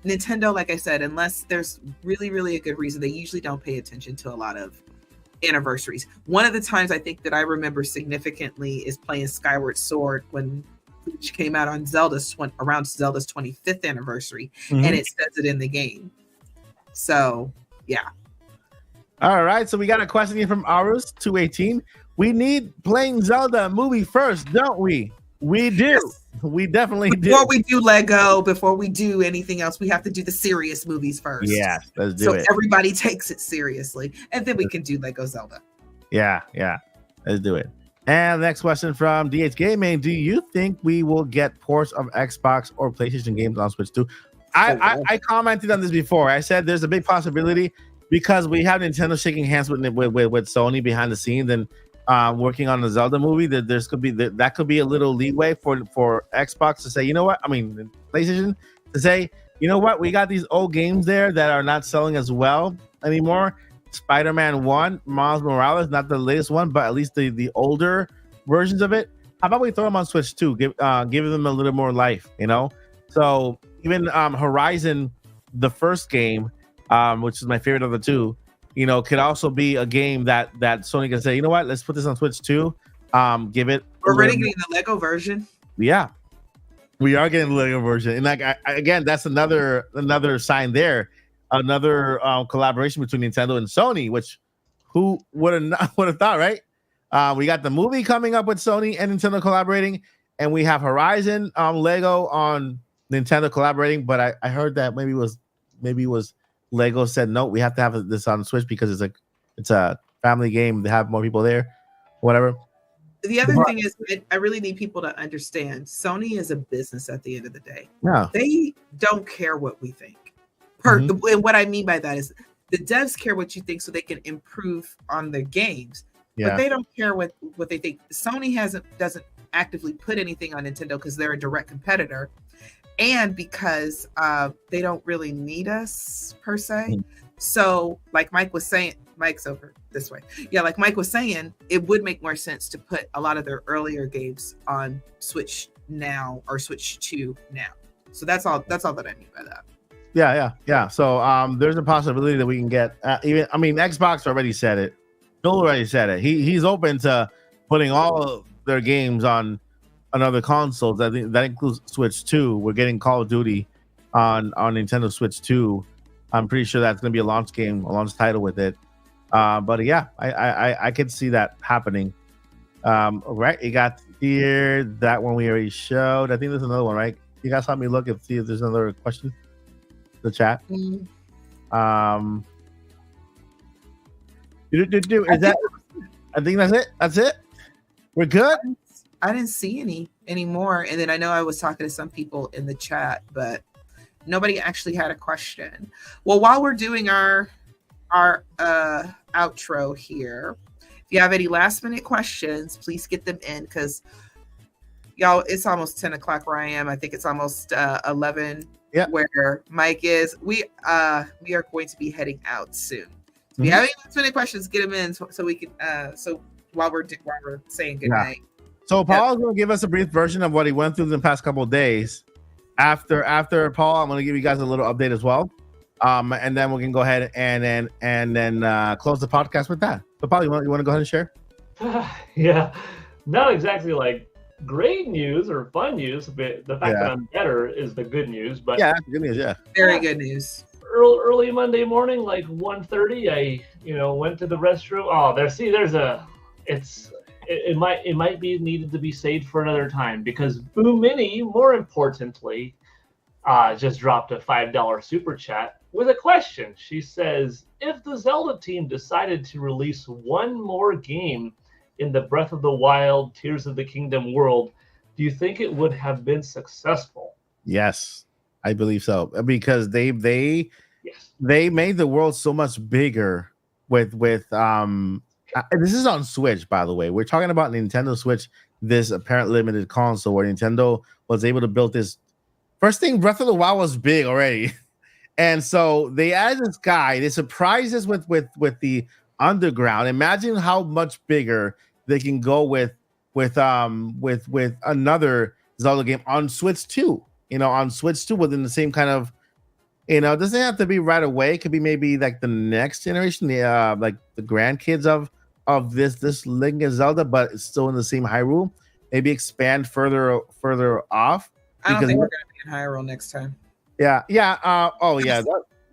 C: Nintendo, like I said, unless there's really, really a good reason, they usually don't pay attention to a lot of anniversaries. One of the times I think that I remember significantly is playing Skyward Sword when it came out on around Zelda's 25th anniversary, and it says it in the game. So, yeah.
B: All right, so we got a question here from Arus 218. We need playing Zelda movie first, don't we? We do. Yes. We definitely do.
C: Before we do Lego, before we do anything else, we have to do the serious movies first.
B: Yeah, let's do it.
C: So everybody takes it seriously, and then we can do Lego Zelda.
B: Yeah, let's do it. And the next question from DH Gaming: do you think we will get ports of Xbox or PlayStation games on Switch 2? I commented on this before. I said there's a big possibility, because we have Nintendo shaking hands with Sony behind the scenes and working on the Zelda movie. That could be a little leeway for Xbox to say, you know what? I mean, PlayStation to say, you know what? We got these old games there that are not selling as well anymore. Spider-Man 1, Miles Morales, not the latest one, but at least the older versions of it. How about we throw them on Switch 2? Give them a little more life, So even Horizon, the first game, which is my favorite of the two, could also be a game that Sony can say, you know what, let's put this on Switch too. Give it.
C: We're already getting the Lego version.
B: Yeah, we are getting the Lego version, and like again, that's another sign there, another collaboration between Nintendo and Sony, which who would have thought, right? We got the movie coming up with Sony and Nintendo collaborating, and we have Horizon Lego on Nintendo collaborating. But I heard that maybe it was Lego said no, we have to have this on Switch because it's a family game. They have more people there, whatever.
C: The other thing is, I really need people to understand Sony is a business at the end of the day.
B: Yeah.
C: They don't care what we think. And what I mean by that is the devs care what you think so they can improve on their games.
B: Yeah.
C: But they don't care what they think. Sony doesn't actively put anything on Nintendo because they're a direct competitor. And because they don't really need us per se. So like Mike was saying, Mike's over this way. Yeah, like Mike was saying, it would make more sense to put a lot of their earlier games on Switch now or Switch 2 now. So that's all that I mean by that.
B: Yeah. So there's a possibility that we can get Xbox already said it. Bill already said it. He's open to putting all of their games on other consoles. That includes Switch 2. We're getting Call of Duty on Nintendo Switch 2. I'm pretty sure that's going to be a launch game, a launch title with it. But yeah, I could see that happening. Right, you got here that one we already showed. I think there's another one, right? You guys help me look and see if there's another question. The chat. Is that? I think that's it. That's it. We're good.
C: I didn't see any anymore, and then I know I was talking to some people in the chat, but nobody actually had a question. Well, while we're doing our outro here, if you have any last minute questions, please get them in because y'all, it's almost 10 o'clock where I am. I think it's almost 11 where Mike is. We are going to be heading out soon. If you have any last minute questions, get them in so we can so while we're saying good night.
B: So Paul's going to give us a brief version of what he went through the past couple of days. After Paul, I'm going to give you guys a little update as well. And then we can go ahead and then close the podcast with that. So Paul, you want to go ahead and share?
D: Yeah, not exactly like great news or fun news, but the fact that I'm better is the good news. But
B: yeah, that's good news. Yeah,
C: very good news.
D: Early Monday morning, like 1:30, I went to the restroom. Oh, it might be needed to be saved for another time because Boo Mini, more importantly, just dropped a $5 super chat with a question. She says, if the Zelda team decided to release one more game in the Breath of the Wild, Tears of the Kingdom world, do you think it would have been successful?
B: Yes, I believe so. Because they made the world so much bigger with this is on Switch, by the way. We're talking about Nintendo Switch, this apparent limited console where Nintendo was able to build this. First thing, Breath of the Wild was big already. And so they added this guy. They surprised us with the underground. Imagine how much bigger they can go with another Zelda game on Switch 2. On Switch 2 within the same kind of, it doesn't have to be right away. It could be maybe like the next generation, like the grandkids of this Legend of Zelda, but it's still in the same Hyrule. Maybe expand further off.
C: I don't think we're going to be in Hyrule next time.
B: Yeah.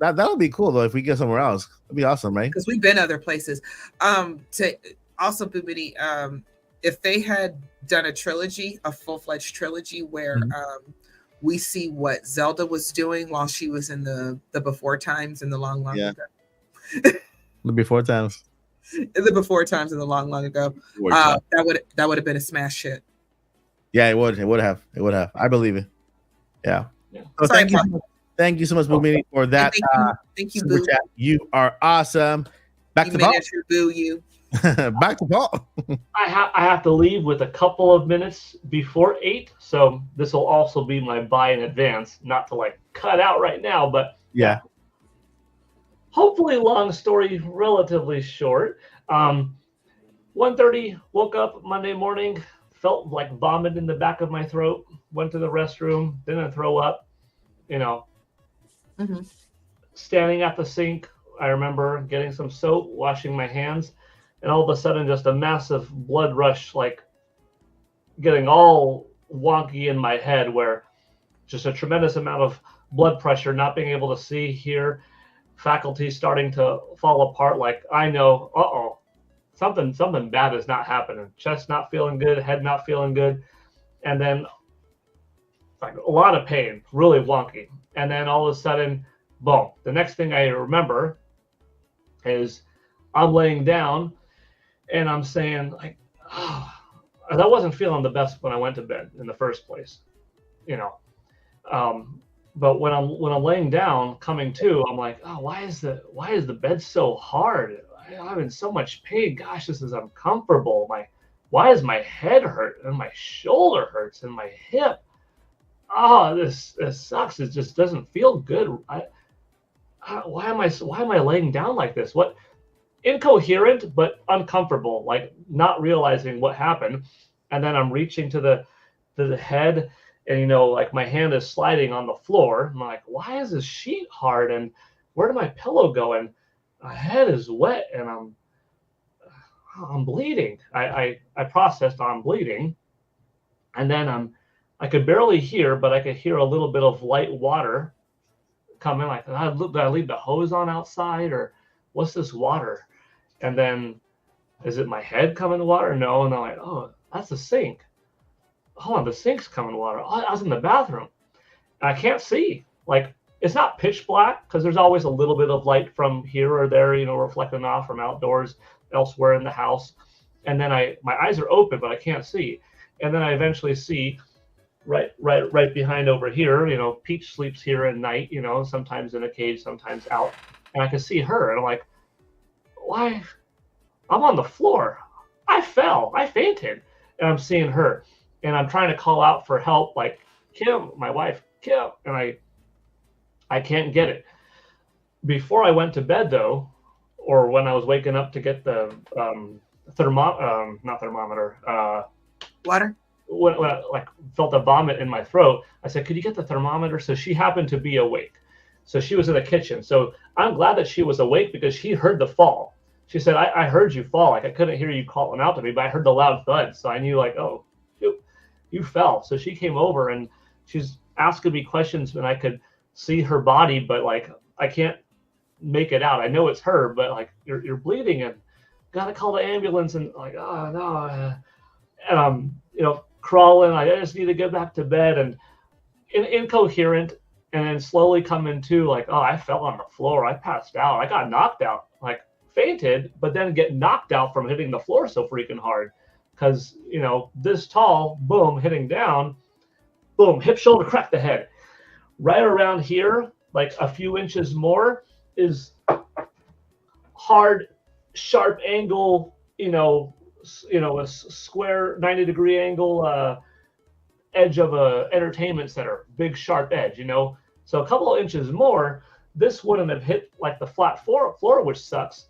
B: That'll be cool though if we get somewhere else. That'd be awesome, right?
C: Because we've been other places. To also, Boobity, if they had done a full-fledged trilogy where we see what Zelda was doing while she was in the before times in the long ago.
B: The before times.
C: The before times in the long ago. That would have been a smash hit.
B: Yeah, it would have. I believe it. Yeah. So
C: Sorry,
B: thank you so much, Boomini, for that.
C: Thank you,
B: Boo. Chat. You are awesome. Back to Paul.
C: Boo you.
B: Back to Paul.
D: I have to leave with a couple of minutes before 8, so this will also be my buy in advance. Not to cut out right now, but
B: yeah.
D: Hopefully, long story, relatively short. 1:30, woke up Monday morning, felt like vomit in the back of my throat. Went to the restroom, didn't throw up. you know,
C: Hmm.
D: standing at the sink. I remember getting some soap, washing my hands, and all of a sudden just a massive blood rush, like getting all wonky in my head, where just a tremendous amount of blood pressure, not being able to see, hear, faculty starting to fall apart. Like, I know, something bad is not happening. Chest not feeling good, head not feeling good, and then like a lot of pain, really wonky. And then all of a sudden, boom. The next thing I remember is I'm laying down and I'm saying, like, oh, I wasn't feeling the best when I went to bed in the first place, you know. But when I'm laying down, coming to, I'm like, oh, why is the bed so hard? I'm in so much pain. Gosh, this is uncomfortable. Why does my head hurt and my shoulder hurts and my hip? Oh, this sucks. It just doesn't feel good. Why am I laying down like this? What? Incoherent but uncomfortable, like not realizing what happened. And then I'm reaching to the head, and you know, like my hand is sliding on the floor. I'm like, why is this sheet hard? And where did my pillow go? And my head is wet, and I'm bleeding. I processed I'm bleeding, and then I could barely hear, but I could hear a little bit of light water coming. Like, did I leave the hose on outside, or what's this water? And then, is it my head coming to water? No. And I'm like, oh, that's the sink. Hold on, the sink's coming to water. Oh, I was in the bathroom. And I can't see. Like, it's not pitch black, because there's always a little bit of light from here or there, you know, reflecting off from outdoors elsewhere in the house. And then my eyes are open, but I can't see. And then I eventually see right behind over here, you know, Peach sleeps here at night, you know, sometimes in a cage, sometimes out. And I can see her, and I'm like, why? I'm on the floor. I fell. I fainted. And I'm seeing her. And I'm trying to call out for help, like, Kim, my wife, Kim. And I can't get it. Before I went to bed, though, or when I was waking up to get the
C: Water.
D: When I like felt a vomit in my throat, I said, could you get the thermometer? So she happened to be awake. So she was in the kitchen. So I'm glad that she was awake, because she heard the fall. She said, I heard you fall. Like, I couldn't hear you calling out to me, but I heard the loud thud. So I knew, like, oh, shoot, you fell. So she came over, and she's asking me questions, and I could see her body, but like, I can't make it out. I know it's her, but like, you're bleeding, and gotta call the ambulance. And like, oh no. And I'm, you know, crawling. I just need to get back to bed, and incoherent. And then slowly coming to, like, oh, I fell on the floor. I passed out. I got knocked out, like fainted, but then get knocked out from hitting the floor so freaking hard. Because, you know, this tall, boom, hitting down, boom, hip, shoulder, crack the head. Right around here, like a few inches more, is hard, sharp angle, you know, a square 90-degree angle edge of a entertainment center, big sharp edge, you know. So a couple of inches more, this wouldn't have hit like the flat floor, which sucks.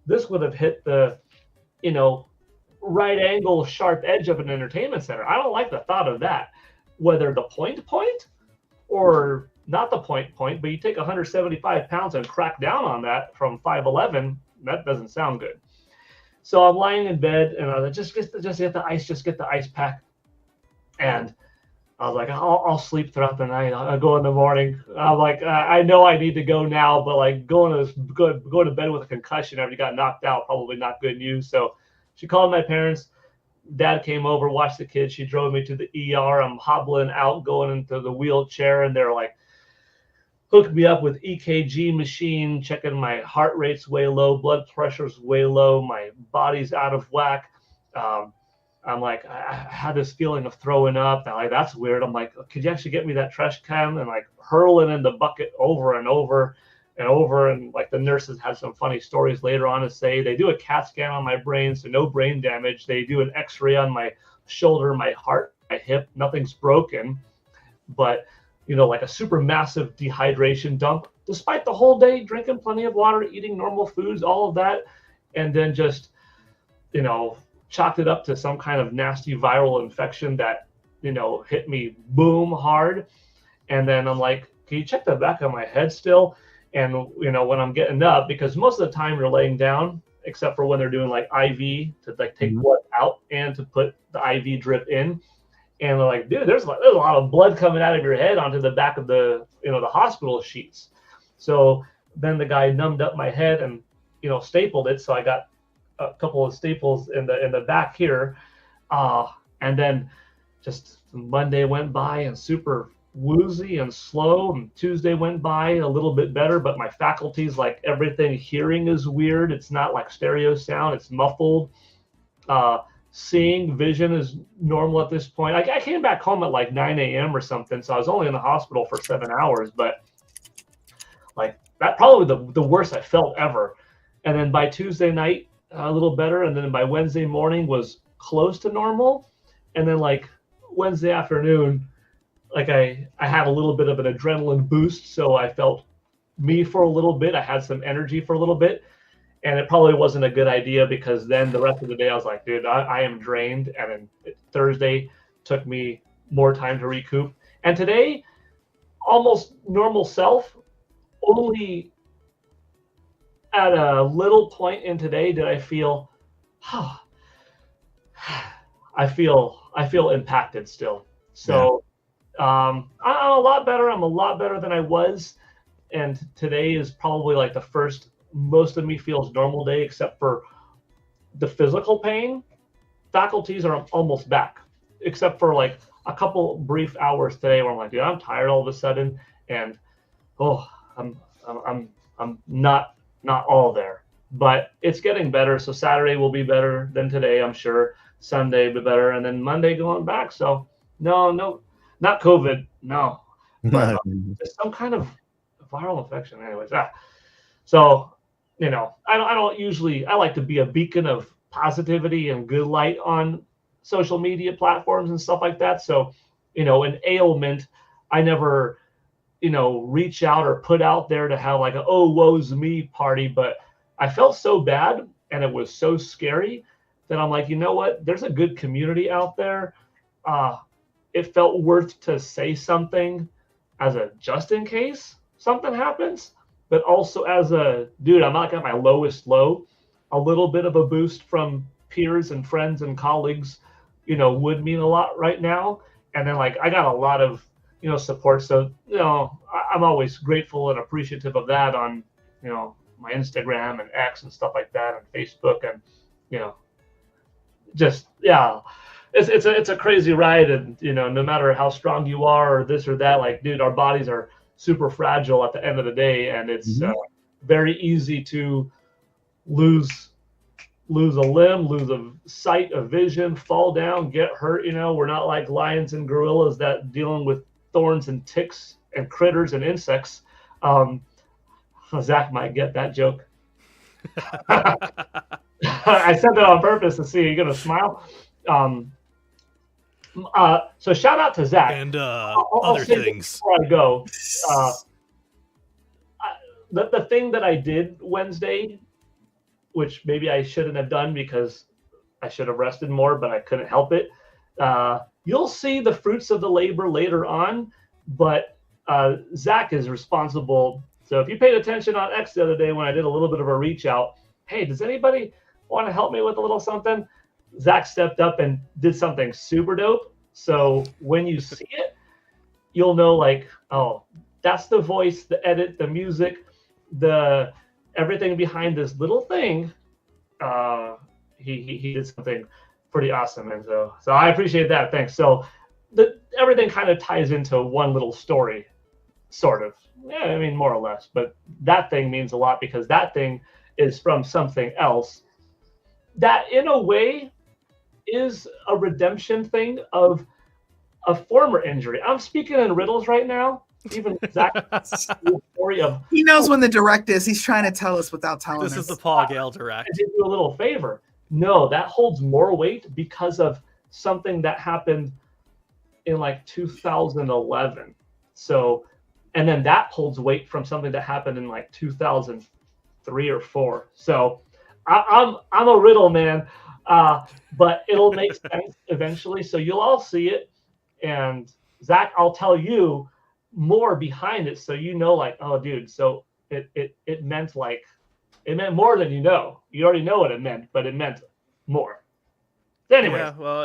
D: This would have hit the, you know, right angle sharp edge of an entertainment center. I don't like the thought of that. Whether the point or not the point, but you take 175 pounds and crack down on that from 5'11", that doesn't sound good. So I'm lying in bed, and I was like, just get the ice pack. And I was like, I'll sleep throughout the night. I'll go in the morning. I'm like, I know I need to go now, but like going to bed with a concussion after you got knocked out, probably not good news. So she called my parents. Dad came over, watched the kids. She drove me to the ER. I'm hobbling out, going into the wheelchair, and they're like, hooked me up with EKG machine, checking my heart rate's way low, blood pressure's way low, my body's out of whack. I'm like, I had this feeling of throwing up. And like, that's weird. I'm like, could you actually get me that trash can? And like hurling in the bucket over and over and over. And like the nurses had some funny stories later on to say they do a CAT scan on my brain, so no brain damage. They do an X-ray on my shoulder, my heart, my hip. Nothing's broken, but you know, like a super massive dehydration dump, despite the whole day drinking plenty of water, eating normal foods, all of that, and then just, you know, chalked it up to some kind of nasty viral infection that, you know, hit me boom hard. And then I'm like, can you check the back of my head still? And, you know, when I'm getting up, because most of the time you're laying down, except for when they're doing like IV to like take blood out and to put the IV drip in. And they're like, dude, there's a lot of blood coming out of your head onto the back of the, you know, the hospital sheets. So then the guy numbed up my head and, you know, stapled it. So I got a couple of staples in the back here. And then just Monday went by and super woozy and slow, and Tuesday went by a little bit better, but my faculties, like everything, hearing is weird. It's not like stereo sound, it's muffled. Seeing, vision is normal at this point. I came back home at like 9 a.m. or something, so I was only in the hospital for 7 hours, but like that probably the worst I felt ever. And then by Tuesday night, a little better, and then by Wednesday morning was close to normal. And then like Wednesday afternoon, like I had a little bit of an adrenaline boost, so I felt me for a little bit. I had some energy for a little bit, and it probably wasn't a good idea, because then the rest of the day I was like, dude, I am drained. And then Thursday took me more time to recoup. And today, almost normal self. Only at a little point in today did I feel, I feel impacted still. So I'm a lot better. I'm a lot better than I was. And today is probably like the first most of me feels normal day, except for the physical pain. Faculties are almost back, except for like a couple brief hours today where I'm like, dude, I'm tired all of a sudden, and I'm not all there. But it's getting better. So Saturday will be better than today, I'm sure. Sunday will be better, and then Monday going back. So no, not COVID, no, but some kind of viral infection. Anyways, so you know, I don't usually. I like to be a beacon of positivity and good light on social media platforms and stuff like that. So, you know, an ailment, I never, you know, reach out or put out there to have like a, oh, woe's me party. But I felt so bad and it was so scary that I'm like, you know what? There's a good community out there. It felt worth to say something as a just in case something happens, but also as a dude, I'm not at my lowest low. A little bit of a boost from peers and friends and colleagues, you know, would mean a lot right now. And then like I got a lot of, you know, support. So, you know, I'm always grateful and appreciative of that on, you know, my Instagram and X and stuff like that, and Facebook, and, you know, just, yeah, it's a crazy ride. And, you know, no matter how strong you are or this or that, like, dude, our bodies are super fragile at the end of the day. And it's very easy to lose a limb, lose a sight, a vision, fall down, get hurt. You know, we're not like lions and gorillas that dealing with thorns and ticks and critters and insects. Zach might get that joke. I said that on purpose to see you're gonna smile. So shout out to Zach
E: and
D: I'll
E: other things
D: before I go. The thing that I did Wednesday, which maybe I shouldn't have done because I should have rested more, but I couldn't help it. You'll see the fruits of the labor later on, but Zach is responsible. So if you paid attention on X the other day when I did a little bit of a reach out, hey, does anybody want to help me with a little something? Zach stepped up and did something super dope. So when you see it, you'll know like, oh, that's the voice, the edit, the music, the everything behind this little thing. He did something pretty awesome, and so I appreciate that. Thanks. So everything kind of ties into one little story, sort of. Yeah, I mean, more or less. But that thing means a lot because that thing is from something else that, in a way, is a redemption thing of a former injury. I'm speaking in riddles right now. Even Zach's story of
C: he knows when the direct is. He's trying to tell us without telling us.
E: This is the Paul Gale direct.
D: I did you a little favor. No, that holds more weight because of something that happened in like 2011. So, and then that holds weight from something that happened in like 2003 or 4. So, I'm a riddle man, but it'll make sense eventually. So you'll all see it. And Zach, I'll tell you, more behind it, so you know, like, oh, dude, so it meant like it meant more than you know. You already know what it meant, but it meant more. Anyway,
E: Yeah, well,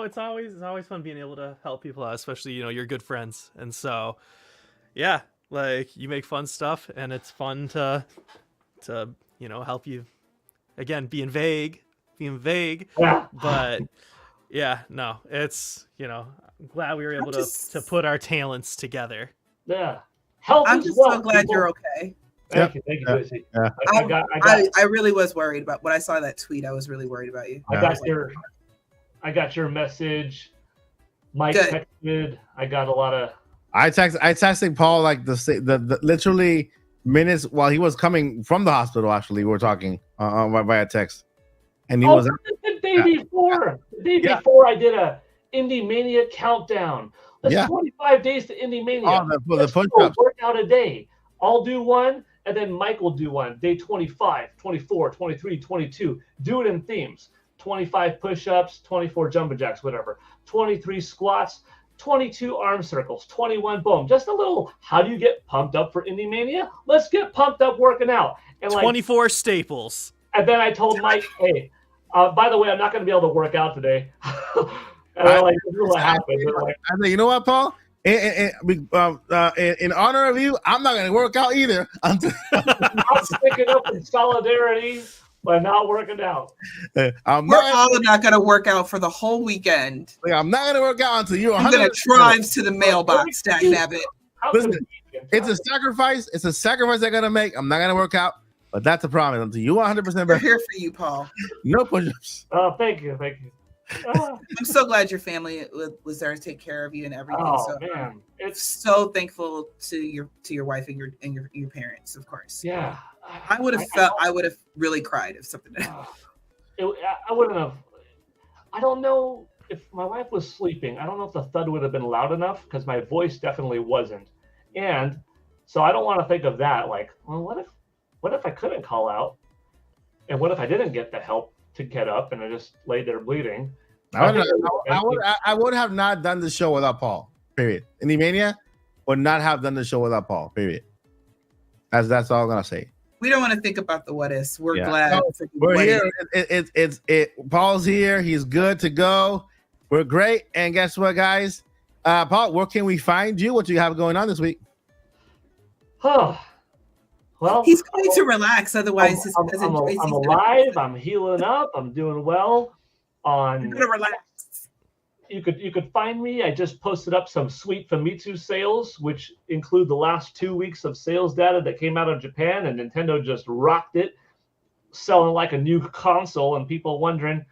E: it's always fun being able to help people out, especially your good friends, and so yeah, like you make fun stuff, and it's fun to help you. Again, being vague,
D: yeah.
E: but yeah, no, it's I'm glad we were able to put our talents together.
D: Yeah. Health
C: I'm
D: is
C: just
D: wealth,
C: so glad
D: people.
C: you're okay.
D: Thank you, Lucy.
B: Yeah.
C: I really was worried about when I saw that tweet. I was really worried about you.
D: I got your message. Mike
C: Good.
D: texted. I got a lot of.
B: I texted Paul like the literally minutes while he was coming from the hospital. Actually, we were talking via text, and he was
D: the day before. The day before, I did a Indie Mania countdown. That's 25 days to Indie Mania.
B: The push-ups.
D: Work out a day. I'll do one, and then Mike will do one. Day 25, 24, 23, 22. Do it in themes. 25 push-ups, 24 jumping jacks, whatever. 23 squats, 22 arm circles, 21 boom. Just a little, how do you get pumped up for Indie Mania? Let's get pumped up working out. And
E: 24 staples.
D: And then I told Mike, hey, by the way, I'm not going to be able to work out today. And I'm like, this is what happened.
B: I said, you know what, Paul? In honor of you, I'm not going to work out either.
D: I'm sticking up in solidarity by not working out.
C: We're all not going to work out for the whole weekend.
B: I'm not going to work out until you're 100%.
C: I'm going to drive to the mailbox, dagnabbit.
B: Listen, it's a sacrifice. It's a sacrifice I'm going to make. I'm not going to work out, but that's a promise. Until you 100%.
C: We're here for you, Paul.
B: No push-ups.
D: Oh, thank you.
C: I'm so glad your family was there to take care of you and everything.
D: Oh,
C: so
D: man,
C: it's so thankful to your wife and your parents, of course.
D: Yeah,
C: I would have really cried if something happened.
D: I wouldn't have. I don't know if my wife was sleeping. I don't know if the thud would have been loud enough because my voice definitely wasn't. And so I don't want to think of that. Like, well, what if I couldn't call out? And what if I didn't get the help to get up and I just laid there bleeding?
B: I would have not done the show without Paul. Period. Indie Mania would not have done the show without Paul. Period. That's all I'm gonna say.
C: We don't want to think about the what ifs. We're glad
B: we're here. It's Paul's here. He's good to go. We're great. And guess what, guys? Paul, where can we find you? What do you have going on this week?
D: Oh, well,
C: he's going to relax. Otherwise,
D: I'm alive. I'm healing up. I'm doing well.
C: You're gonna relax.
D: You could find me. I just posted up some sweet Famitsu sales, which include the last 2 weeks of sales data that came out of Japan, and Nintendo just rocked it, selling like a new console, and people wondering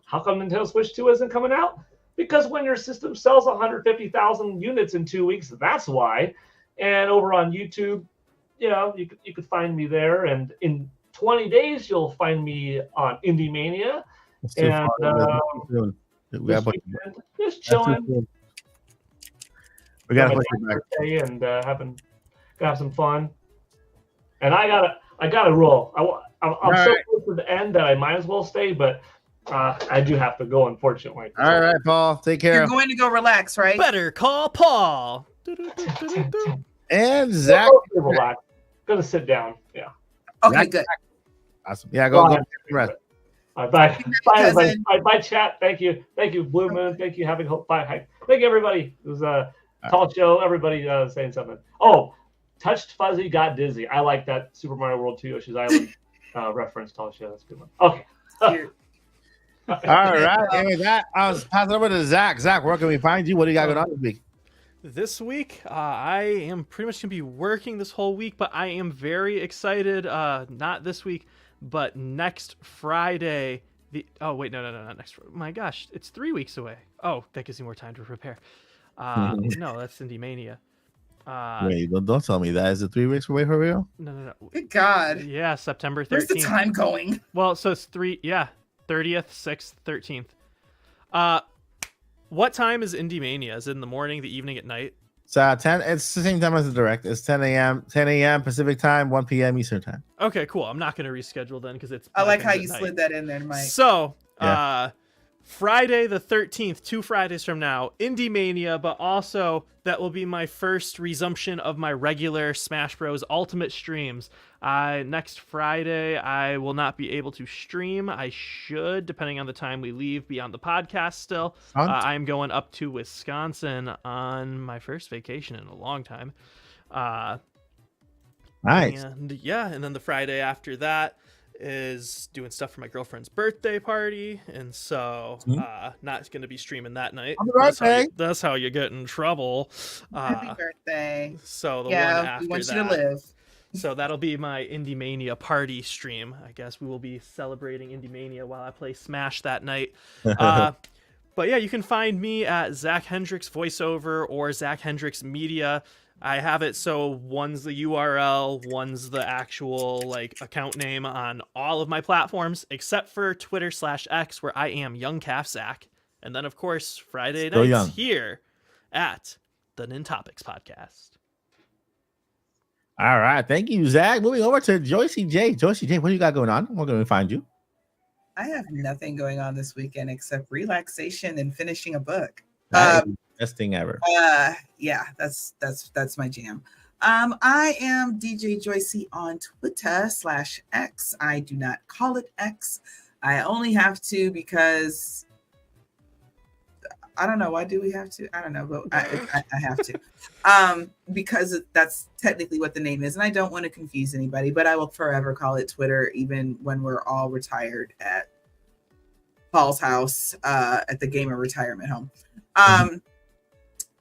D: how come Nintendo Switch 2 isn't coming out? Because when your system sells 150,000 units in 2 weeks, that's why. And over on YouTube, you could find me there, and in 20 days you'll find me on Indie Mania. And just chilling.
B: We gotta put you back
D: and have some fun. And I gotta roll. I'm so close to the end that I might as well stay, but I do have to go, unfortunately.
B: All right, Paul. Take care.
C: You're going to go relax, right?
E: Better call Paul.
B: And Zach.
D: Relax. Gonna sit down. Yeah.
C: Okay,
B: Zach,
C: good.
B: Awesome. Yeah, go rest.
D: Bye, everybody. Bye, chat. Thank you, Blue Moon. Thank you, Having Hope. Bye. Thank you, everybody. It was a tall show. Everybody saying something. Oh, touched fuzzy, got dizzy. I like that Super Mario World 2 Yoshi's Island reference. Tall show. That's a good one. Okay.
B: All right. And with that, I'll pass it over to Zach. Zach, where can we find you? What do you got going on this week?
E: This week, I am pretty much going to be working this whole week, but I am very excited. Not this week, but next Friday. No, not next. My gosh, it's 3 weeks away. Oh, that gives me more time to prepare. No, that's Indie Mania.
B: Wait, don't tell me that. Is it 3 weeks away for real?
E: No.
C: Good God.
E: Yeah, September 13th.
C: Where's the time going?
E: Well, so it's 30th, 6th, 13th. What time is Indie Mania? Is it in the morning, the evening, at night?
B: It's 10. It's the same time as the direct. It's 10 a.m. Pacific time, 1 p.m. Eastern time.
E: Okay, cool. I'm not going to reschedule then because it's.
C: I like how you slid that in there, Mike.
E: So, Friday the 13th, 2 Fridays from now, Indie Mania, but also that will be my first resumption of my regular Smash Bros. Ultimate streams. Next Friday, I will not be able to stream. I should, depending on the time we leave, be on the podcast still. I'm going up to Wisconsin on my first vacation in a long time.
B: Nice.
E: And yeah, and then the Friday after that is doing stuff for my girlfriend's birthday party, and so not going to be streaming that night. That's how you get in trouble.
C: Happy birthday.
E: So the one after
C: we want
E: that,
C: you to live.
E: So that'll be my Indie Mania party stream. I guess we will be celebrating Indie Mania while I play Smash that night. But yeah, you can find me at Zach Hendricks Voiceover or Zach Hendricks Media. I have it so one's the URL, one's the actual like account name on all of my platforms except for Twitter/X, where I am Young Calf Zach. And then of course Friday nights here at the Nintopics podcast.
B: All right, thank you, Zach. Moving over to Joycey J. Joycey J, what do you got going on? We're going to find you.
C: I have nothing going on this weekend except relaxation and finishing a book.
B: Best thing ever.
C: Yeah, that's my jam. I am DJ Joycey on Twitter/X. I do not call it X. I only have to because I don't know. Why do we have to? I don't know, but I have to. Because that's technically what the name is, and I don't want to confuse anybody, but I will forever call it Twitter, even when we're all retired at Paul's house at the gamer retirement home.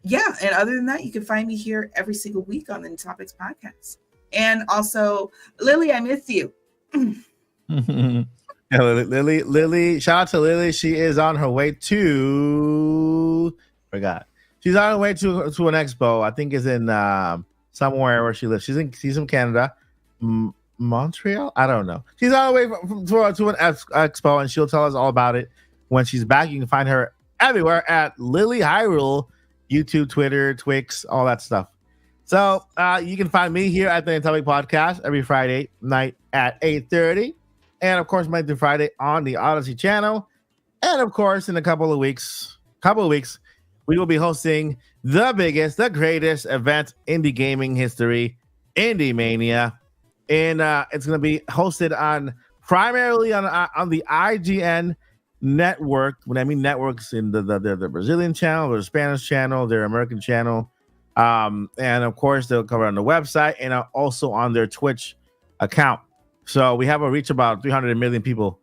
C: Yeah, and other than that, you can find me here every single week on the Nintopics podcast. And also, Lily, I miss you.
B: Yeah, Lily, shout out to Lily. She is on her way to She's on her way to an expo. I think is in somewhere where she lives. She's from Canada. Montreal? I don't know. She's on her way to an expo, and she'll tell us all about it when she's back. You can find her everywhere at Lilly Hyrule, YouTube, Twitter, Twix, all that stuff. So you can find me here at the Nintopics podcast every Friday night at 8:30, and of course Monday through Friday on the Odyssey channel. And of course, in a couple of weeks, we will be hosting the biggest, the greatest event in the gaming history, Indie Mania, and it's going to be hosted primarily on the IGN network. When I mean networks, in the Brazilian channel, the Spanish channel, their American channel, and of course they'll cover on the website and also on their Twitch account. So we have a reach about 300 million people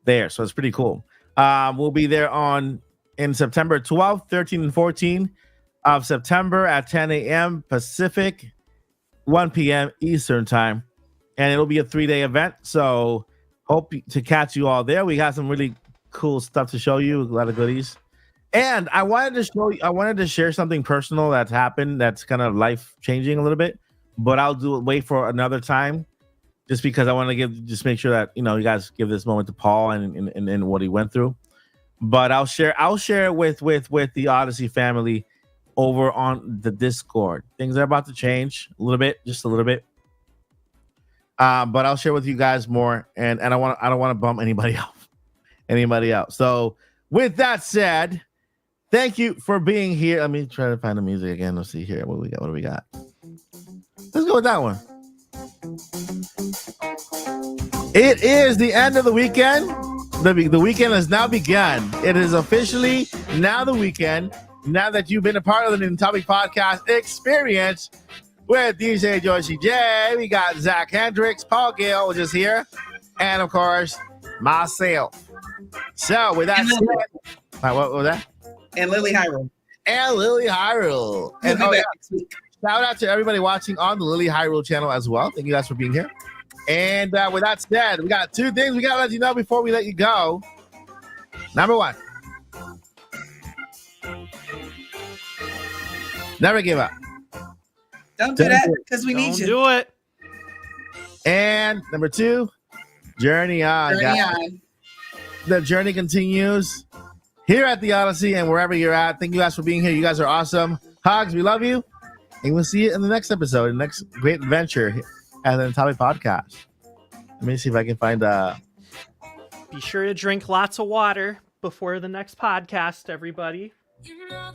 B: there, so it's pretty cool. We'll be there in September 12th, 13th, and 14th of September at 10 a.m. Pacific, 1 p.m. Eastern time, and it'll be a 3-day event. So hope to catch you all there. We got some really cool stuff to show you, a lot of goodies. And I wanted to share something personal that's happened that's kind of life-changing a little bit, but I'll wait for another time just because I want to make sure that, you guys give this moment to Paul and what he went through. But I'll share it with the Odyssey family over on the Discord. Things are about to change a little bit, just a little bit. But I'll share with you guys more, and I don't want to bump anybody out. So with that said, thank you for being here. Let me try to find the music again. Let's see here what do we got. Let's go with that one. It is the end of the weekend. The weekend has now begun. It is officially now the weekend. Now that you've been a part of the Nintopics podcast experience with DJ Joycey J, we got Zach Hendricks, Paul Gale, which is here, and of course myself. So with that said, what was that?
C: And Lilly Hyrule.
B: And shout out to everybody watching on the Lilly Hyrule channel as well. Thank you guys for being here. And with that said, we got 2 things we got to let you know before we let you go. Number 1, never give up.
C: Don't do that because we need you.
E: Do it.
B: And number 2, journey on. The journey continues here at the Odyssey and wherever you're at. Thank you guys for being here. You guys are awesome. Hugs, we love you. And we'll see you in the next episode, the next great adventure at the Nintopics podcast. Let me see if I can find
E: Be sure to drink lots of water before the next podcast, everybody.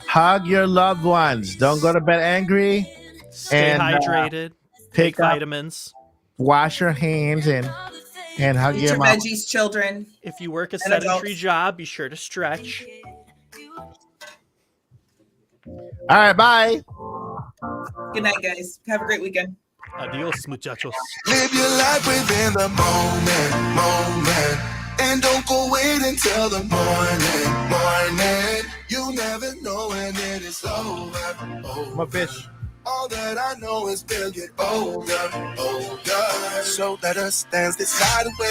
B: Hug your loved ones. Don't go to bed angry.
E: Stay
B: And,
E: hydrated.
B: pick
E: Take
B: up-
E: vitamins.
B: Wash your hands and hug
C: Eat
B: your
C: your
B: mom.
C: veggies, children.
E: If you work a
C: And
E: sedentary
C: adults.
E: job, be sure to stretch.
B: All right, bye.
C: Good night, guys. Have a great weekend.
E: Adios, muchachos.
F: Live your life within the moment. And don't go wait until the morning. You never know when it is over.
B: My fish.
F: All that I know is we'll get older. So let us dance this night away.